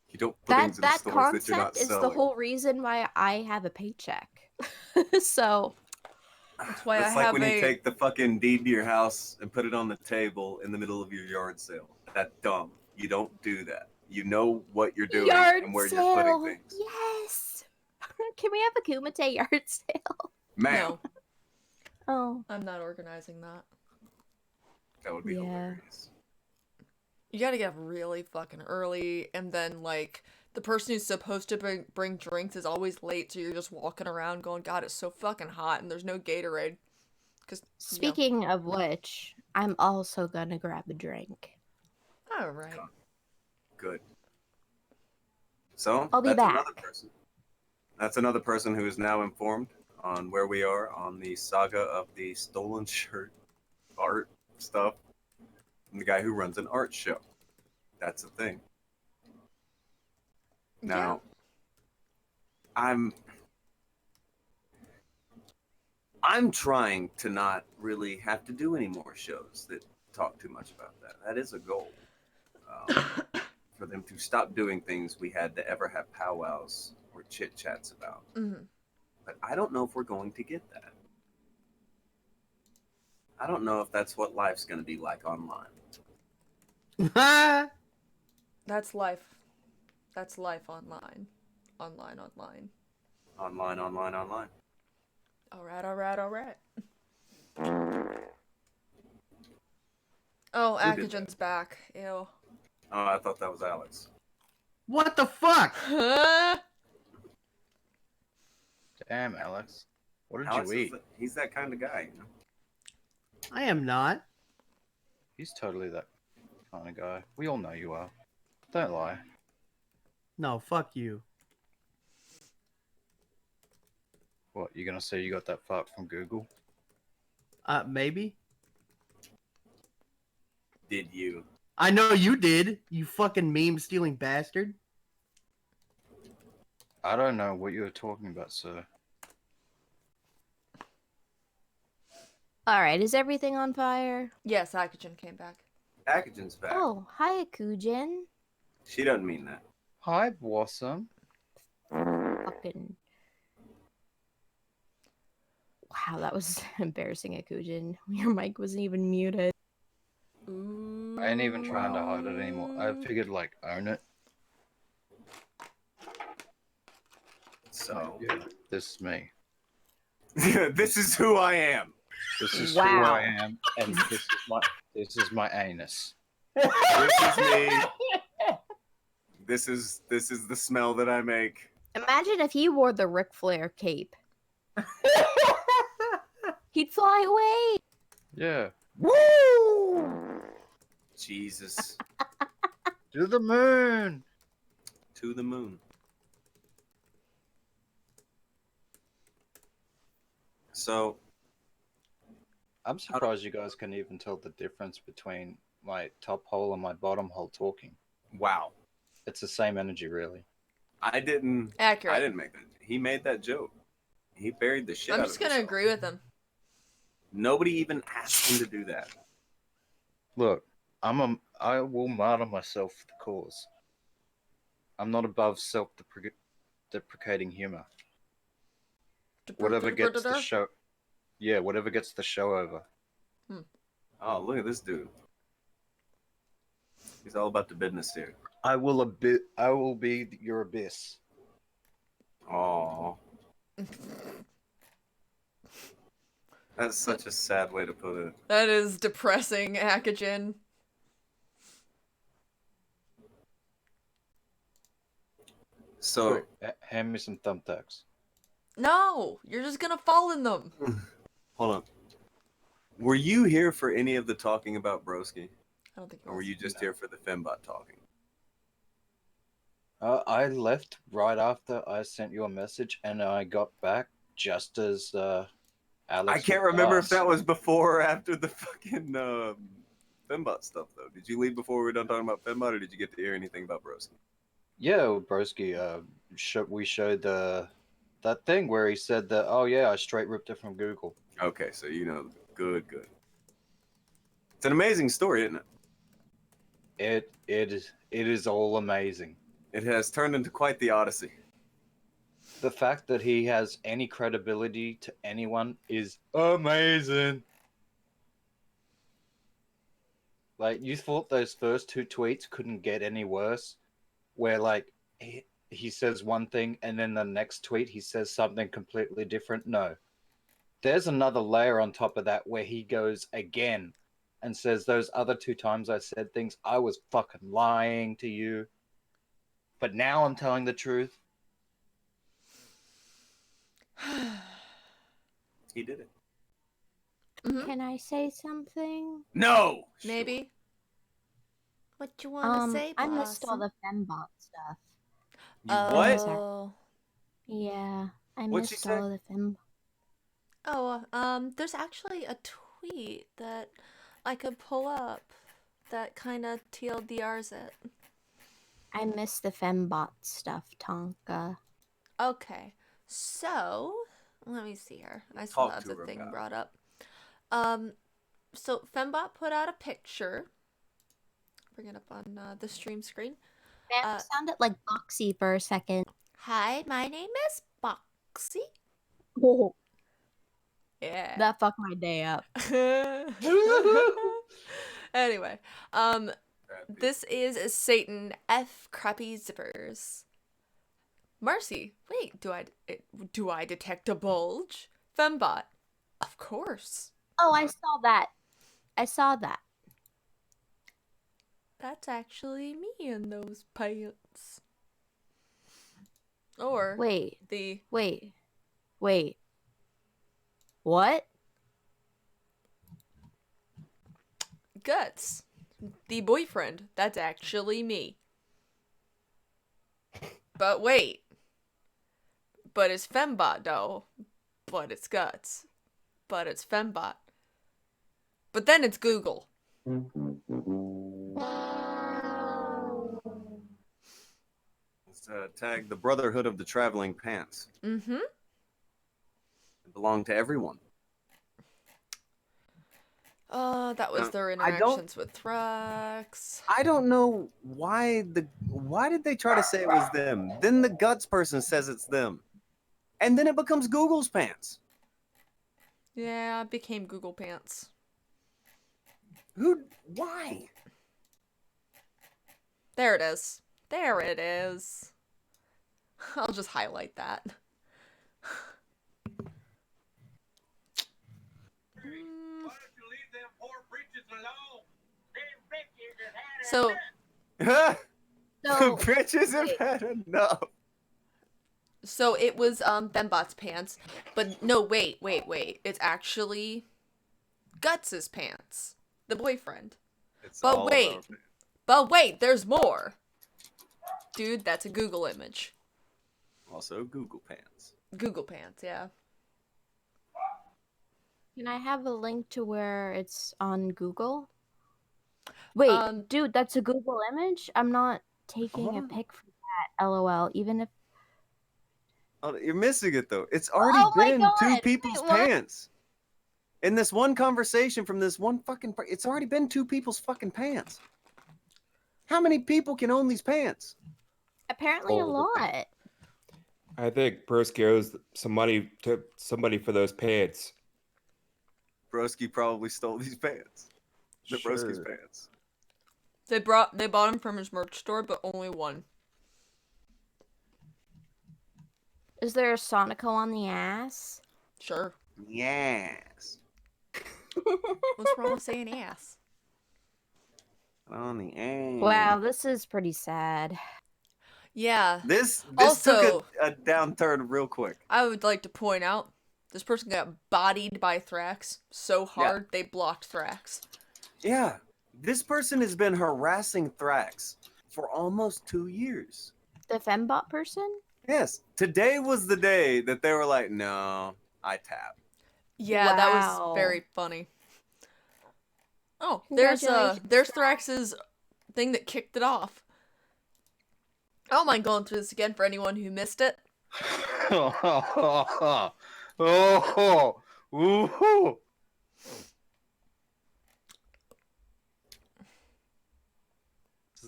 You don't put That things in that stores that you're not concept is selling. the whole reason why I have a paycheck. So That's why It's I like have when you a... take the fucking deed to your house and put it on the table in the middle of your yard sale. That's dumb. You don't do that. You know what you're doing yard and where sale. you're putting things. Yes. Can we have a Kumite yard sale? Ma'am, No, Oh, I'm not organizing that. That would be Yeah. hilarious. You gotta get up really fucking early, and then, like, the person who's supposed to bring drinks is always late, so you're just walking around going, God, it's so fucking hot, and there's no Gatorade. Cause, Speaking of which, I'm also gonna grab a drink. Alright. Good. So, I'll be that's back. another person. That's another person who is now informed on where we are on the saga of the stolen shirt art stuff. And the guy who runs an art show. That's a thing. Now, I'm trying to not really have to do any more shows that talk too much about that. That is a goal. For them to stop doing things we had to ever have powwows or chit chats about. Mm-hmm. But I don't know if we're going to get that. I don't know if that's what life's going to be like online. That's life. That's life online. Online. Online. Alright. Oh, Who did Akujin's back. Ew. Oh, I thought that was Alex. What the fuck? Damn, Alex. What did Alex you eat? He's that kind of guy, you know? I am not. He's totally that kind of guy. We all know you are. Don't lie. No, fuck you. What, you gonna say you got that fart from Google? Maybe. Did you? I know you did, you fucking meme-stealing bastard. I don't know what you were talking about, sir. Alright, is everything on fire? Yes, Akujin came back. Akujin's back. Oh, hi, Akujin. She doesn't mean that. Hi, Blossom. Fucking... Wow, that was embarrassing, Akujin. Your mic wasn't even muted. I ain't even trying to hide it anymore. I figured, like, own it. So, yeah, this is me. this is who I am. This is who I am, and this is my anus. This is me. This is the smell that I make. Imagine if he wore the Ric Flair cape. He'd fly away. Yeah. Woo! Jesus. To the moon. To the moon. So, I'm surprised you guys can even tell the difference between my top hole and my bottom hole talking. Wow. It's the same energy, really. I didn't make that. He made that joke. He buried the shit out I'm of just gonna himself. agree with him. Nobody even asked him to do that. Look, I will martyr myself for the cause. I'm not above self-deprecating humor. Whatever gets the show, whatever gets the show over. Oh, look at this dude. He's all about the business here. I will be your abyss. Oh. That's such a sad way to put it. That is depressing, Akujin. So, hand me some thumbtacks. No, you're just gonna fall in them. Hold on. Were you here for any of the talking about Broski? I don't think. Or were you just here for the Fembot talking? I left right after I sent you a message, and I got back just as Alex. I can't remember if that was before or after the fucking Fembot stuff, though. Did you leave before we were done talking about Fembot, or did you get to hear anything about Broski? Yeah, Broski. We showed that thing where he said that. Oh yeah, I straight ripped it from Google. Okay, so you know, good. It's an amazing story, isn't it? It is all amazing. It has turned into quite the odyssey. The fact that he has any credibility to anyone is amazing. Like, you thought those first two tweets couldn't get any worse? Where, like, he says one thing, and then the next tweet he says something completely different? No. There's another layer on top of that where he goes again, and says those other 2 times I said things, I was fucking lying to you. But now I'm telling the truth. He did it. Mhm. Can I say something? No! Maybe. What you wanna say, I missed all Blossom? the Fembot stuff. You what? Oh. Yeah, I What'd she missed say? all of the Fembot. Oh, there's actually a tweet that I could pull up that kind of TLDRs it. I missed the Fembot stuff, Tonka. Okay, so let me see here. I still Talk have to the her thing about brought up. So Fembot put out a picture. Bring it up on the stream screen. That sounded like Boxy for a second. Hi, my name is Boxy. Oh, Yeah. that fucked my day up. Anyway, this is Satan F crappy zippers. Marcy, wait, do I detect a bulge? Fembot, of course. Oh, I saw that. I saw that. That's actually me in those pants. Or Wait. the Wait. What? Guts, the boyfriend. That's actually me. But wait. But it's Fembot though. But it's Guts. But it's Fembot. But then it's Google. Let's tag the Brotherhood of the Traveling Pants. Mm-hmm. They belong to everyone. That was their I interactions with Thrax. I don't know why did they try to say it was them? Then the Guts person says it's them. And then it becomes Google's pants. Yeah, it became Google Pants. Why? There it is. There it is. I'll just highlight that. So, The bitches have had enough. So it was Fembot's pants, but no, wait. It's actually Guts's pants, the boyfriend. It's all about it. But wait, there's more. Dude, that's a Google image. Also Google pants. Google pants, yeah. Can I have a link to where it's on Google? Wait, dude, that's a Google image? I'm not taking a pic for that, LOL, even if... Oh, you're missing it though. It's already been two people's pants. In this one conversation from this one fucking... It's already been two people's fucking pants. How many people can own these pants? Apparently a lot. I think Broski owes some money to somebody for those pants. Broski probably stole these pants. The Broski's pants. They bought them from his merch store, but only one. Is there a Sonico on the ass? Sure. Yes. What's wrong with saying ass? On the ass. Wow, this is pretty sad. Yeah. This also took a downturn real quick. I would like to point out this person got bodied by Thrax so hard they blocked Thrax. Yeah. This person has been harassing Thrax for almost 2 years. The Fembot person? Yes. Today was the day that they were like, no, I tap. Yeah, that was very funny. Oh, there's Thrax's thing that kicked it off. I don't mind going through this again for anyone who missed it.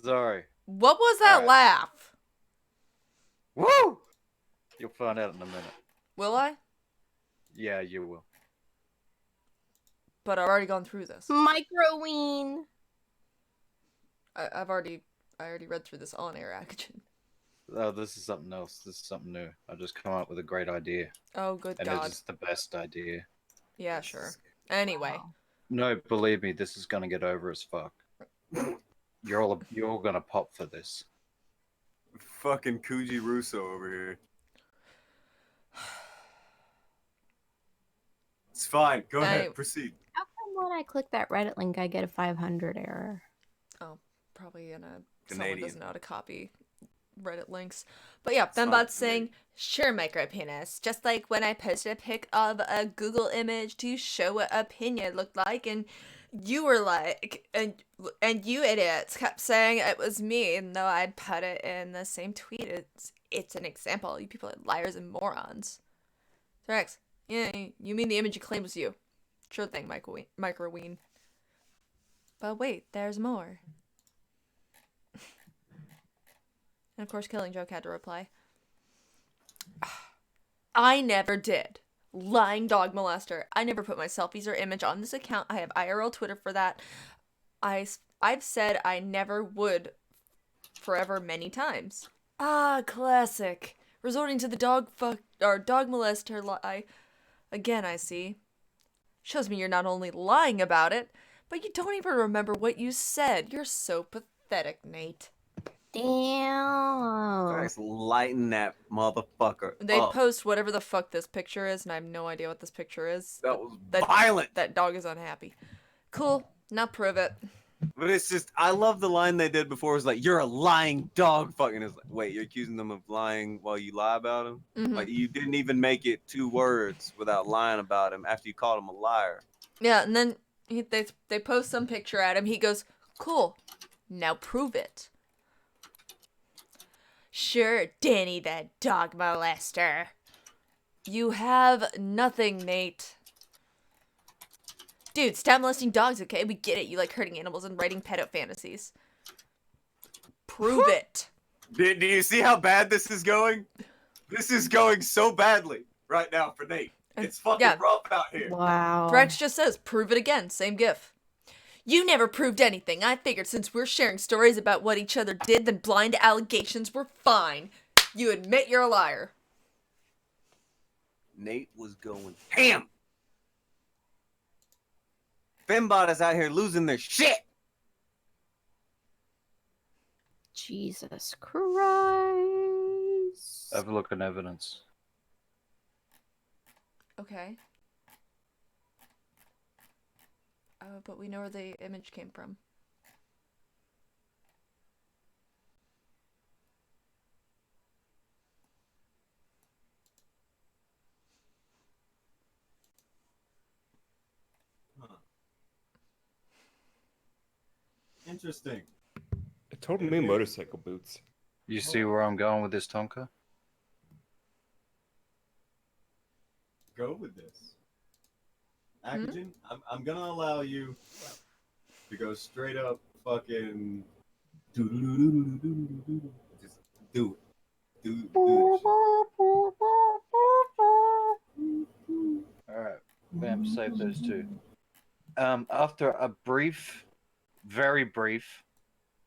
Sorry. What was that laugh? Woo! You'll find out in a minute. Will I? Yeah, you will. But I've already gone through this. Microween. I already read through this on air, Akujin. Oh, this is something else. This is something new. I just come up with a great idea. Oh, good and God. it's the best idea. Yeah, sure. Anyway. No, believe me, this is gonna get over as fuck. You're all gonna pop for this. Fucking Kuji Russo over here. It's fine. Go ahead. Proceed. How come when I click that Reddit link, I get a 500 error? Oh, probably someone Canadian. doesn't know how to copy Reddit links. But yeah, Fembot's saying, sure, micro penis. Just like when I posted a pic of a Google image to show what a pinion looked like, and you were like, and you idiots kept saying it was me, even though I'd put it in the same tweet. It's an example. You people are liars and morons. Thrax, yeah, you mean the image you claim was you? Sure thing, Microween. But wait, there's more. And of course, Killing Joke had to reply, I never did. Lying dog molester. I never put my selfies or image on this account. I have IRL Twitter for that. I've said I never would forever many times. Ah, classic. Resorting to the dog molester lie. Again, I see. Shows me you're not only lying about it, but you don't even remember what you said. You're so pathetic, Nate. Damn. Thrax, lighten that motherfucker They up. post whatever the fuck this picture is, and I have no idea what this picture is. That was violent. That dog is unhappy. Cool. Now prove it. But it's just, I love the line they did before. It was like, you're a lying dog. Fucking, it's like, wait, you're accusing them of lying while you lie about him? Mhm. Like, you didn't even make it 2 words without lying about him after you called him a liar. Yeah, and then they post some picture at him. He goes, cool. Now prove it. Sure, Danny, that dog molester. You have nothing, Nate. Dude, stop molesting dogs, okay? We get it. You like hurting animals and writing pedo fantasies. Prove it. Do you see how bad this is going? This is going so badly right now for Nate. It's fucking rough out here. Wow. Thrax just says, prove it again. Same gif. You never proved anything. I figured since we're sharing stories about what each other did, then blind allegations were fine. You admit you're a liar. Nate was going ham. Fembot is out here losing their shit. Jesus Christ. Have a look at evidence. Okay. But we know where the image came from. Huh. Interesting. It told me motorcycle boots. You see where I'm going with this, Tonka? Go with this. Akujin, I'm gonna allow you to go straight up fucking just do it. Do it. Alright, Vamp, save those 2. After a brief, very brief,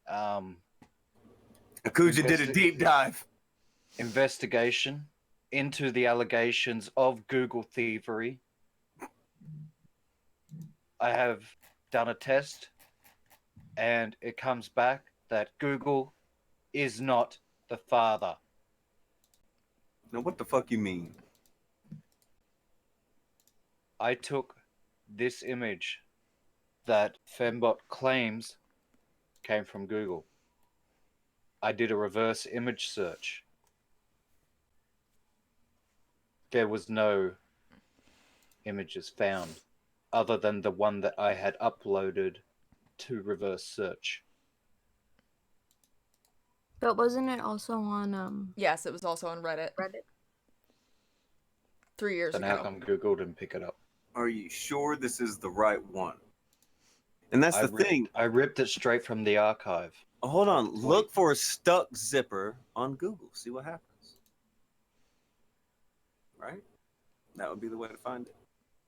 Akujin did a deep dive. Investigation into the allegations of Google thievery. I have done a test, and it comes back that Google is not the father. Now, what the fuck you mean? I took this image that Fembot claims came from Google. I did a reverse image search. There was no images found other than the one that I had uploaded to reverse search. But wasn't it also on Yes, it was also on Reddit. 3 years Then ago. how come Google didn't pick it up? Are you sure this is the right one? And that's the thing. I ripped it straight from the archive. Oh, hold on. Look for a stuck zipper on Google. See what happens. Right? That would be the way to find it.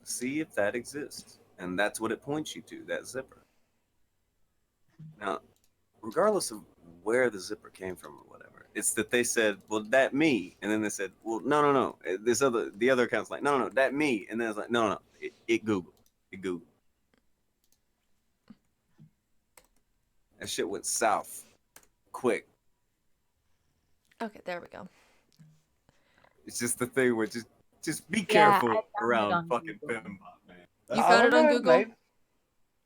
See if that exists. And that's what it points you to, that zipper. Now, regardless of where the zipper came from or whatever, it's that they said, well, that me. And then they said, well, no. The other account's like, no, that me. And then it's like, no, it Google. It Google. That shit went south. Quick. Okay, there we go. It's just the thing where just be Yeah, careful I found it around on fucking Google. Fembot, man. You I found it don't on know, Google?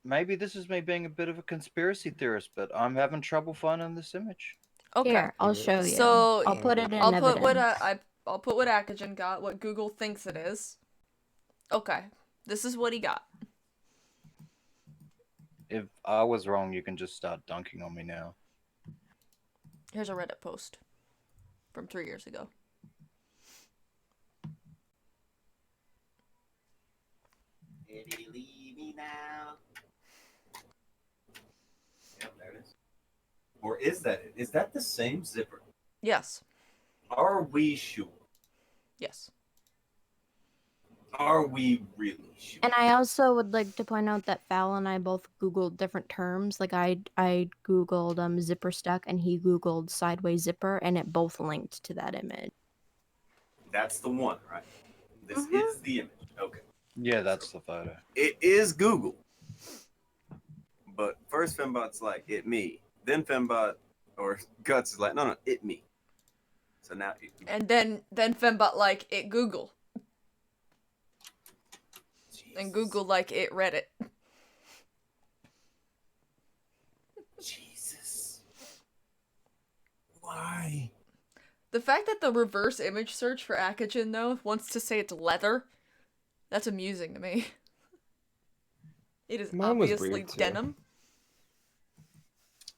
Maybe this is me being a bit of a conspiracy theorist, but I'm having trouble finding this image. Okay. Here, I'll show you. So I'll put it in I'll put what evidence. I'll put what Akujin got, what Google thinks it is. Okay, this is what he got. If I was wrong, you can just start dunking on me now. Here's a Reddit post from 3 years ago. Did he leave me now? Yep, there it is. Or is that it? Is that the same zipper? Yes. Are we sure? Yes. Are we really sure? And I also would like to point out that Fowl and I both Googled different terms. Like I Googled zipper stuck and he Googled sideways zipper, and it both linked to that image. That's the one, right? This Mhm. is the image. Okay. Yeah, that's the photo. It is Google. But first Fembot's like, it me. Then Fembot or Guts is like, no, it me. So now it me. And then Fembot like it Google. And Google like it Reddit. Jesus. Why? The fact that the reverse image search for Akujin though wants to say it's leather, that's amusing to me. It is Mine was obviously weird, too. denim.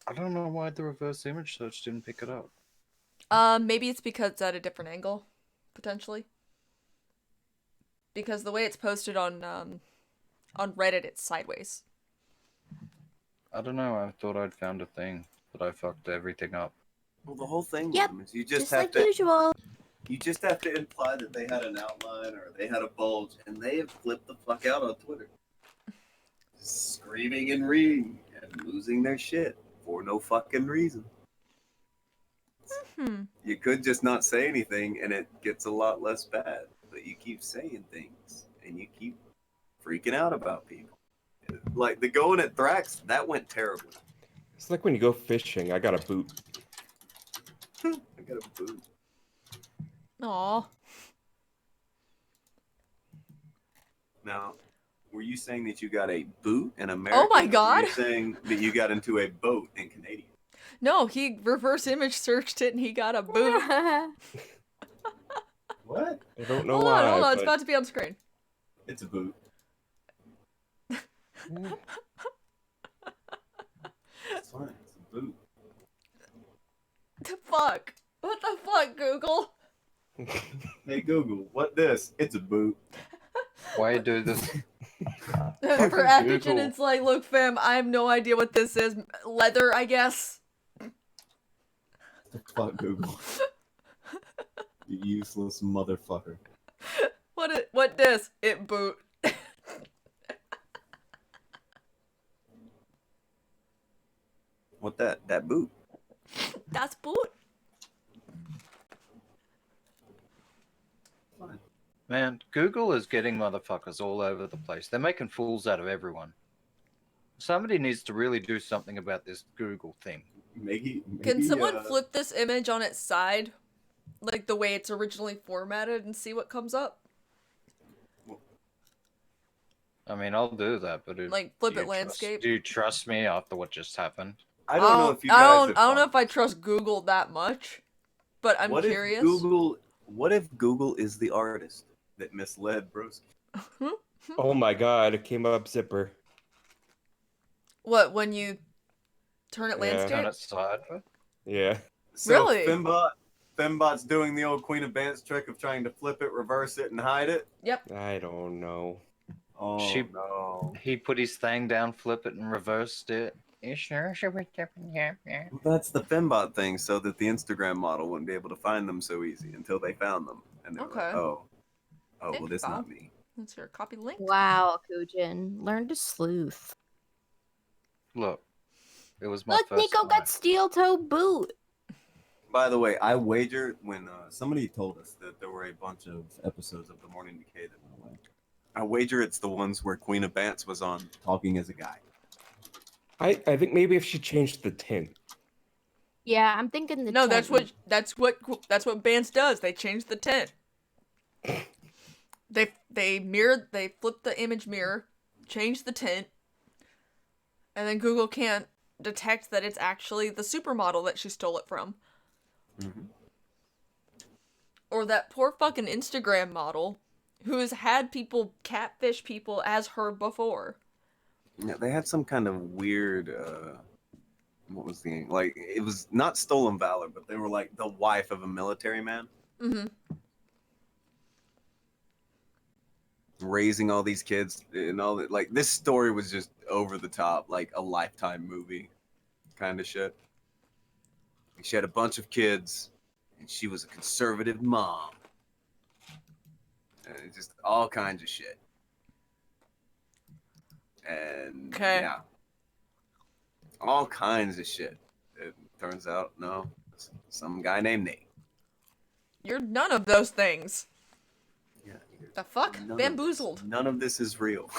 I don't know why the reverse image search didn't pick it up. Maybe it's because it's at a different angle, potentially. Because the way it's posted on Reddit, it's sideways. I don't know. I thought I'd found a thing, but I fucked everything up. Well, the whole thing Yep, is you just Just have like to usual. you just have to imply that they had an outline or they had a bulge, and they have flipped the fuck out on Twitter, screaming and reading and losing their shit for no fucking reason. You could just not say anything, and it gets a lot less bad. But you keep saying things, and you keep freaking out about people. Like the going at Thrax, that went terribly. It's like when you go fishing. I got a boot. I got a boot. Aw. Now, were you saying that you got a boot in America? Oh my God. Or were you saying that you got into a boat in Canadian? No, he reverse image searched it and he got a boot. What? I don't know Hold why. on, it's but- about to be on screen. It's a boot. It's fine. It's a boot. The fuck? What the fuck, Google? Hey Google, what this? It's a boot. Why you do this? For Akujin, Google. it's like, look, fam, I have no idea what this is. Leather, I guess. Fuck Google. You useless motherfucker. What this? It boot. What that? That boot. That's boot. Fine. Man, Google is getting motherfuckers all over the place. They're making fools out of everyone. Somebody needs to really do something about this Google thing. Maybe Can someone flip this image on its side? Like the way it's originally formatted and see what comes up? I mean, I'll do that, but Like, flip it landscape? Do you trust me after what just happened? I don't know if you I guys. don't know if I trust Google that much, but I'm what curious. If Google? What if Google is the artist that misled Broski? Oh my god, it came up zipper. What, when you turn it Yeah. landscape? Turn it side. Yeah. So Really? Fembot's doing the old Queen of Bants trick of trying to flip it, reverse it, and hide it. Yep. I don't know. Oh no! He put his thing down, flip it, and reversed it. That's the Fembot thing, so that the Instagram model wouldn't be able to find them so easy until they found them, and they were like, Okay. "Oh, Thank well, you, this Fowl. not me." That's your copy link. Wow, Akujin. Learn to sleuth. Look, it was my Look, first Nico time. got steel toe boot. By the way, I wager when somebody told us that there were a bunch of episodes of The Morning Decay that went away. I wager it's the ones where Queen of Bants was on talking as a guy. I think maybe if she changed the tint. Yeah, I'm thinking the No, tint. that's what Bance does. They change the tint. They flip the image mirror, change the tint, and then Google can't detect that it's actually the supermodel that she stole it from. Mm-hmm. Or that poor fucking Instagram model who has had people catfish people as her before. Yeah, they had some kind of weird. What was the like? It was not stolen valor, but they were like the wife of a military man. Mm-hmm. Raising all these kids and all that. Like this story was just over the top, like a Lifetime movie kind of shit. She had a bunch of kids, and she was a conservative mom, and just all kinds of shit. And yeah, all kinds of shit. It turns out, no, some guy named Nate. You're none of those things. Yeah. The fuck? Bamboozled. None of this is real.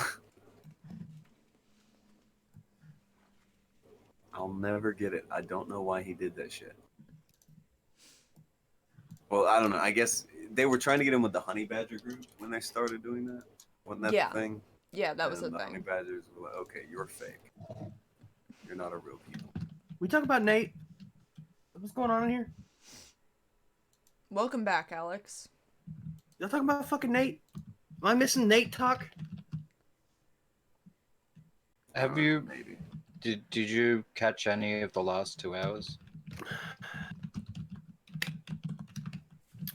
I'll never get it. I don't know why he did that shit. Well, I don't know. I guess they were trying to get him with the Honey Badger group when they started doing that. Wasn't that the thing? Yeah, that was the Honey thing. Badgers were like, okay, you're fake. You're not a real people. We talk about Nate. What's going on in here? Welcome back, Alex. Y'all talking about fucking Nate? Am I missing Nate talk? Have you? Maybe. Did you catch any of the last 2 hours?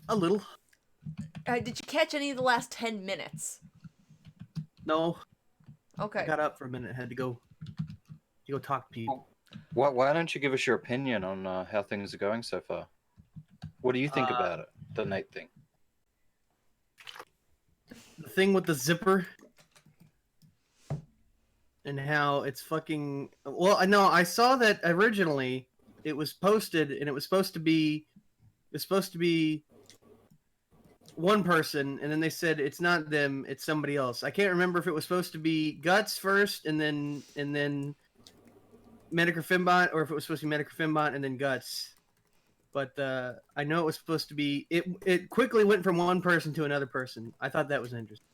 A little. Did you catch any of the last 10 minutes? No. Okay. I got up for a minute. Had to go talk to people. Why don't you give us your opinion on how things are going so far? What do you think about it, the Nate thing? The thing with the zipper and how it's fucking. Well, I know I saw that originally. It was posted, and it was supposed to be. It's supposed to be one person, and then they said it's not them, it's somebody else. I can't remember if it was supposed to be Guts first, and then Metokur Fembot, or if it was supposed to be Metokur Fembot and then Guts. But I know it was supposed to be. It quickly went from one person to another person. I thought that was interesting.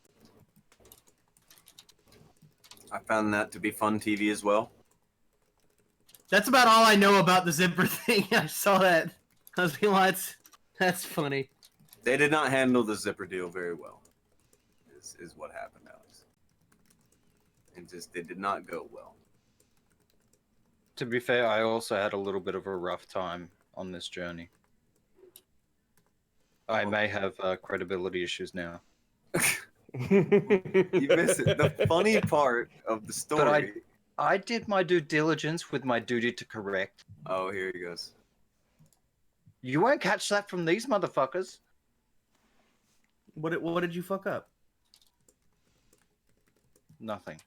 I found that to be fun TV as well. That's about all I know about the zipper thing. I saw that. I was like, well, that's funny. They did not handle the zipper deal very well. Is what happened, Alex. It did not go well. To be fair, I also had a little bit of a rough time on this journey. I may have credibility issues now. You miss it. The funny part of the story. But I did my due diligence with my duty to correct. Oh, here he goes. You won't catch that from these motherfuckers. What did you fuck up? Nothing.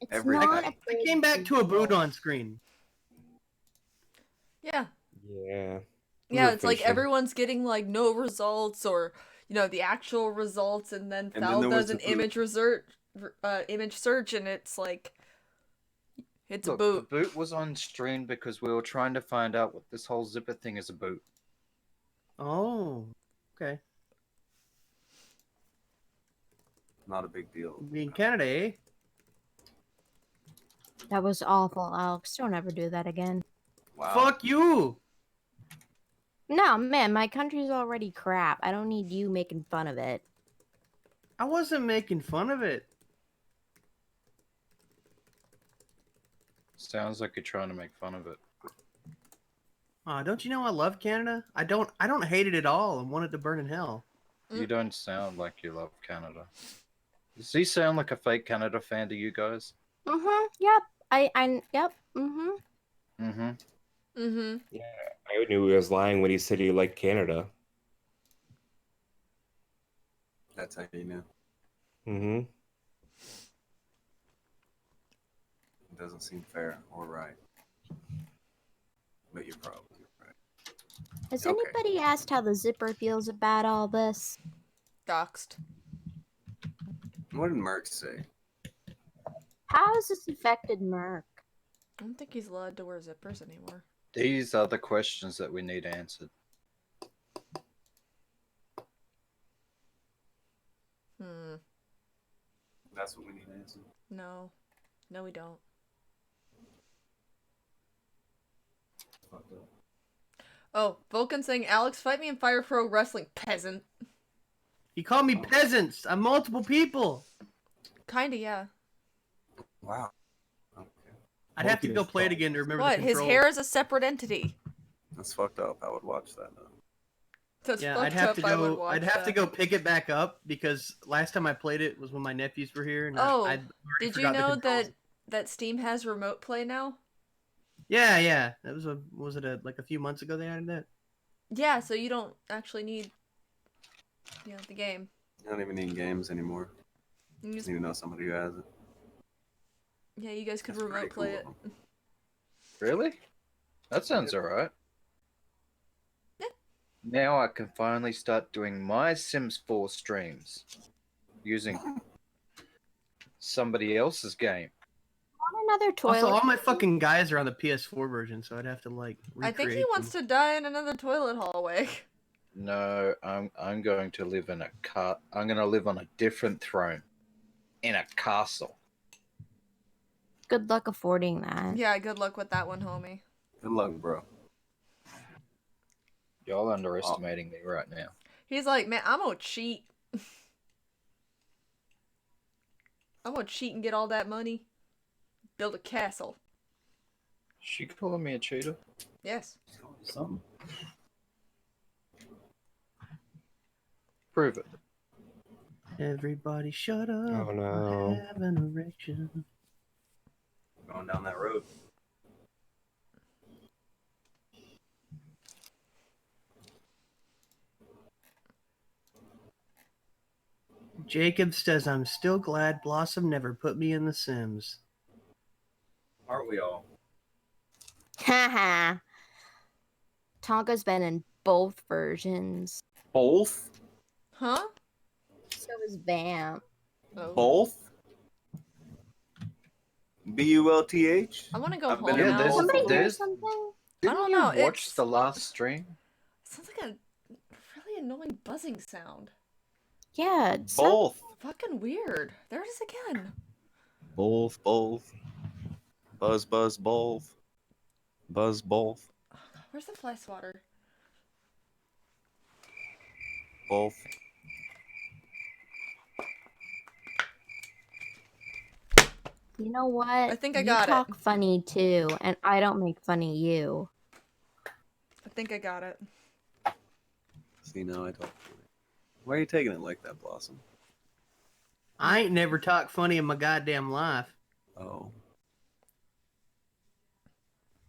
It's Everything. not I came back to a boot on screen. Yeah. Yeah. Yeah, it's like everyone's getting like no results, or the actual results, and then Fowl does an image image search, and it's like it's a boot. The boot was on stream because we were trying to find out what this whole zipper thing is a boot. Oh, okay. Not a big deal. We in Canada, eh? That was awful, Alex. Don't ever do that again. Wow. Fuck you! No, man, my country's already crap. I don't need you making fun of it. I wasn't making fun of it. Sounds like you're trying to make fun of it. Don't you know I love Canada? I don't hate it at all and want it to burn in hell. You don't sound like you love Canada. Does he sound like a fake Canada fan to you guys? Mm-hmm. Yep. Yep. Mm-hmm. Mm-hmm. Mm-hmm. Yeah, I knew he was lying when he said he liked Canada. That's how you knew. Mm-hmm. It doesn't seem fair or right. But you're probably right. Has Okay. anybody asked how the zipper feels about all this? Doxed. What did Merck say? How has this affected Merc? I don't think he's allowed to wear zippers anymore. These are the questions that we need answered. That's what we need answered. No. No, we don't. Fucked up. Oh, Vulcan saying, Alex, fight me in Fire Pro Wrestling, peasant. He called me peasants. I'm multiple people. Kinda, yeah. Wow. Okay. I'd have to go play it again to remember What? the His controls. hair is a separate entity. That's fucked up. I would watch that though. That's Yeah, fucked I'd have up. to I would go. watch I'd have to that. go pick it back up because last time I played it was when my nephews were here. And Oh, I'd already did you forgot the know controls. that Steam has remote play now? Yeah. That was it like a few months ago they added that? Yeah, so you don't actually need, the game. You don't even need games anymore. You You just, just need to know somebody who has it. yeah, you guys could That's pretty remote play it. cool. Really? That sounds alright. Yeah. Now I can finally start doing my Sims 4 streams using somebody else's game. On another toilet. Also, all my fucking guys are on the PS4 version, so I'd have to like I think he recreate wants them. to die in another toilet hallway. No, I'm going to live in a I'm going to live on a different throne in a castle. Good luck affording that. Yeah, good luck with that one, homie. Good luck, bro. Y'all underestimating me right now. He's like, man, I'm gonna cheat. I'm gonna cheat and get all that money. Build a castle. She calling me a cheater? Yes. Something. Prove it. Everybody shut up. Oh, no. I have an erection. Going down that road. Jacob says, I'm still glad Blossom never put me in The Sims. Aren't we all? Haha. Tonka's been in both versions. Both? Huh? So is Vamp. Oh. Both? BULTH? I want to go I've home been in now. both. Somebody hear there's- something? Didn't don't you know, watch it's- the last stream? Sounds like a really annoying buzzing sound. Yeah. Both. Fucking weird. There it is again. Both. Buzz, both. Buzz, both. Where's the fly swatter? Both. You know what? I think I you got it. talk funny too, and I don't make fun of you. I think I got it. See, now I talk. Why are you taking it like that, Blossom? I ain't never talked funny in my goddamn life. Oh.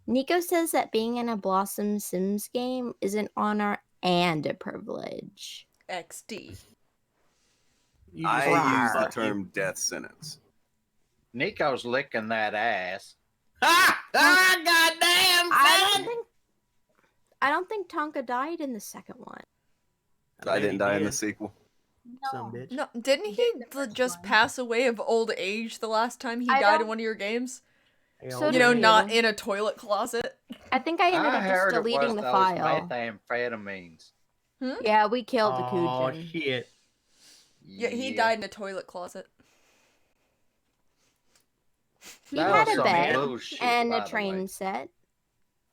Nico says that being in a Blossom Sims game is an honor and a privilege. XD. You I just- use the term death sentence. Nico's licking that ass. Goddamn! I don't think Tonka died in the second one. I didn't die in the sequel. Some bitch. No, didn't he just pass away of old age the last time he I died in don't- one of your games? So You know, did not you. in a toilet closet. I think I ended up heard just deleting it was the those file. methamphetamines. Yeah, we killed Oh Akujin. shit! Yeah, he died in a toilet closet. He That had was a some bed bullshit, and by a the train way. set.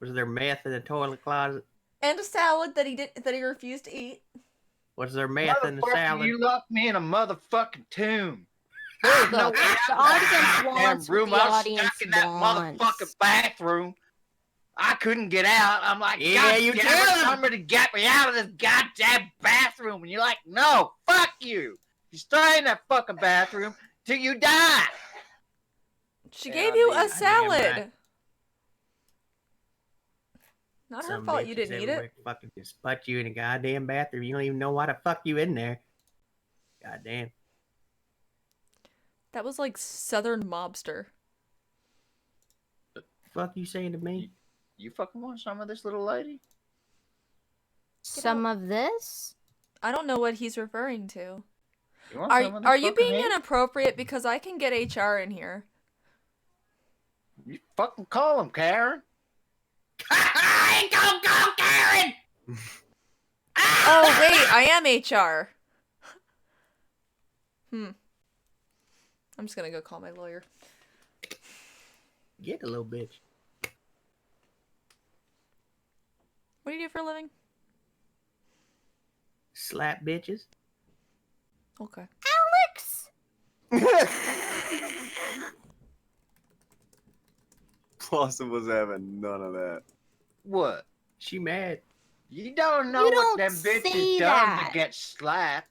Was there meth in the toilet closet? And a salad that he refused to eat. Was there meth in the Motherfucker, salad? you locked me in a motherfucking tomb. Look, No the audience wants what room. the I was audience stuck in that wants. motherfucking bathroom. I couldn't get out. I'm like, Yeah, God you damn tell it, him. somebody get me out of this goddamn bathroom. And you're like, no, fuck you. You stay in that fucking bathroom till you die. She Yeah, gave I you mean, a I salad. damn right. Not her Some fault you bitches didn't eat everywhere it. Fucking just put you in a goddamn bathroom. You don't even know why the fuck you in there. Goddamn. That was like Southern mobster. Fuck you saying to me? You fucking want some of this little lady? Some of this? I don't know what he's referring to. You want some of this Are you fucking being head? inappropriate? Because I can get HR in here. You fucking call him, Karen. I ain't gonna call Karen! Oh, wait, I am HR. I'm just gonna go call my lawyer. Get a little bitch. What do you do for a living? Slap bitches. Okay. Alex! Blossom was having none of that. What? She mad. You don't know You what don't them bitches say done that. to get slapped.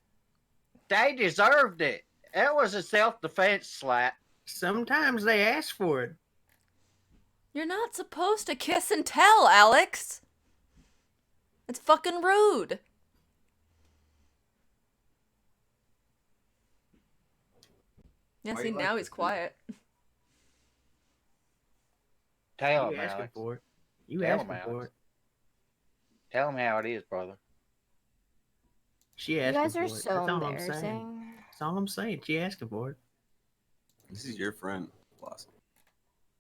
They deserved it. It was a self-defense slap. Sometimes they ask for it. You're not supposed to kiss and tell, Alex. It's fucking rude. Yeah, Why see, you like now this, he's dude? quiet. Tell You him, asking Alex. for it. You Tell him, asking for Alex. it. Tell him how it is, brother. She You asking guys for are it. so That's all I'm saying. embarrassing. That's all I'm saying. She asking for it. This is your friend, Blossom.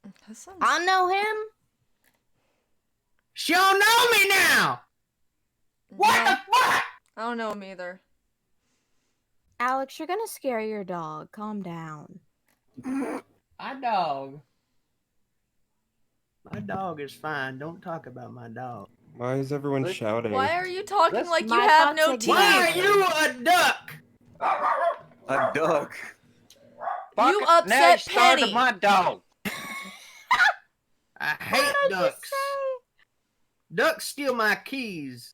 That sounds... I know him. She don't know me now! What No, the fuck? I don't know him either. Alex, you're gonna scare your dog. Calm down. My dog. My dog is fine. Don't talk about my dog. Why is everyone Let's- shouting? Why are you talking Let's- like you My have no toxic teeth? Why are you a duck? A duck. Fuck You it, now upset you started Penny. my dog. I hate ducks. Ducks steal my keys.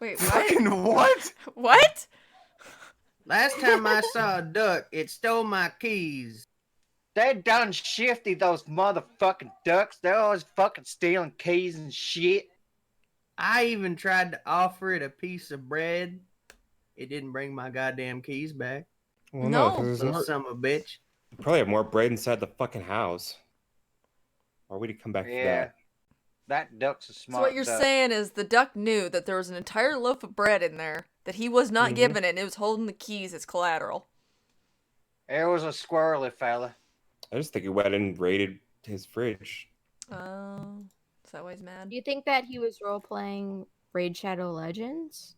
Wait, what? Fucking what? What? Last time I saw a duck, it stole my keys. They done shifty, those motherfucking ducks. They're always fucking stealing keys and shit. I even tried to offer it a piece of bread. It didn't bring my goddamn keys back. Well, No. 'cause there's Little more, son of a bitch. you probably have more bread inside the fucking house. Why would he come back for Yeah. that? That duck's a So smart what you're duck. saying is the duck knew that there was an entire loaf of bread in there that he was not Mhm. given it, and it was holding the keys as collateral. It was a squirrely fella. I just think he went and raided his fridge. Oh, is that why he's mad? Do you think that he was role playing Raid Shadow Legends?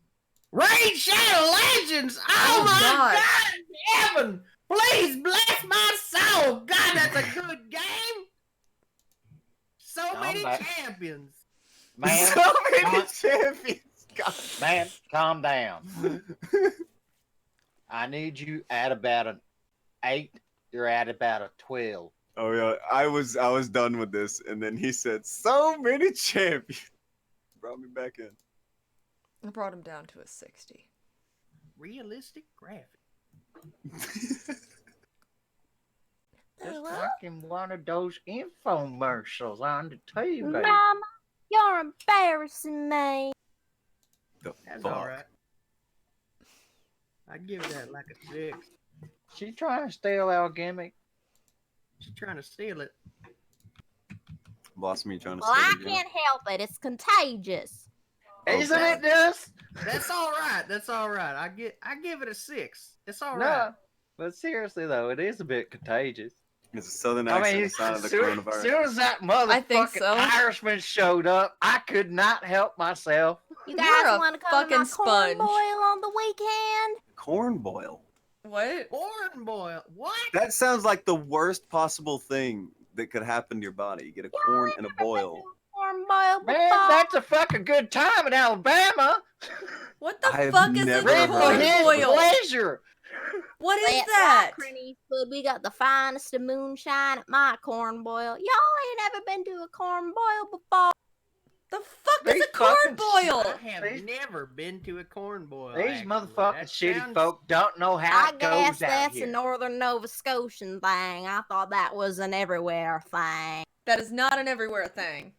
Raid Shadow Legends! Oh, Oh, my God. God! Heaven! Please bless my soul! God, that's a good game! So Calm many down. champions! Man, So many calm- champions. God. man, calm down. I need you at about an 8. You're at about a 12. Oh yeah, I was done with this, and then he said, "So many champions." Brought me back in. I brought him down to a 60. Realistic graphic. Just like in one of those infomercials on the TV. Mama, you're embarrassing me. The That's fuck? alright. I'd give that like a 6. She trying to steal our gimmick. She's trying to steal it. Blossom, you trying to Well, I steal it again? can't help it. It's contagious. Isn't it just? That's alright. That's alright. I give it a 6. It's alright. No. But seriously though, it is a bit contagious. It's a southern I accent mean, a sign of the soon coronavirus. as that I think motherfucking so. Irishman showed up, I could not help myself. You You're guys a want to come to my fucking corn sponge. boil on the weekend? Corn boil. What? Corn boil. What? That sounds like the worst possible thing that could happen to your body. You get a corn and a boil. Corn boil before? Man, that's a fucking good time in Alabama. What the I've fuck is a never Read heard for of corn his boil? pleasure. What is That's that? right, Clint Eastwood. We got the finest of moonshine at my corn boil. Y'all ain't ever been to a corn boil before. The fuck is These a corn fucking boil? I have These- never been to a corn boil. These actually. motherfucking That shitty sounds- folk don't know how I it guess goes out that's here. a northern Nova Scotian thing. I thought that was an everywhere thing. That is not an everywhere thing.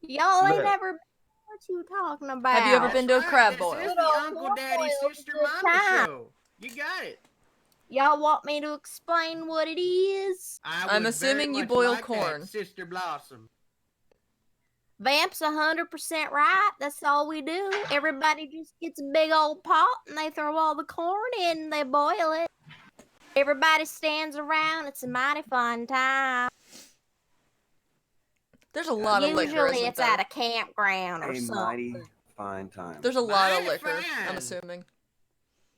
Y'all ain't Look. ever been. What you talking about? Have you ever That's been to a right, crab this boil? is Good the old Uncle corn Daddy boil's Sister a good Mama time. show. You got it. Y'all want me to explain what it is? I'm would assuming very you much boil like that, corn. Sister Blossom. Vamp's 100% right. That's all we do. Everybody just gets a big old pot and they throw all the corn in and they boil it. Everybody stands around. It's a mighty fun time. There's a lot of liquor, Usually isn't it's there? at a campground or A something. mighty fine time. There's a lot of Mighty liquor, fine. I'm assuming.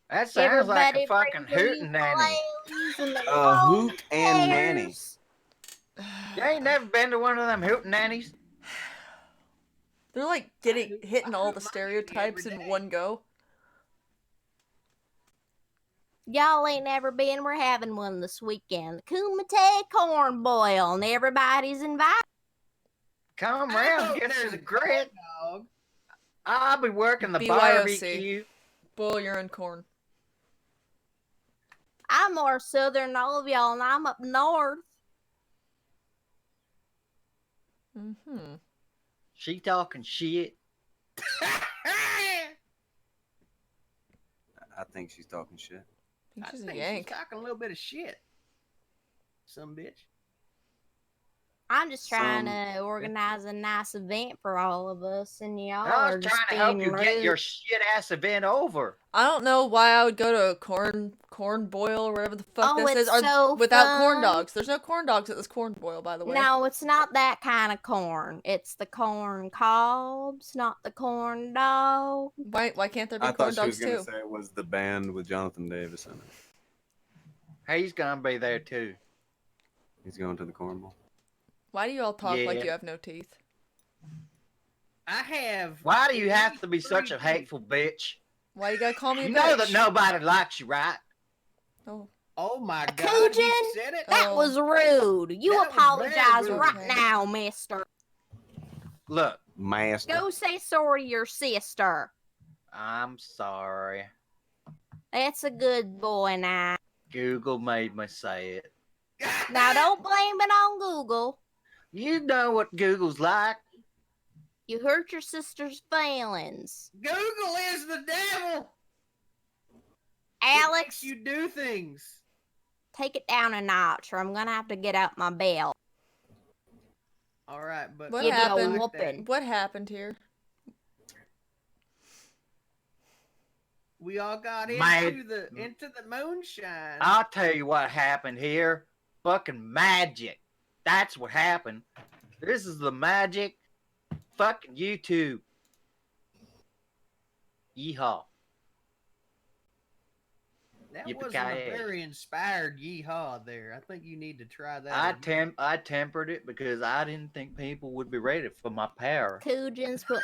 That sounds like a Everybody fucking bring the hootenanny. ukuleles and the A hoot and nanny. chairs. You ain't never been to one of them hootenannies? They're like hitting all the stereotypes in one go. Y'all ain't never been. We're having one this weekend. The Kumite corn boil, and everybody's invited. Come around, get us a grit. Dog. I'll be working the BYOC. barbecue. Boil your own corn. I'm more southern than all of y'all, and I'm up north. Mm-hmm. She talking shit. I think she's talking shit. I think I she's a think yank. she's talking a little bit of shit. Some bitch. I'm just trying Some- to organize a nice event for all of us, and y'all I are was just trying to help being you get rude. your shit ass event over. I don't know why I would go to a corn boil or whatever the fuck Oh, this is. it's so without corn fun. dogs. There's no corn dogs at this corn boil, by the way. No, it's not that kind of corn. It's the corn cobs, not the corn dog. Why can't there be I corn thought she was dogs going too? to say it was the band with Jonathan Davis in it. He's gonna be there too. He's going to the cornball. Why do you all talk like Yeah. you have no teeth? I have. Why do you have to be such a hateful bitch? Why you gotta call me a You bitch? know that nobody likes you, right? Oh. Oh my god. Akujin, You said it. that Oh. was rude. You That was apologize very right rude. now, mister. Look, Master. Go say sorry to your sister. I'm sorry. That's a good boy now. Google made me say it. Now don't blame it on Google. You know what Google's like. You hurt your sister's feelings. Google is the devil. It Alex, makes you do things. take it down a notch, or I'm gonna have to get out my belt. All right, but What Give you a happened? whooping. What happened here? we all got My- into the moonshine. I'll tell you what happened here. Fucking magic. That's what happened. This is the magic. Fucking YouTube. Yeehaw. That Yippee-ki-yay. wasn't a very inspired yeehaw there. I think you need to try that. I tempered it because I didn't think people would be ready for my power. Kujin's putting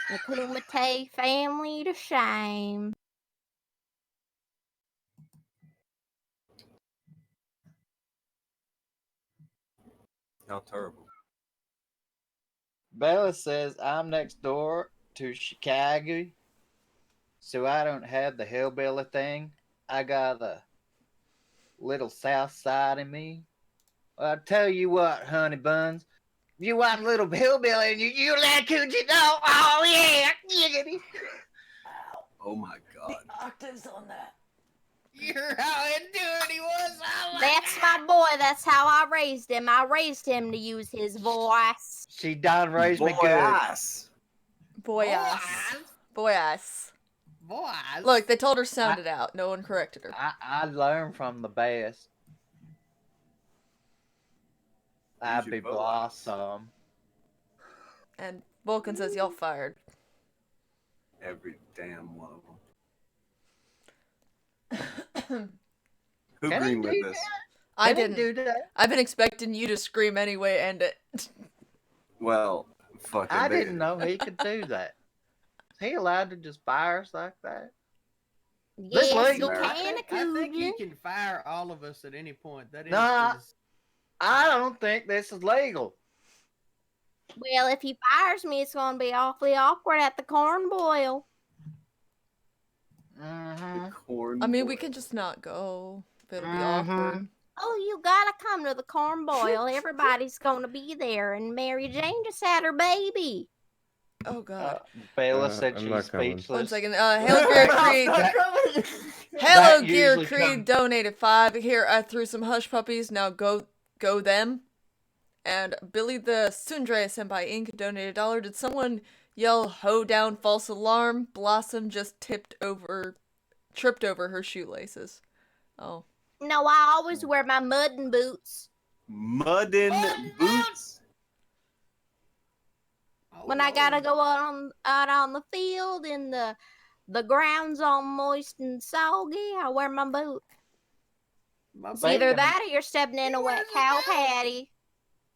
the Kumite family to shame. How terrible. Bella says I'm next door to Chicago, so I don't have the hillbilly thing. I got a little south side in me. Well, I tell you what, honey buns, if you want a little hillbilly and you let Coochie know, oh yeah, giggity. Oh my god. Octaves on that. You're how into it he was. I like That's my boy. That's how I raised him. I raised him to use his voice. She done raised me Boy, good. ass. Boy ass. Boy ass. boys. Look, they told her sound it out. No one corrected her. I learned from the best. I Use your be voice. blossom. And Vulcan says y'all fired. Every damn one of them. Who Can I agreed with do this? I Can didn't. do that. I've been expecting you to scream anyway, end it. Well, fucking. I they- didn't know he could do that. Is he allowed to just fire us like that? Yes, you legal. can, I think you Akujin. can fire all of us at any point. That is. Nah. is- I don't think this is legal. Well, if he fires me, it's going to be awfully awkward at the corn boil. Mm-hmm. Corn I mean, we boy. can just not go. It'll be Mhm. awkward. Oh, you gotta come to the corn boil. Everybody's gonna be there, and Mary Jane just had her baby. Oh god. Bella said I'm she's not coming. speechless. 1 second. Hello Gear Creed. Hello That Gear usually Creed donated 5. Here, I threw some hush puppies. Now go them. And Billy the Sundre Senpai Inc. donated $1. Did someone yell "Ho down, false alarm"? Blossom just tripped over her shoelaces. Oh, No, I always wear my muddin boots. Muddin boots. When I gotta go out on the field and the ground's all moist and soggy, I wear my boot. It's either that or you're stepping in a wet cow patty.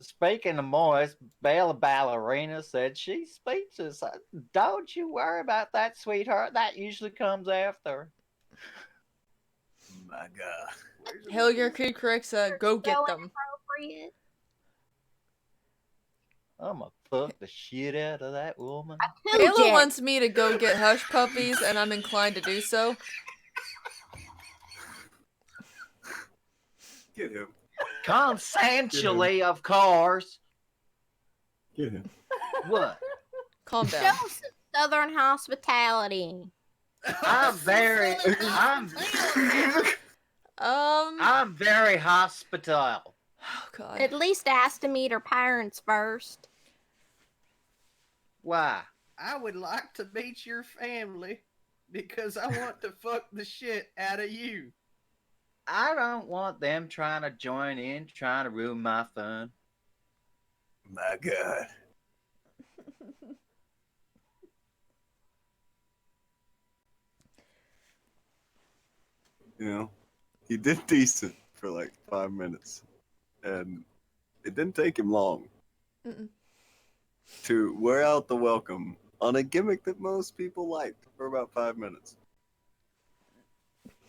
Speaking of moist, Bella Ballerina said she's speechless. Don't you worry about that, sweetheart. That usually comes after. My God. Hillier corrects, go get them. Inappropriate. I'm gonna fuck the shit out of that woman. Kayla wants me to go get hush puppies, and I'm inclined to do so. Get him. Consensually, of course. Get him. What? Calm Show down. some southern hospitality. I'm very hospitable. Oh God. At least ask to meet her parents first. Why? I would like to meet your family because I want to fuck the shit out of you. I don't want them trying to join in, trying to ruin my fun. My God. You know, he did decent for like 5 minutes, and it didn't take him long to wear out the welcome on a gimmick that most people liked for about 5 minutes.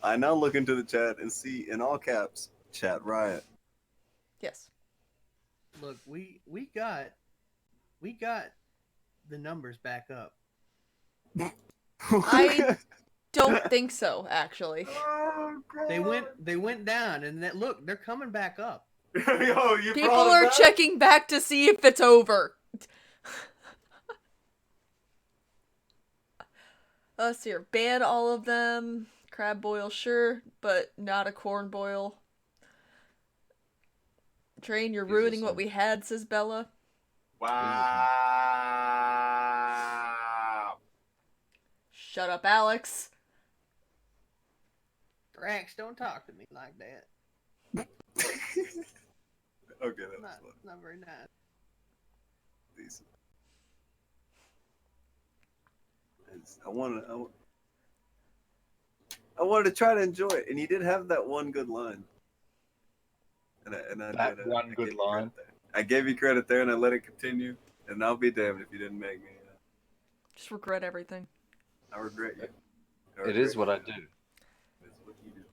I now look into the chat and see in all caps, chat riot. Yes. Look, we got the numbers back up. I don't think so, actually. They went down, and look, they're coming back up. Yo, you People are checking back to see if it's over. Let's see here. Ban all of them. Crab boil, sure, but not a corn boil. Train, you're ruining what we had, says Bella. Wow. Shut up, Alex. Thrax, don't talk to me like that. Okay, that was fun. Not very nice. Decent. I wanted to try to enjoy it, and you did have that one good line. I gave you credit there, and I let it continue. And I'll be damned if you didn't make me. Just regret everything. I regret you. It is what I do. It's what you do.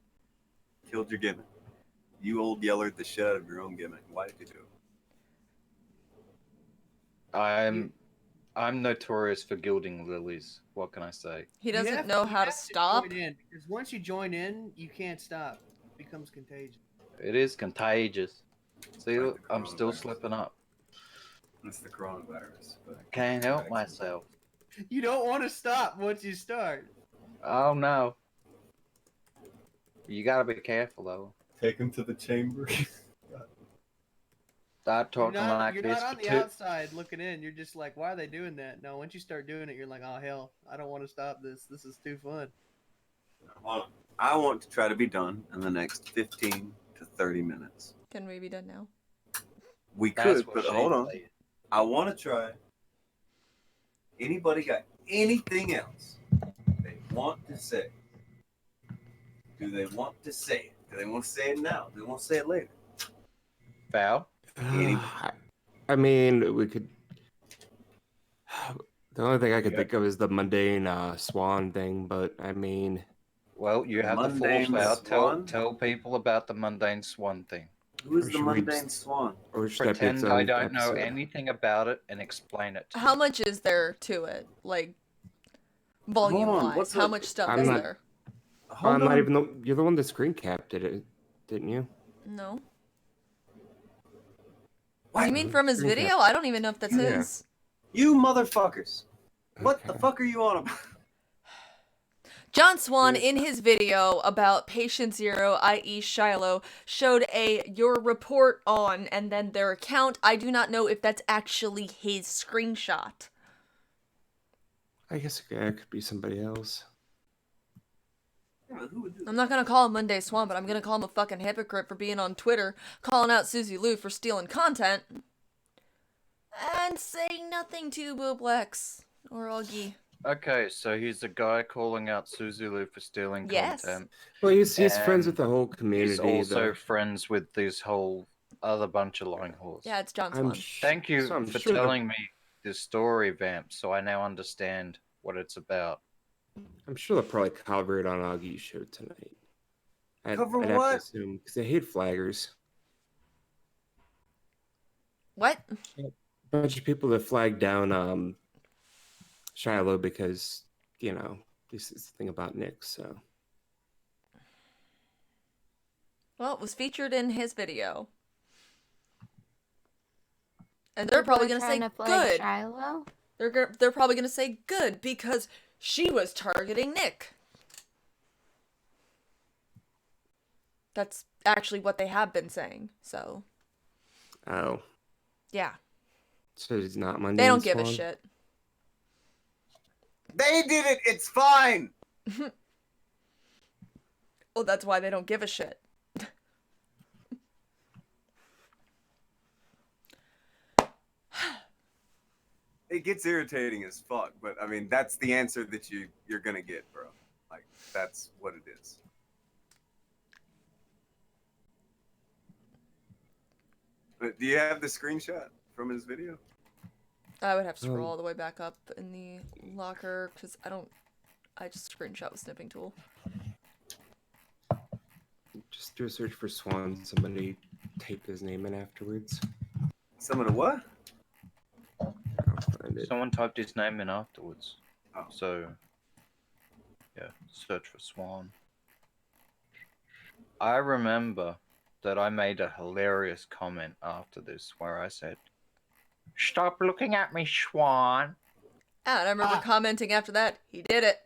Killed your gimmick. You old yellered the shit out of your own gimmick. Why did you do it? I'm notorious for gilding lilies. What can I say? He doesn't know how to stop. Because once you join in, you can't stop. It becomes contagious. It is contagious. See, look, I'm still slipping up. It's the coronavirus. But Can't help myself. You don't want to stop once you start. Oh no. You gotta be careful though. Take him to the chamber. Start talking like you're this. not on the outside looking in. You're just like, why are they doing that? No, once you start doing it, you're like, oh hell, I don't want to stop this. This is too fun. I want to try to be done in the next 15 to 30 minutes. Can we be done now? We could, but hold on. I want to try. Anybody got anything else they want to say? Do they want to say it? Do they want to say it now? Do they want to say it later? Fowl? I mean, we could. The only thing I could think of is the mundane swan thing, but I mean. Well, you have the full spell. Tell people about the mundane swan thing. Who is the mundane swan? Pretend I don't know anything about it and explain it. How much is there to it? Like, volume-wise, how much stuff is there? I'm not even. You're the one that screen capped it, didn't you? No. What? You mean from his video? I don't even know if that's his. You motherfuckers. What the fuck are you on about? John Swan, in his video about Patient Zero, i.e. Shiloh, showed your report on and then their account. I do not know if that's actually his screenshot. I guess it could be somebody else. I'm not gonna call him Monday Swan, but I'm gonna call him a fucking hypocrite for being on Twitter, calling out Susie Lou for stealing content, and saying nothing to Booblex or Augie. Okay, so he's a guy calling out Susie Lou for stealing Yes. content. Well, he's friends with and the whole community. He's also though. friends with this whole other bunch of lying whores. Yeah, it's John Swan. Thank you so I'm for sure telling me this story, Vamp, so I now understand what it's about. I'm sure they'll probably cover it on Augie's show tonight. Cover I'd what? have to assume, because they hate flaggers. What? A bunch of people that flagged down Shiloh because, you know, this is the thing about Nick, so. Well, it was featured in his video. And they're probably going to say good. Shiloh? They're probably going to say good because she was targeting Nick. That's actually what they have been saying, so. Oh. Yeah. So he's not Monday. They don't give a shit. They did it! It's fine! Well, that's why they don't give a shit. It gets irritating as fuck, but I mean, that's the answer that you're gonna get, bro. Like, that's what it is. But do you have the screenshot from his video? I would have to scroll all the way back up in the locker because I just screenshot with snipping tool. Just do a search for Swan. Somebody type his name in afterwards. Someone to what? I'll find it. Someone typed his name in afterwards. Oh. So, yeah, search for Swan. I remember that I made a hilarious comment after this where I said, "Stop looking at me, Swan." And I remember commenting after that, he did it.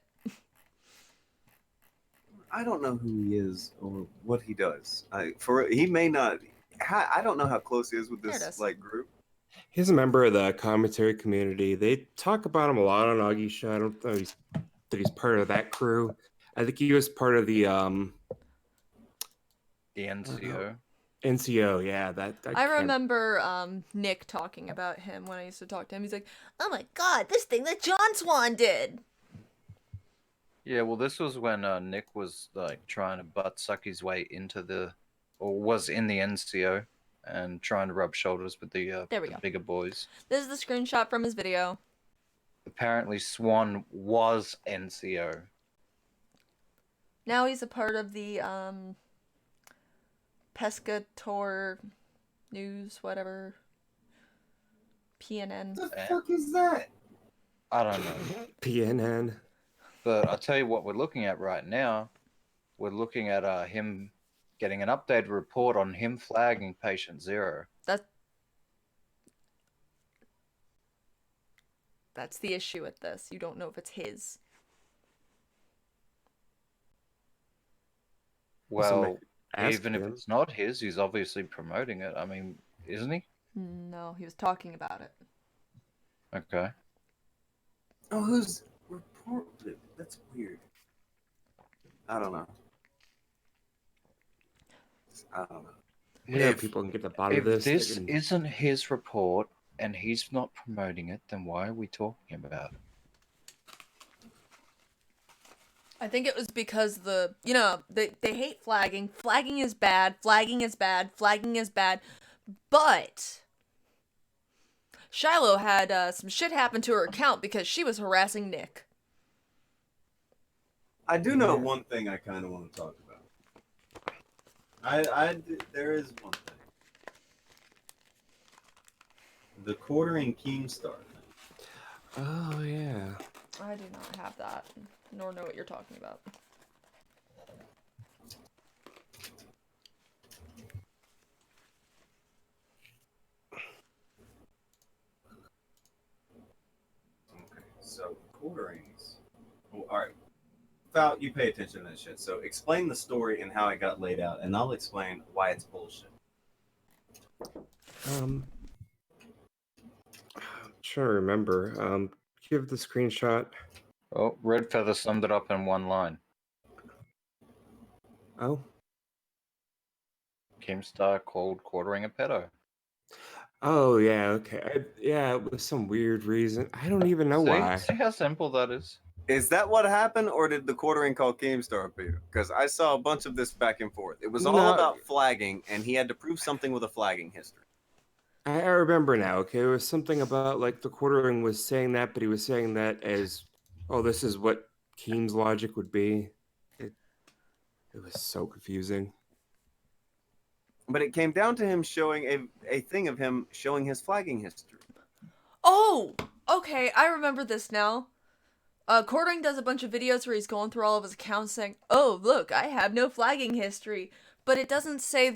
I don't know who he is or what he does. He may not. I don't know how close he is with this group. He's a member of the commentary community. They talk about him a lot on Augie's show. I don't know that he's part of that crew. I think he was part of the NCO. NCO, yeah. I remember Nick talking about him when I used to talk to him. He's like, "Oh my god, this thing that John Swan did." Yeah, well, this was when Nick was like trying to butt suck his way into was in the NCO and trying to rub shoulders with the bigger boys. This is the screenshot from his video. Apparently, Swan was NCO. Now he's a part of the Pescator News, whatever. PNN. What the fuck is that? I don't know. PNN. But I'll tell you what we're looking at right now. We're looking at him getting an updated report on him flagging patient 0. That's the issue with this. You don't know if it's his. Well, even if it's not his, he's obviously promoting it. I mean, isn't he? No, he was talking about it. Okay. Oh, who's reported? That's weird. I don't know. Yeah, people can get to the bottom of this. If this isn't his report and he's not promoting it, then why are we talking about it? I think it was because they hate flagging. Flagging is bad. Flagging is bad. Flagging is bad. But Shiloh had some shit happen to her account because she was harassing Nick. I do know one thing I kind of want to talk about. There is one thing. The quartering Keemstar thing. Oh, yeah. I do not have that, nor know what you're talking about. Okay, so quarterings. Well, all right. Fowl, you pay attention to that shit. So explain the story and how it got laid out, and I'll explain why it's bullshit. I'm trying to remember. Give the screenshot. Oh, Red Feather summed it up in one line. Oh. Keemstar called quartering a pedo. Oh yeah, okay. Yeah, it was some weird reason. I don't even know why. See how simple that is? Is that what happened, or did the quartering call Keemstar appear? Because I saw a bunch of this back and forth. It was all No. about flagging, and he had to prove something with a flagging history. I remember now. Okay, it was something about like the quartering was saying that, but he was saying that as, oh, this is what Keem's logic would be. It was so confusing. But it came down to him showing a thing of him showing his flagging history. Oh, okay, I remember this now. Quartering does a bunch of videos where he's going through all of his accounts saying, "Oh, look, I have no flagging history," but it doesn't say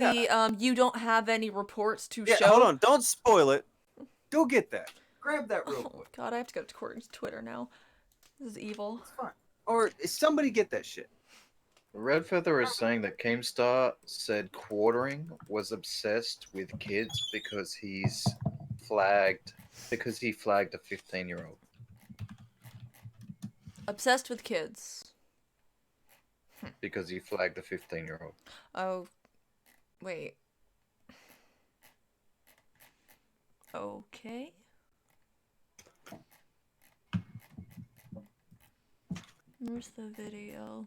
you don't have any reports to show. Hold on, don't spoil it. Go get that. Grab that real quick. God, I have to go to Quartering's Twitter now. This is evil. It's fine. Or somebody get that shit. Red Feather is saying that Keemstar said quartering was obsessed with kids because he flagged a 15-year-old. Obsessed with kids. Because he flagged a 15-year-old. Oh, wait. Okay. Where's the video?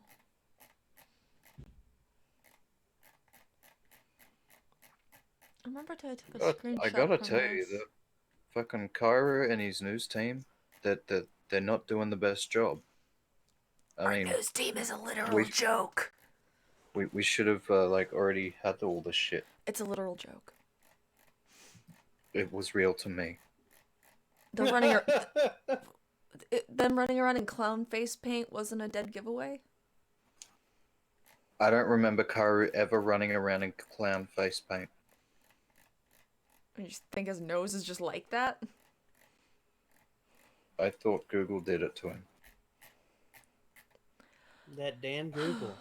I remember I took a screenshot. I gotta from tell you this. that fucking Cairo and his news team, that they're not doing the best job. Our news team is a literal we- joke. We should have like already had all this shit. It's a literal joke. It was real to me. Them running around in clown face paint wasn't a dead giveaway. I don't remember Karu ever running around in clown face paint. You just think his nose is just like that? I thought Google did it to him. That damn Google.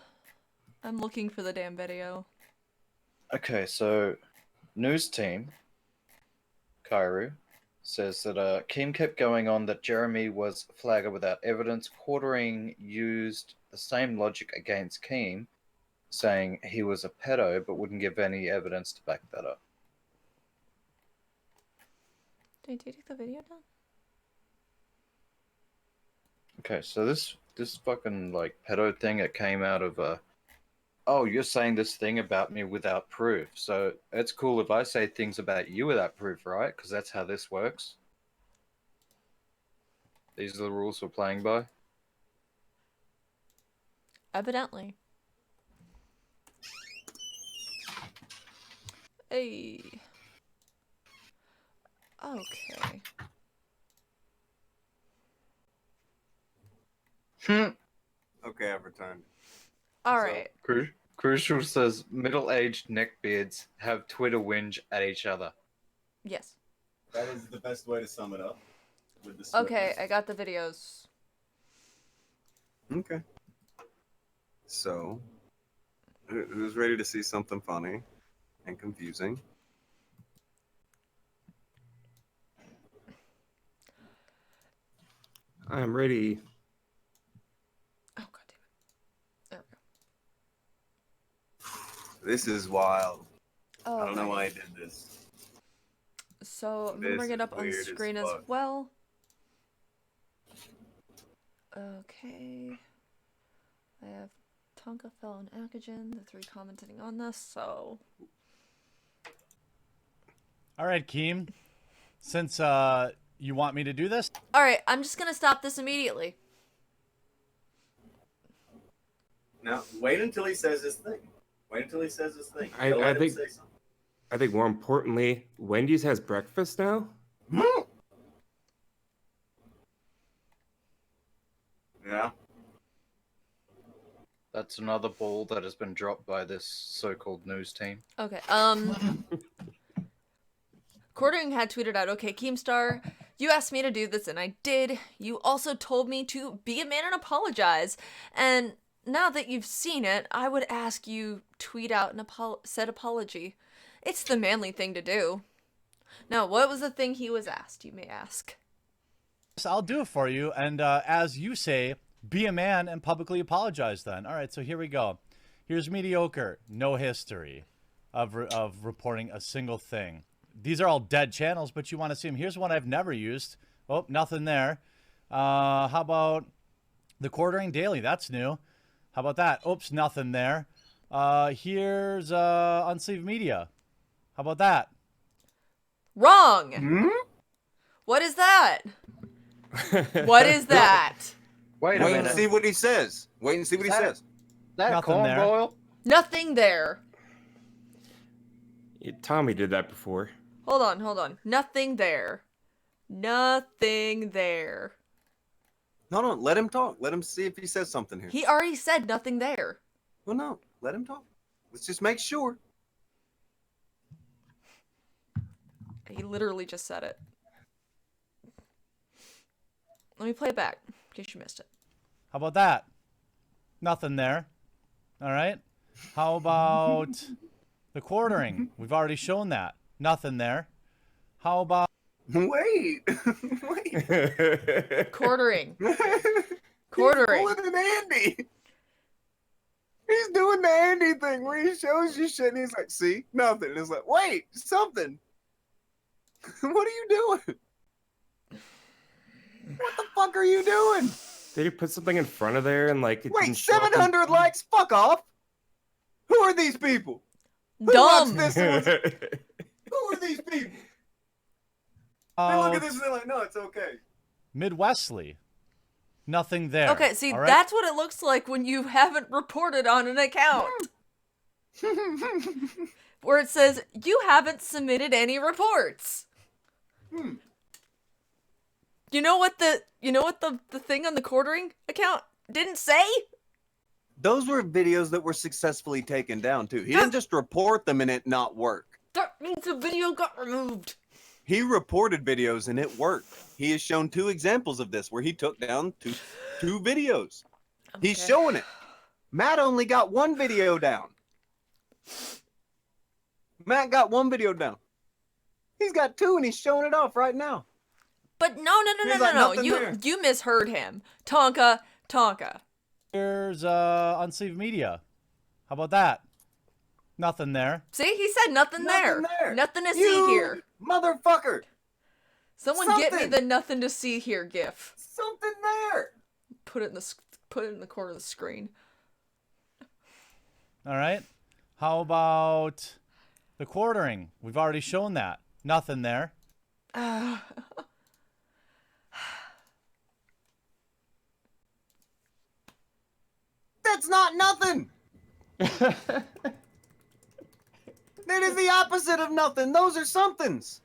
I'm looking for the damn video. Okay, so news team, Kairu, says that Keem kept going on that Jeremy was a flagger without evidence. Quartering used the same logic against Keem, saying he was a pedo but wouldn't give any evidence to back that up. Did you take the video down? Okay, so this fucking like pedo thing, it came out of oh, you're saying this thing about me without proof. So it's cool if I say things about you without proof, right? Because that's how this works. These are the rules we're playing by. Evidently. Hey. Okay. Okay, I've returned. Alright. Crucial says middle-aged neckbeards have Twitter whinge at each other. Yes. That is the best way to sum it up. With the Okay, swiftness. I got the videos. Okay. So, who's ready to see something funny and confusing? I'm ready. Oh, god damn it. There This is wild. we go. I don't know why I did this. So, I'm This gonna bring it is up on weird as screen as fuck. well. Okay. I have Tonka, Fowl, and Akujin, the three commenting on this, so... Alright, Keem. Since you want me to do this? Alright, I'm just gonna stop this immediately. Now, wait until he says his thing. Wait until he says his thing. I Let him think- say something. I think more importantly, Wendy's has breakfast now? Yeah. That's another ball that has been dropped by this so-called news team. Okay, Quartering had tweeted out, okay, Keemstar, you asked me to do this and I did. You also told me to be a man and apologize. And now that you've seen it, I would ask you tweet out an said apology. It's the manly thing to do. Now, what was the thing he was asked, you may ask? I'll do it for you. And as you say, be a man and publicly apologize then. All right, so here we go. Here's Mediocre. No history of reporting a single thing. These are all dead channels, but you want to see them. Here's one I've never used. Oh, nothing there. How about the Quartering Daily? That's new. How about that? Oops, nothing there. Here's Unsleeved Media. How about that? Wrong. Hmm? What is that? What is that? Wait a Wait minute. and see what he says. Wait and see what he says. That Nothing corn there. boil? Nothing there. Yeah, Tommy did that before. Hold on. Nothing there. Nothing there. No, let him talk. Let him see if he says something here. He already said nothing there. Well, no, let him talk. Let's just make sure. He literally just said it. Let me play it back, in case you missed it. How about that? Nothing there. All right. How about the Quartering? We've already shown that. Nothing there. How about... Wait. Quartering. He's Quartering. pulling an Andy. He's doing the Andy thing where he shows you shit and he's like, see, nothing. And it's like, wait, something. What are you doing? What the fuck are you doing? Did he put something in front of there and like it Wait, didn't show up in- 700 likes? Fuck off. Who are these people? Who Dumb. watched this and was- Who are these people? They look at this and they're like, no, it's okay. Midwestly. Nothing there. Okay, see, all right? that's what it looks like when you haven't reported on an account. Where it says, you haven't submitted any reports. You know what the thing on the Quartering account didn't say? Those were videos that were successfully taken down, too. He didn't just report them and it not work. That means the video got removed. He reported videos and it worked. He has shown 2 examples of this where he took down two videos. He's showing it. Matt only got 1 video down. Matt got 1 video down. He's got 2 and he's showing it off right now. But no. He's like, nothing there. You misheard him. Tonka. Here's Unsleeved Media. How about that? Nothing there. See, he said nothing there. Nothing to see here. Motherfucker. Someone get me the nothing to see here gif. Something there. Put it in the corner of the screen. All right. How about the Quartering? We've already shown that. Nothing there. That's not nothing. That is the opposite of nothing. Those are somethings.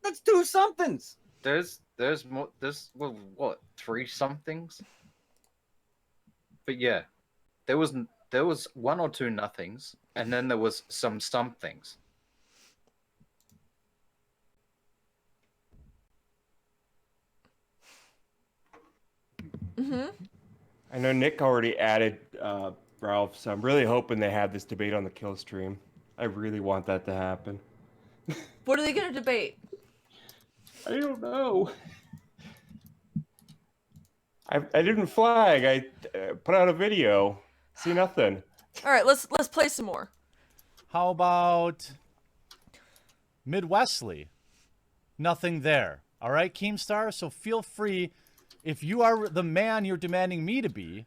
That's 2 somethings. There's more. Well, what, 3 somethings? But yeah, there was 1 or 2 nothings, and then there was some somethings. I know Nick already added Ralph, so I'm really hoping they have this debate on the kill stream. I really want that to happen. What are they gonna debate? I don't know. I didn't flag. I put out a video. See nothing. All right, let's play some more. How about Midwestly? Nothing there. All right, Keemstar? So feel free, if you are the man you're demanding me to be,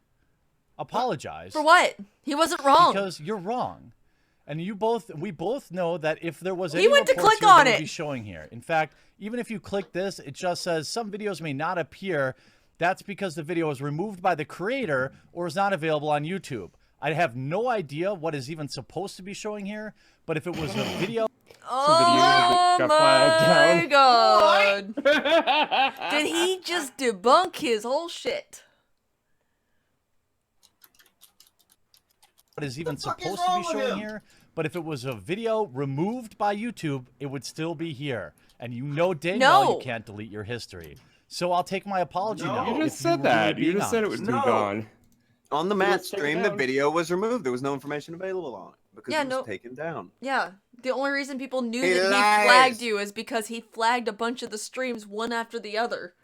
apologize. For what? He wasn't wrong. Because you're wrong. And we both know that if there was any He went to reports click here, on they would it. be showing here. In fact, even if you click this, it just says some videos may not appear. That's because the video is removed by the creator or is not available on YouTube. I have no idea what is even supposed to be showing here, but if it was a video... Oh my god! Did he just debunk his whole shit? What is even supposed to be showing here, but if it was a video removed by YouTube, it would still be here. And you know dang well you can't delete your history. So I'll take my apology now. You just said that. You just said it would be gone. On the So Matt let's take it stream, the down. video was removed. There was no information available on it because Yeah, it was no- taken down. Yeah, the only reason people knew He that he lies. flagged you is because he flagged a bunch of the streams one after the other.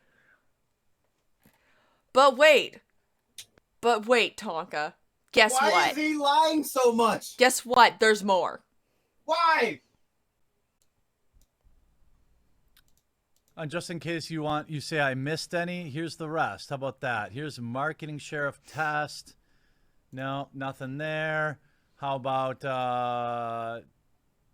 But wait, Tonka. Guess Why what? is he lying so much? Guess what? There's more. Why? And just in case you say I missed any, here's the rest. How about that? Here's marketing sheriff test. No, nothing there. How about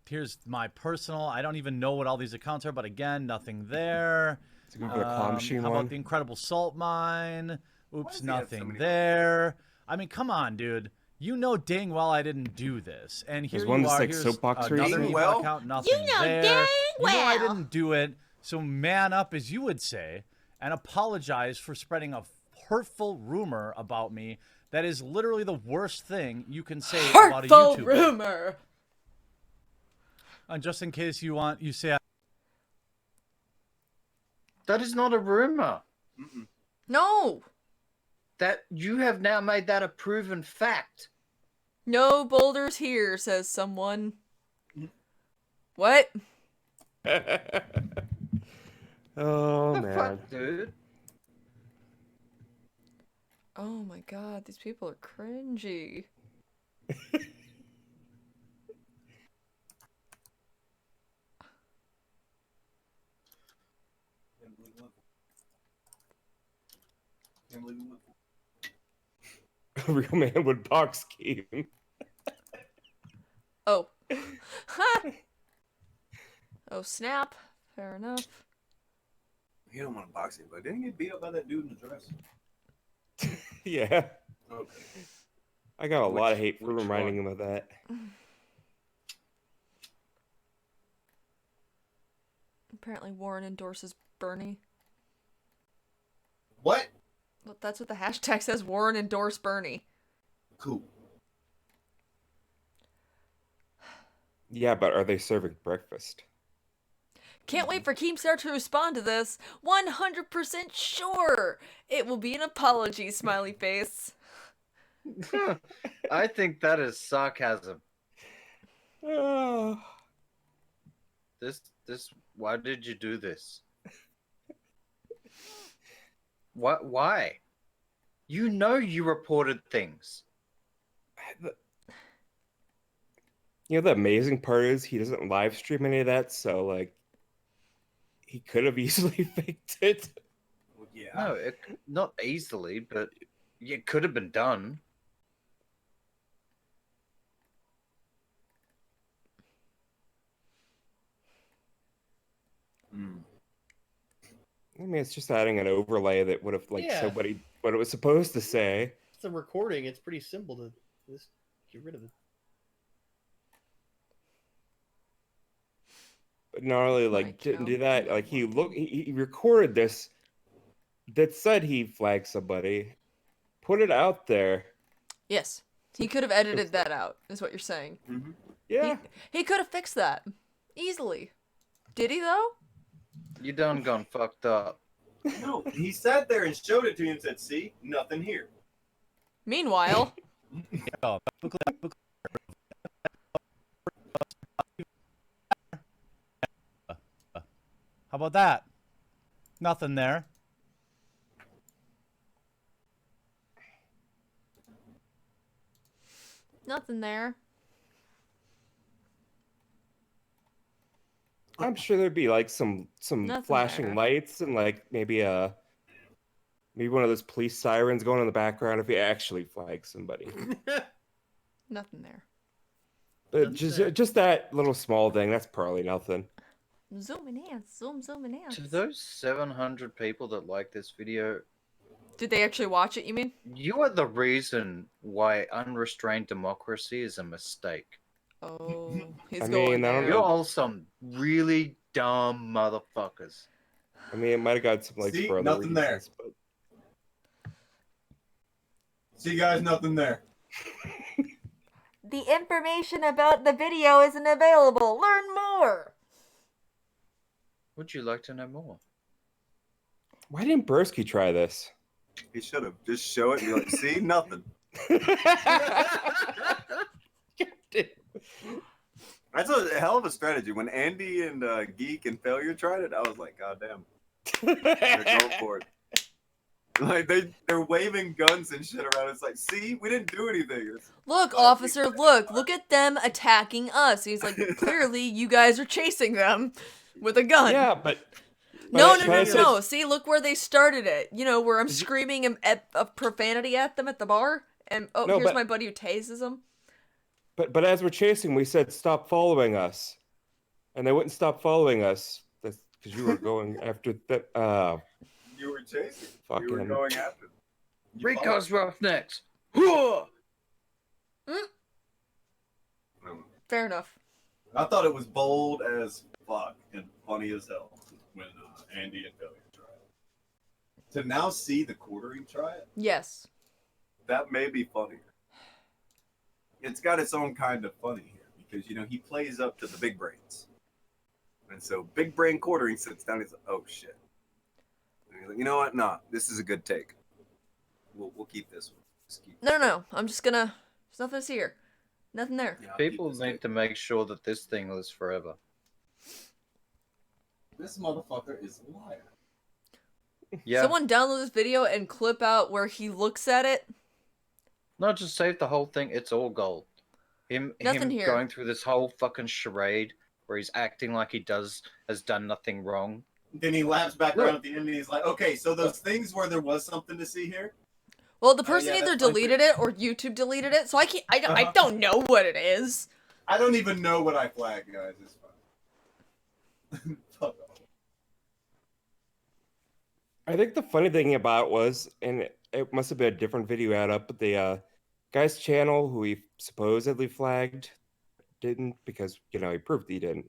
here's my personal. I don't even know what all these accounts are, but again, nothing there. Claw machine how one. about the incredible salt mine? Oops, does he have so nothing many there. I mean, come on, dude. You know dang well I didn't do this. And here There's one you that's are. like Here's soapbox another racing. email Well, account. Nothing know there. dang You know I well. didn't do it. So man up, as you would say, and apologize for spreading a hurtful rumor about me. That is literally the worst thing you can say about a Hurtful YouTuber. rumor. And just in case you say That is not a rumor. No. That you have now made that a proven fact. No boulders here, says someone. What? Oh The man. fuck, dude? Oh my god, these people are cringy. A real man would box game. Oh. Ha! Oh, snap. Fair enough. He don't want to box anybody. Didn't he get beat up by that dude in the dress? Yeah. Okay. I got a lot of hate for which reminding him of that. Apparently Warren endorses Bernie. What? Well, that's what the hashtag says. Warren endorse Bernie. Cool. Yeah, but are they serving breakfast? Can't wait for Keemstar to respond to this. 100% sure it will be an apology, smiley face. I think that is sarcasm. Oh. Why did you do this? Why? You know you reported things. You know, the amazing part is he doesn't live stream any of that, so like he could have easily faked it. Well, yeah. No, not easily, but it could have been done. I mean, it's just adding an overlay that would have said what it was supposed to say. It's a recording. It's pretty simple to just get rid of it. But not only Like, didn't do how that, like he recorded this that said he flagged somebody, put it out there. Yes. He could have edited that out, is what you're saying. Mm-hmm. Yeah. He could have fixed that. Easily. Did he, though? You done gone fucked up. No, he sat there and showed it to you and said, see, nothing here. Meanwhile... how about that? Nothing there. Nothing there. I'm sure there'd be like some Nothing flashing there. lights and like maybe one of those police sirens going in the background if he actually flags somebody. Nothing there. But just that little small thing, that's probably nothing. Zooming in. Zooming in. To those 700 people that like this video, Did they actually watch it, you mean? you are the reason why unrestrained democracy is a mistake. Oh, he's I going mean, I don't there. You're all some really dumb motherfuckers. I mean, it might have got some likes See, for other nothing there. reasons, but See, guys, nothing there. The information about the video isn't available. Learn more. Would you like to know more? why didn't Broski try this? He should have. Just show it and be like, see, nothing. That's a hell of a strategy. When Andy and Geek and Failure tried it, I was like, God damn. They're going for it. Like they're waving guns and shit around. It's like, see, we didn't do anything. Look, officer, look at them attacking us. He's like, clearly you guys are chasing them with a gun. Yeah, but No. said- See, look where they started it. You know, where I'm screaming a profanity at them at the bar, and here's my buddy who tases them. But as we're chasing, we said stop following us, and they wouldn't stop following us. That's because you were going after the. You were chasing. Fucking. You were going after them. Rico's Roughnecks. Fair enough. I thought it was bold as fuck and funny as hell when Andy and Billy tried it. To now see the quartering try it, Yes. That may be funnier. It's got its own kind of funny here because, you know, he plays up to the big brains. And so big brain quartering sits down and he's like, oh shit. And he's like, you know what? Nah, this is a good take. We'll keep this one. Just keep No. I'm just gonna. There's nothing to see here. Nothing there. Yeah, People need to make sure that this thing lives forever. this motherfucker is a liar. Yeah. Someone download this video and clip out where he looks at it. No, just save the whole thing. It's all gold. Him Nothing here. going through this whole fucking charade where he's acting like he has done nothing wrong. Then he laps back around at the end and he's like, okay, so those things where there was something to see here? Well, the person yeah, either that's fine. deleted it or YouTube deleted it, so I can't. I don't know what it is. I don't even know what I flagged, guys. It's fine. Fuck off. I think the funny thing about it was, and it must have been a different video out up, but the guy's channel who he supposedly flagged didn't, because you know he proved he didn't.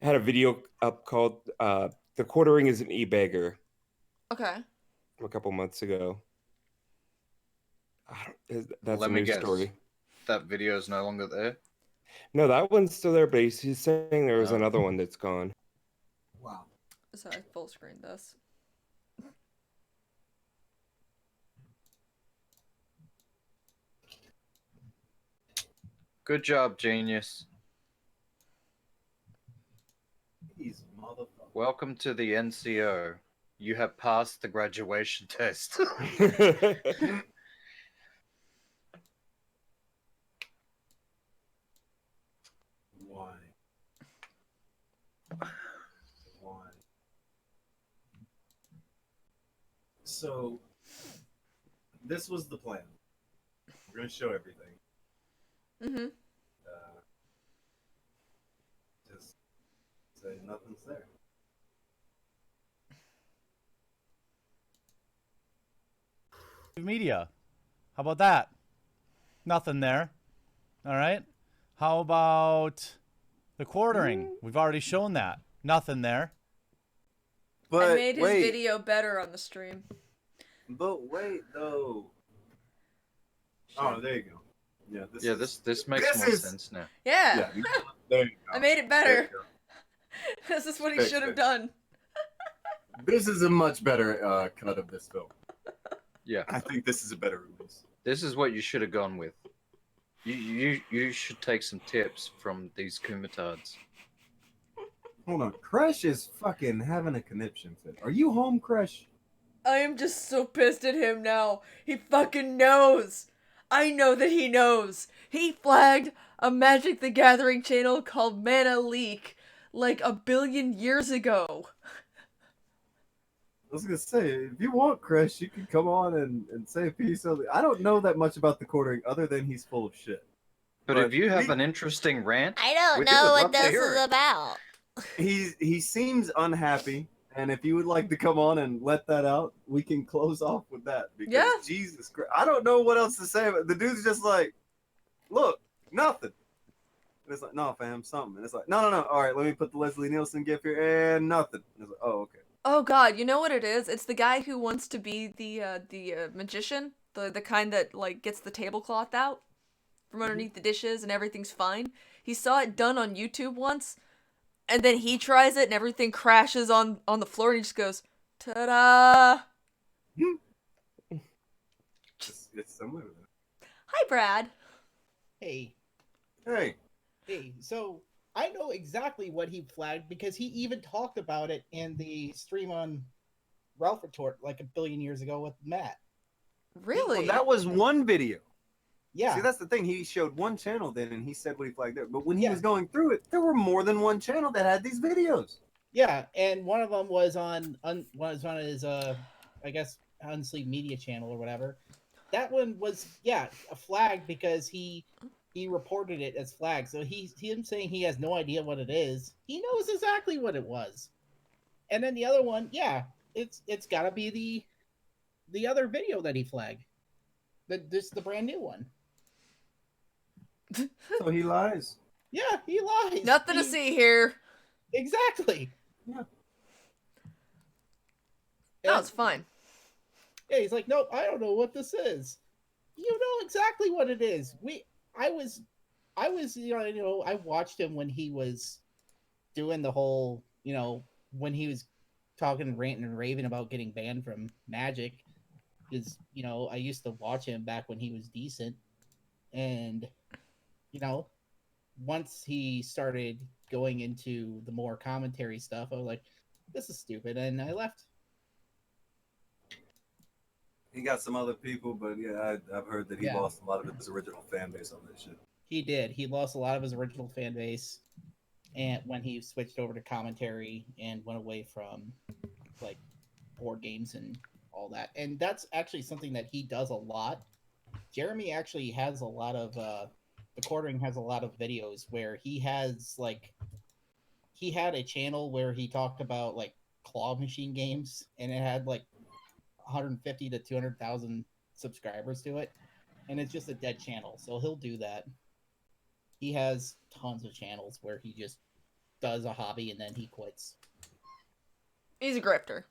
Had a video up called "The Quartering is an E-Bagger" Okay. a couple months ago. That's Let a me news guess. story. That video is no longer there. No, that one's still there, but he's saying there was Oh. another one that's gone. Wow. Sorry, full screen this. Good job, genius. These motherfuckers. Welcome to the NCO. You have passed the graduation test. Why? Why? So, this was the plan. We're going to show everything. Mm-hmm. Just say nothing's there. Media. How about that? Nothing there. All right. How about the quartering? We've already shown that. Nothing there. But I made his wait, video better on the stream. but wait though. Oh, there you go. Yeah, This makes This more is- sense now. Yeah. There you go. I made it There better. you go. This is what he Fix should have it. done. This is a much better cut of this film. Yeah. I think this is a better release. This is what you should have gone with. You should take some tips from these kumatards. Hold on, Crush is fucking having a conniption fit. Are you home, Crush? I am just so pissed at him now. He fucking knows. I know that he knows. He flagged a Magic the Gathering channel called Mana Leak like 1 billion years ago. I was gonna say, if you want, Crush, you can come on and say a piece of it. I don't know that much about the quartering other than he's full of shit. But if you have an interesting rant, I don't we know would what love to this hear is it. about. He seems unhappy, and if you would like to come on and let that out, we can close off with that. Because Yeah. Jesus Christ, I don't know what else to say. But the dude's just like, look, nothing. And it's like, no, fam, something. And it's like, no. All right, let me put the Leslie Nielsen gif here, and nothing. And it's like, oh, okay. Oh god, you know what it is? It's the guy who wants to be the magician, the kind that like gets the tablecloth out from underneath the dishes and everything's fine. He saw it done on YouTube once, and then he tries it and everything crashes on the floor and he just goes, ta-da! It's similar to that. Hi, Brad. Hey, Hey, so I know exactly what he flagged because he even talked about it in the stream on Ralph retort like a billion years ago with Matt. Really? Well, that was one video. Yeah. See, that's the thing. He showed one channel then, and he said what he flagged there. But when he was going through it, there were more than one channel that had these videos. Yeah, and one of them was on his I guess Unsleep Media channel or whatever. That one was a flag because he reported it as flag. So him saying he has no idea what it is. He knows exactly what it was. And then the other one, it's got to be the other video that he flagged. The brand new one. So he lies. Yeah, he lies. Nothing to see here. Exactly. Yeah. No, it's fine. Yeah, he's like, nope, I don't know what this is. You know exactly what it is. I was, I watched him when he was doing the whole, when he was talking, ranting and raving about getting banned from Magic. Because, I used to watch him back when he was decent. And, once he started going into the more commentary stuff, I was like, this is stupid. And I left. He got some other people, but yeah, I've heard that he lost a lot of his original fan base on that shit. He did. He lost a lot of his original fan base, and when he switched over to commentary and went away from like board games and all that. And that's actually something that he does a lot. Jeremy actually has a lot of the Quartering has a lot of videos where he has he had a channel where he talked about like claw machine games, and it had like 150 to 200,000 subscribers to it, and it's just a dead channel. So he'll do that. He has tons of channels where he just does a hobby and then he quits. He's a grifter.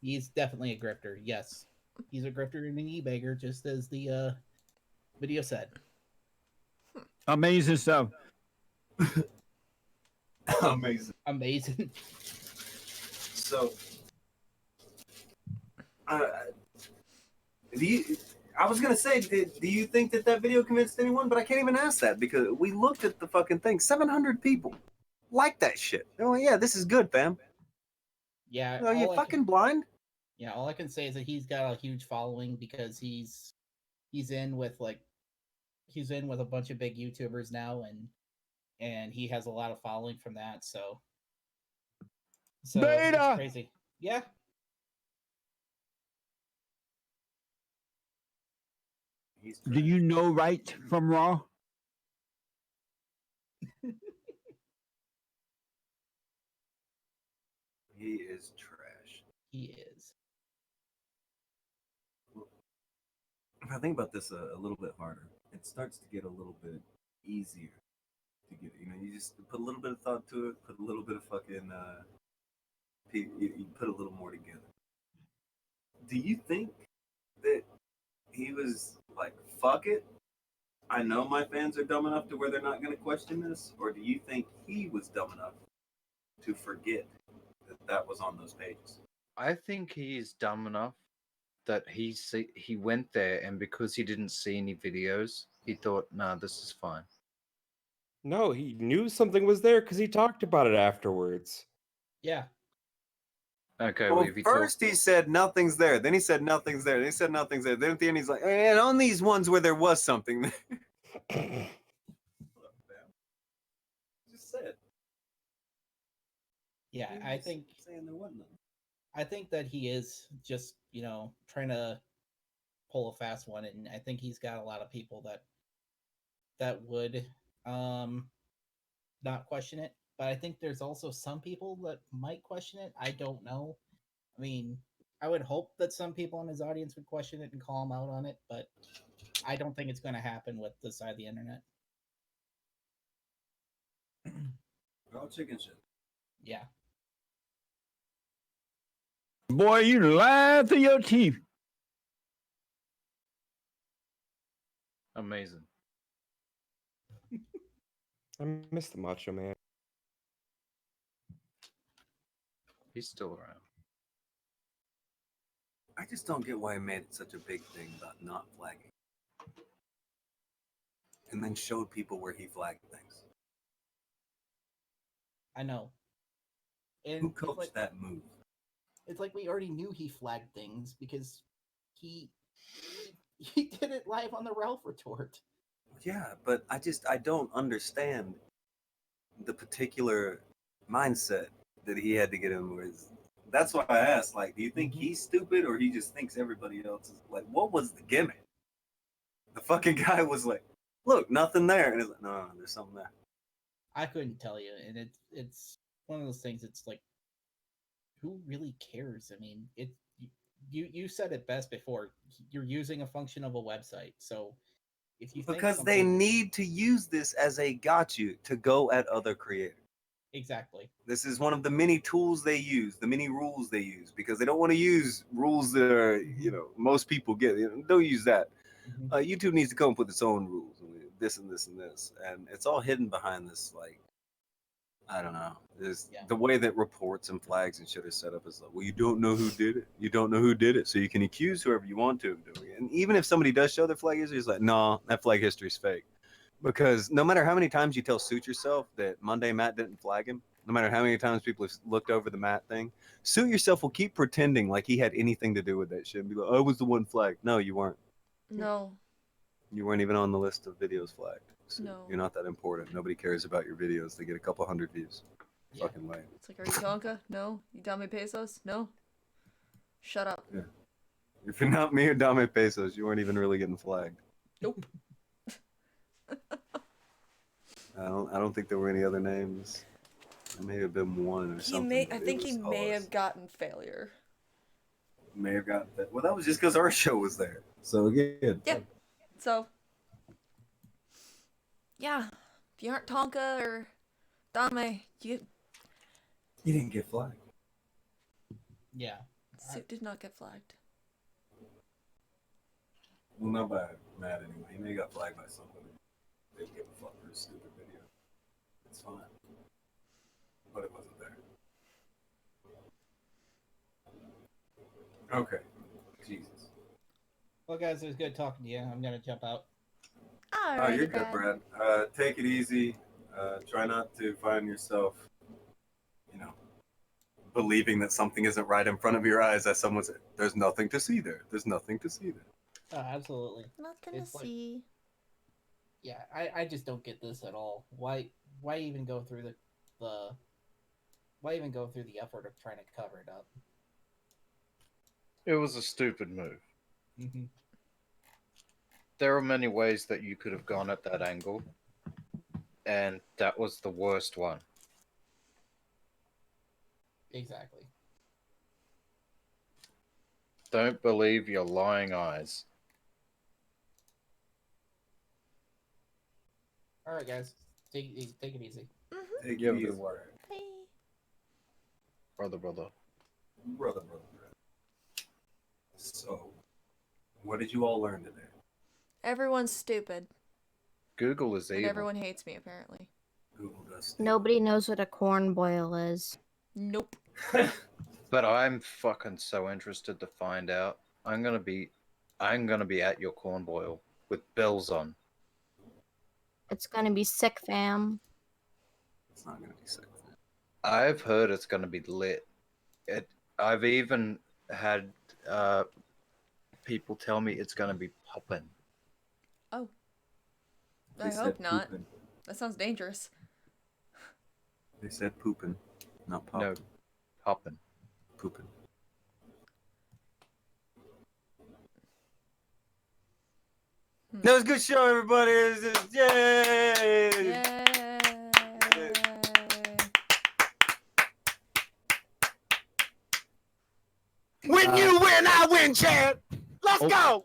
He's definitely a grifter. Yes, he's a grifter and an e-bagger, just as the video said. Amazing stuff. Amazing. So, I was gonna say, do you think that video convinced anyone? But I can't even ask that because we looked at the fucking thing. 700 people like that shit. Oh yeah, this is good, fam. Yeah. Are you fucking blind? Yeah. All I can say is that he's got a huge following because he's in with a bunch of big YouTubers now, and he has a lot of following from that. So Beta! It's crazy. Yeah. Do you know right from wrong? He is trash. He is. If I think about this a little bit harder, it starts to get a little bit easier to get it. You just put a little bit of thought to it, put a little bit of fucking, you put a little more together. Do you think that he was like, fuck it, I know my fans are dumb enough to where they're not going to question this? Or do you think he was dumb enough to forget that was on those pages? I think he's dumb enough that he went there, and because he didn't see any videos, he thought, nah, this is fine. No, he knew something was there because he talked about it afterwards. Yeah. Okay, well, if he first he said nothing's there, then he said nothing's there, then he said nothing's there, then at the end he's like, and on these ones where there was something there. Just said. Yeah, I think saying there wasn't. I think that he is just, trying to pull a fast one, and I think he's got a lot of people that would not question it. But I think there's also some people that might question it. I don't know. I mean, I would hope that some people in his audience would question it and call him out on it, but I don't think it's going to happen with this side of the internet. They're all chicken shit. Yeah. Boy, you lie through your teeth. Amazing. I miss the Macho Man. He's still around. I just don't get why he made such a big thing about not flagging. And then showed people where he flagged things. I know. And who coached that move? It's like we already knew he flagged things because he did it live on the Ralph retort. Yeah, but I don't understand the particular mindset that he had to get in with. That's why I asked, like, do you think he's stupid or he just thinks everybody else is like, what was the gimmick? The fucking guy was like, look, nothing there. And it's like, no, there's something there. I couldn't tell you, and it's one of those things. It's like, who really cares? I mean, you said it best before. You're using a function of a website, so if you think Because they need to use this as a gotcha to go at other creators. Exactly. This is one of the many tools they use, the many rules they use, because they don't want to use rules that are, most people get. Don't use that. YouTube needs to come up with its own rules, this and this and this, and it's all hidden behind this, like, I don't know. The way that reports and flags and shit are set up is like, well, you don't know who did it. You don't know who did it, so you can accuse whoever you want to of doing it. And even if somebody does show their flag history, it's like, no, that flag history is fake. Because no matter how many times you tell Suit Yourself that Monday Matt didn't flag him, no matter how many times people have looked over the Matt thing, Suit Yourself will keep pretending like he had anything to do with that shit and be like, I was the one flagged. No, you weren't. No. You weren't even on the list of videos flagged. So No. You're not that important. Nobody cares about your videos. They get a couple hundred views. Fucking lame. It's like, are you Tonka? No. You Dame Pesos? No. Shut up. Yeah. If you're not me or Dame Pesos, you weren't even really getting flagged. Nope. I don't think there were any other names. There may have been one or something. I think he may have gotten failure. May have gotten that. Well, that was just because our show was there. So again. Yeah. So. Yeah. If you aren't Tonka or Dame, you didn't get flagged. Yeah. Suit did not get flagged. Well, not by Matt anyway. He may have got flagged by somebody. They didn't give a fuck for a stupid video. It's fine. But it wasn't there. Okay. Jesus. Well, guys, it was good talking to you. I'm gonna jump out. Oh, you're good, Brad. Take it easy. Try not to find yourself, believing that something isn't right in front of your eyes, as someone said. There's nothing to see there. There's nothing to see there. Oh, absolutely. Nothing to see. Yeah, I just don't get this at all. Why even go through why even go through the effort of trying to cover it up? It was a stupid move. Mm-hmm. There are many ways that you could have gone at that angle, and that was the worst one. Exactly. Don't believe your lying eyes. All right, guys, take it easy. Take it easy. Take Yeah, it easy. Brother. Brother. So, what did you all learn today? Everyone's stupid. Google is And evil. everyone hates me, apparently. Google does. Nobody knows what a corn boil is. Nope. But I'm fucking so interested to find out. I'm gonna be at your corn boil with bells on. It's gonna be sick, fam. It's not gonna be sick. I've heard it's gonna be lit. I've even had people tell me it's gonna be popping. Oh. They I said hope not. pooping. That sounds dangerous. They said pooping, not popping. No, popping. Pooping. That was a good show, everybody. Yay! When you win, I win, champ. Let's go.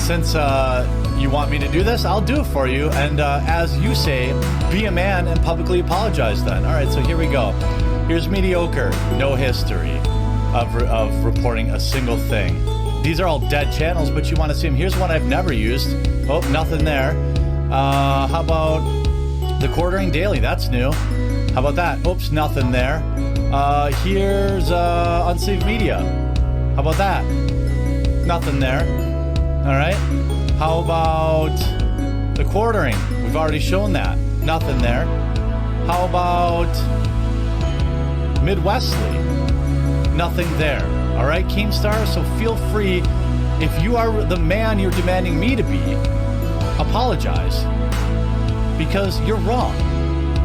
since you want me to do this, I'll do it for you. And as you say, be a man and publicly apologize then. All right, so here we go. Here's Mediocre. No history of reporting a single thing. These are all dead channels, but you want to see them. Here's one I've never used. Oh, nothing there. How about the Quartering Daily? That's new. How about that? Oops, nothing there. Here's Unsaved Media. How about that? Nothing there. All right. How about the Quartering? We've already shown that. Nothing there. How about Midwestly? Nothing there. All right, Keemstar. So feel free, if you are the man you're demanding me to be, apologize, because you're wrong.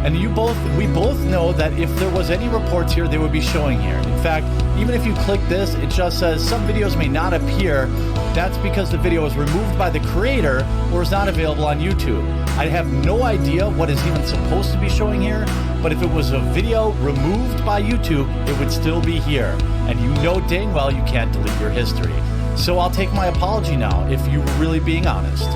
And we both know that if there was any reports here, they would be showing here. In fact, even if you click this, it just says some videos may not appear. That's because the video was removed by the creator or is not available on YouTube. I have no idea what is even supposed to be showing here, but if it was a video removed by YouTube, it would still be here. And you know dang well you can't delete your history. So I'll take my apology now if you were really being honest.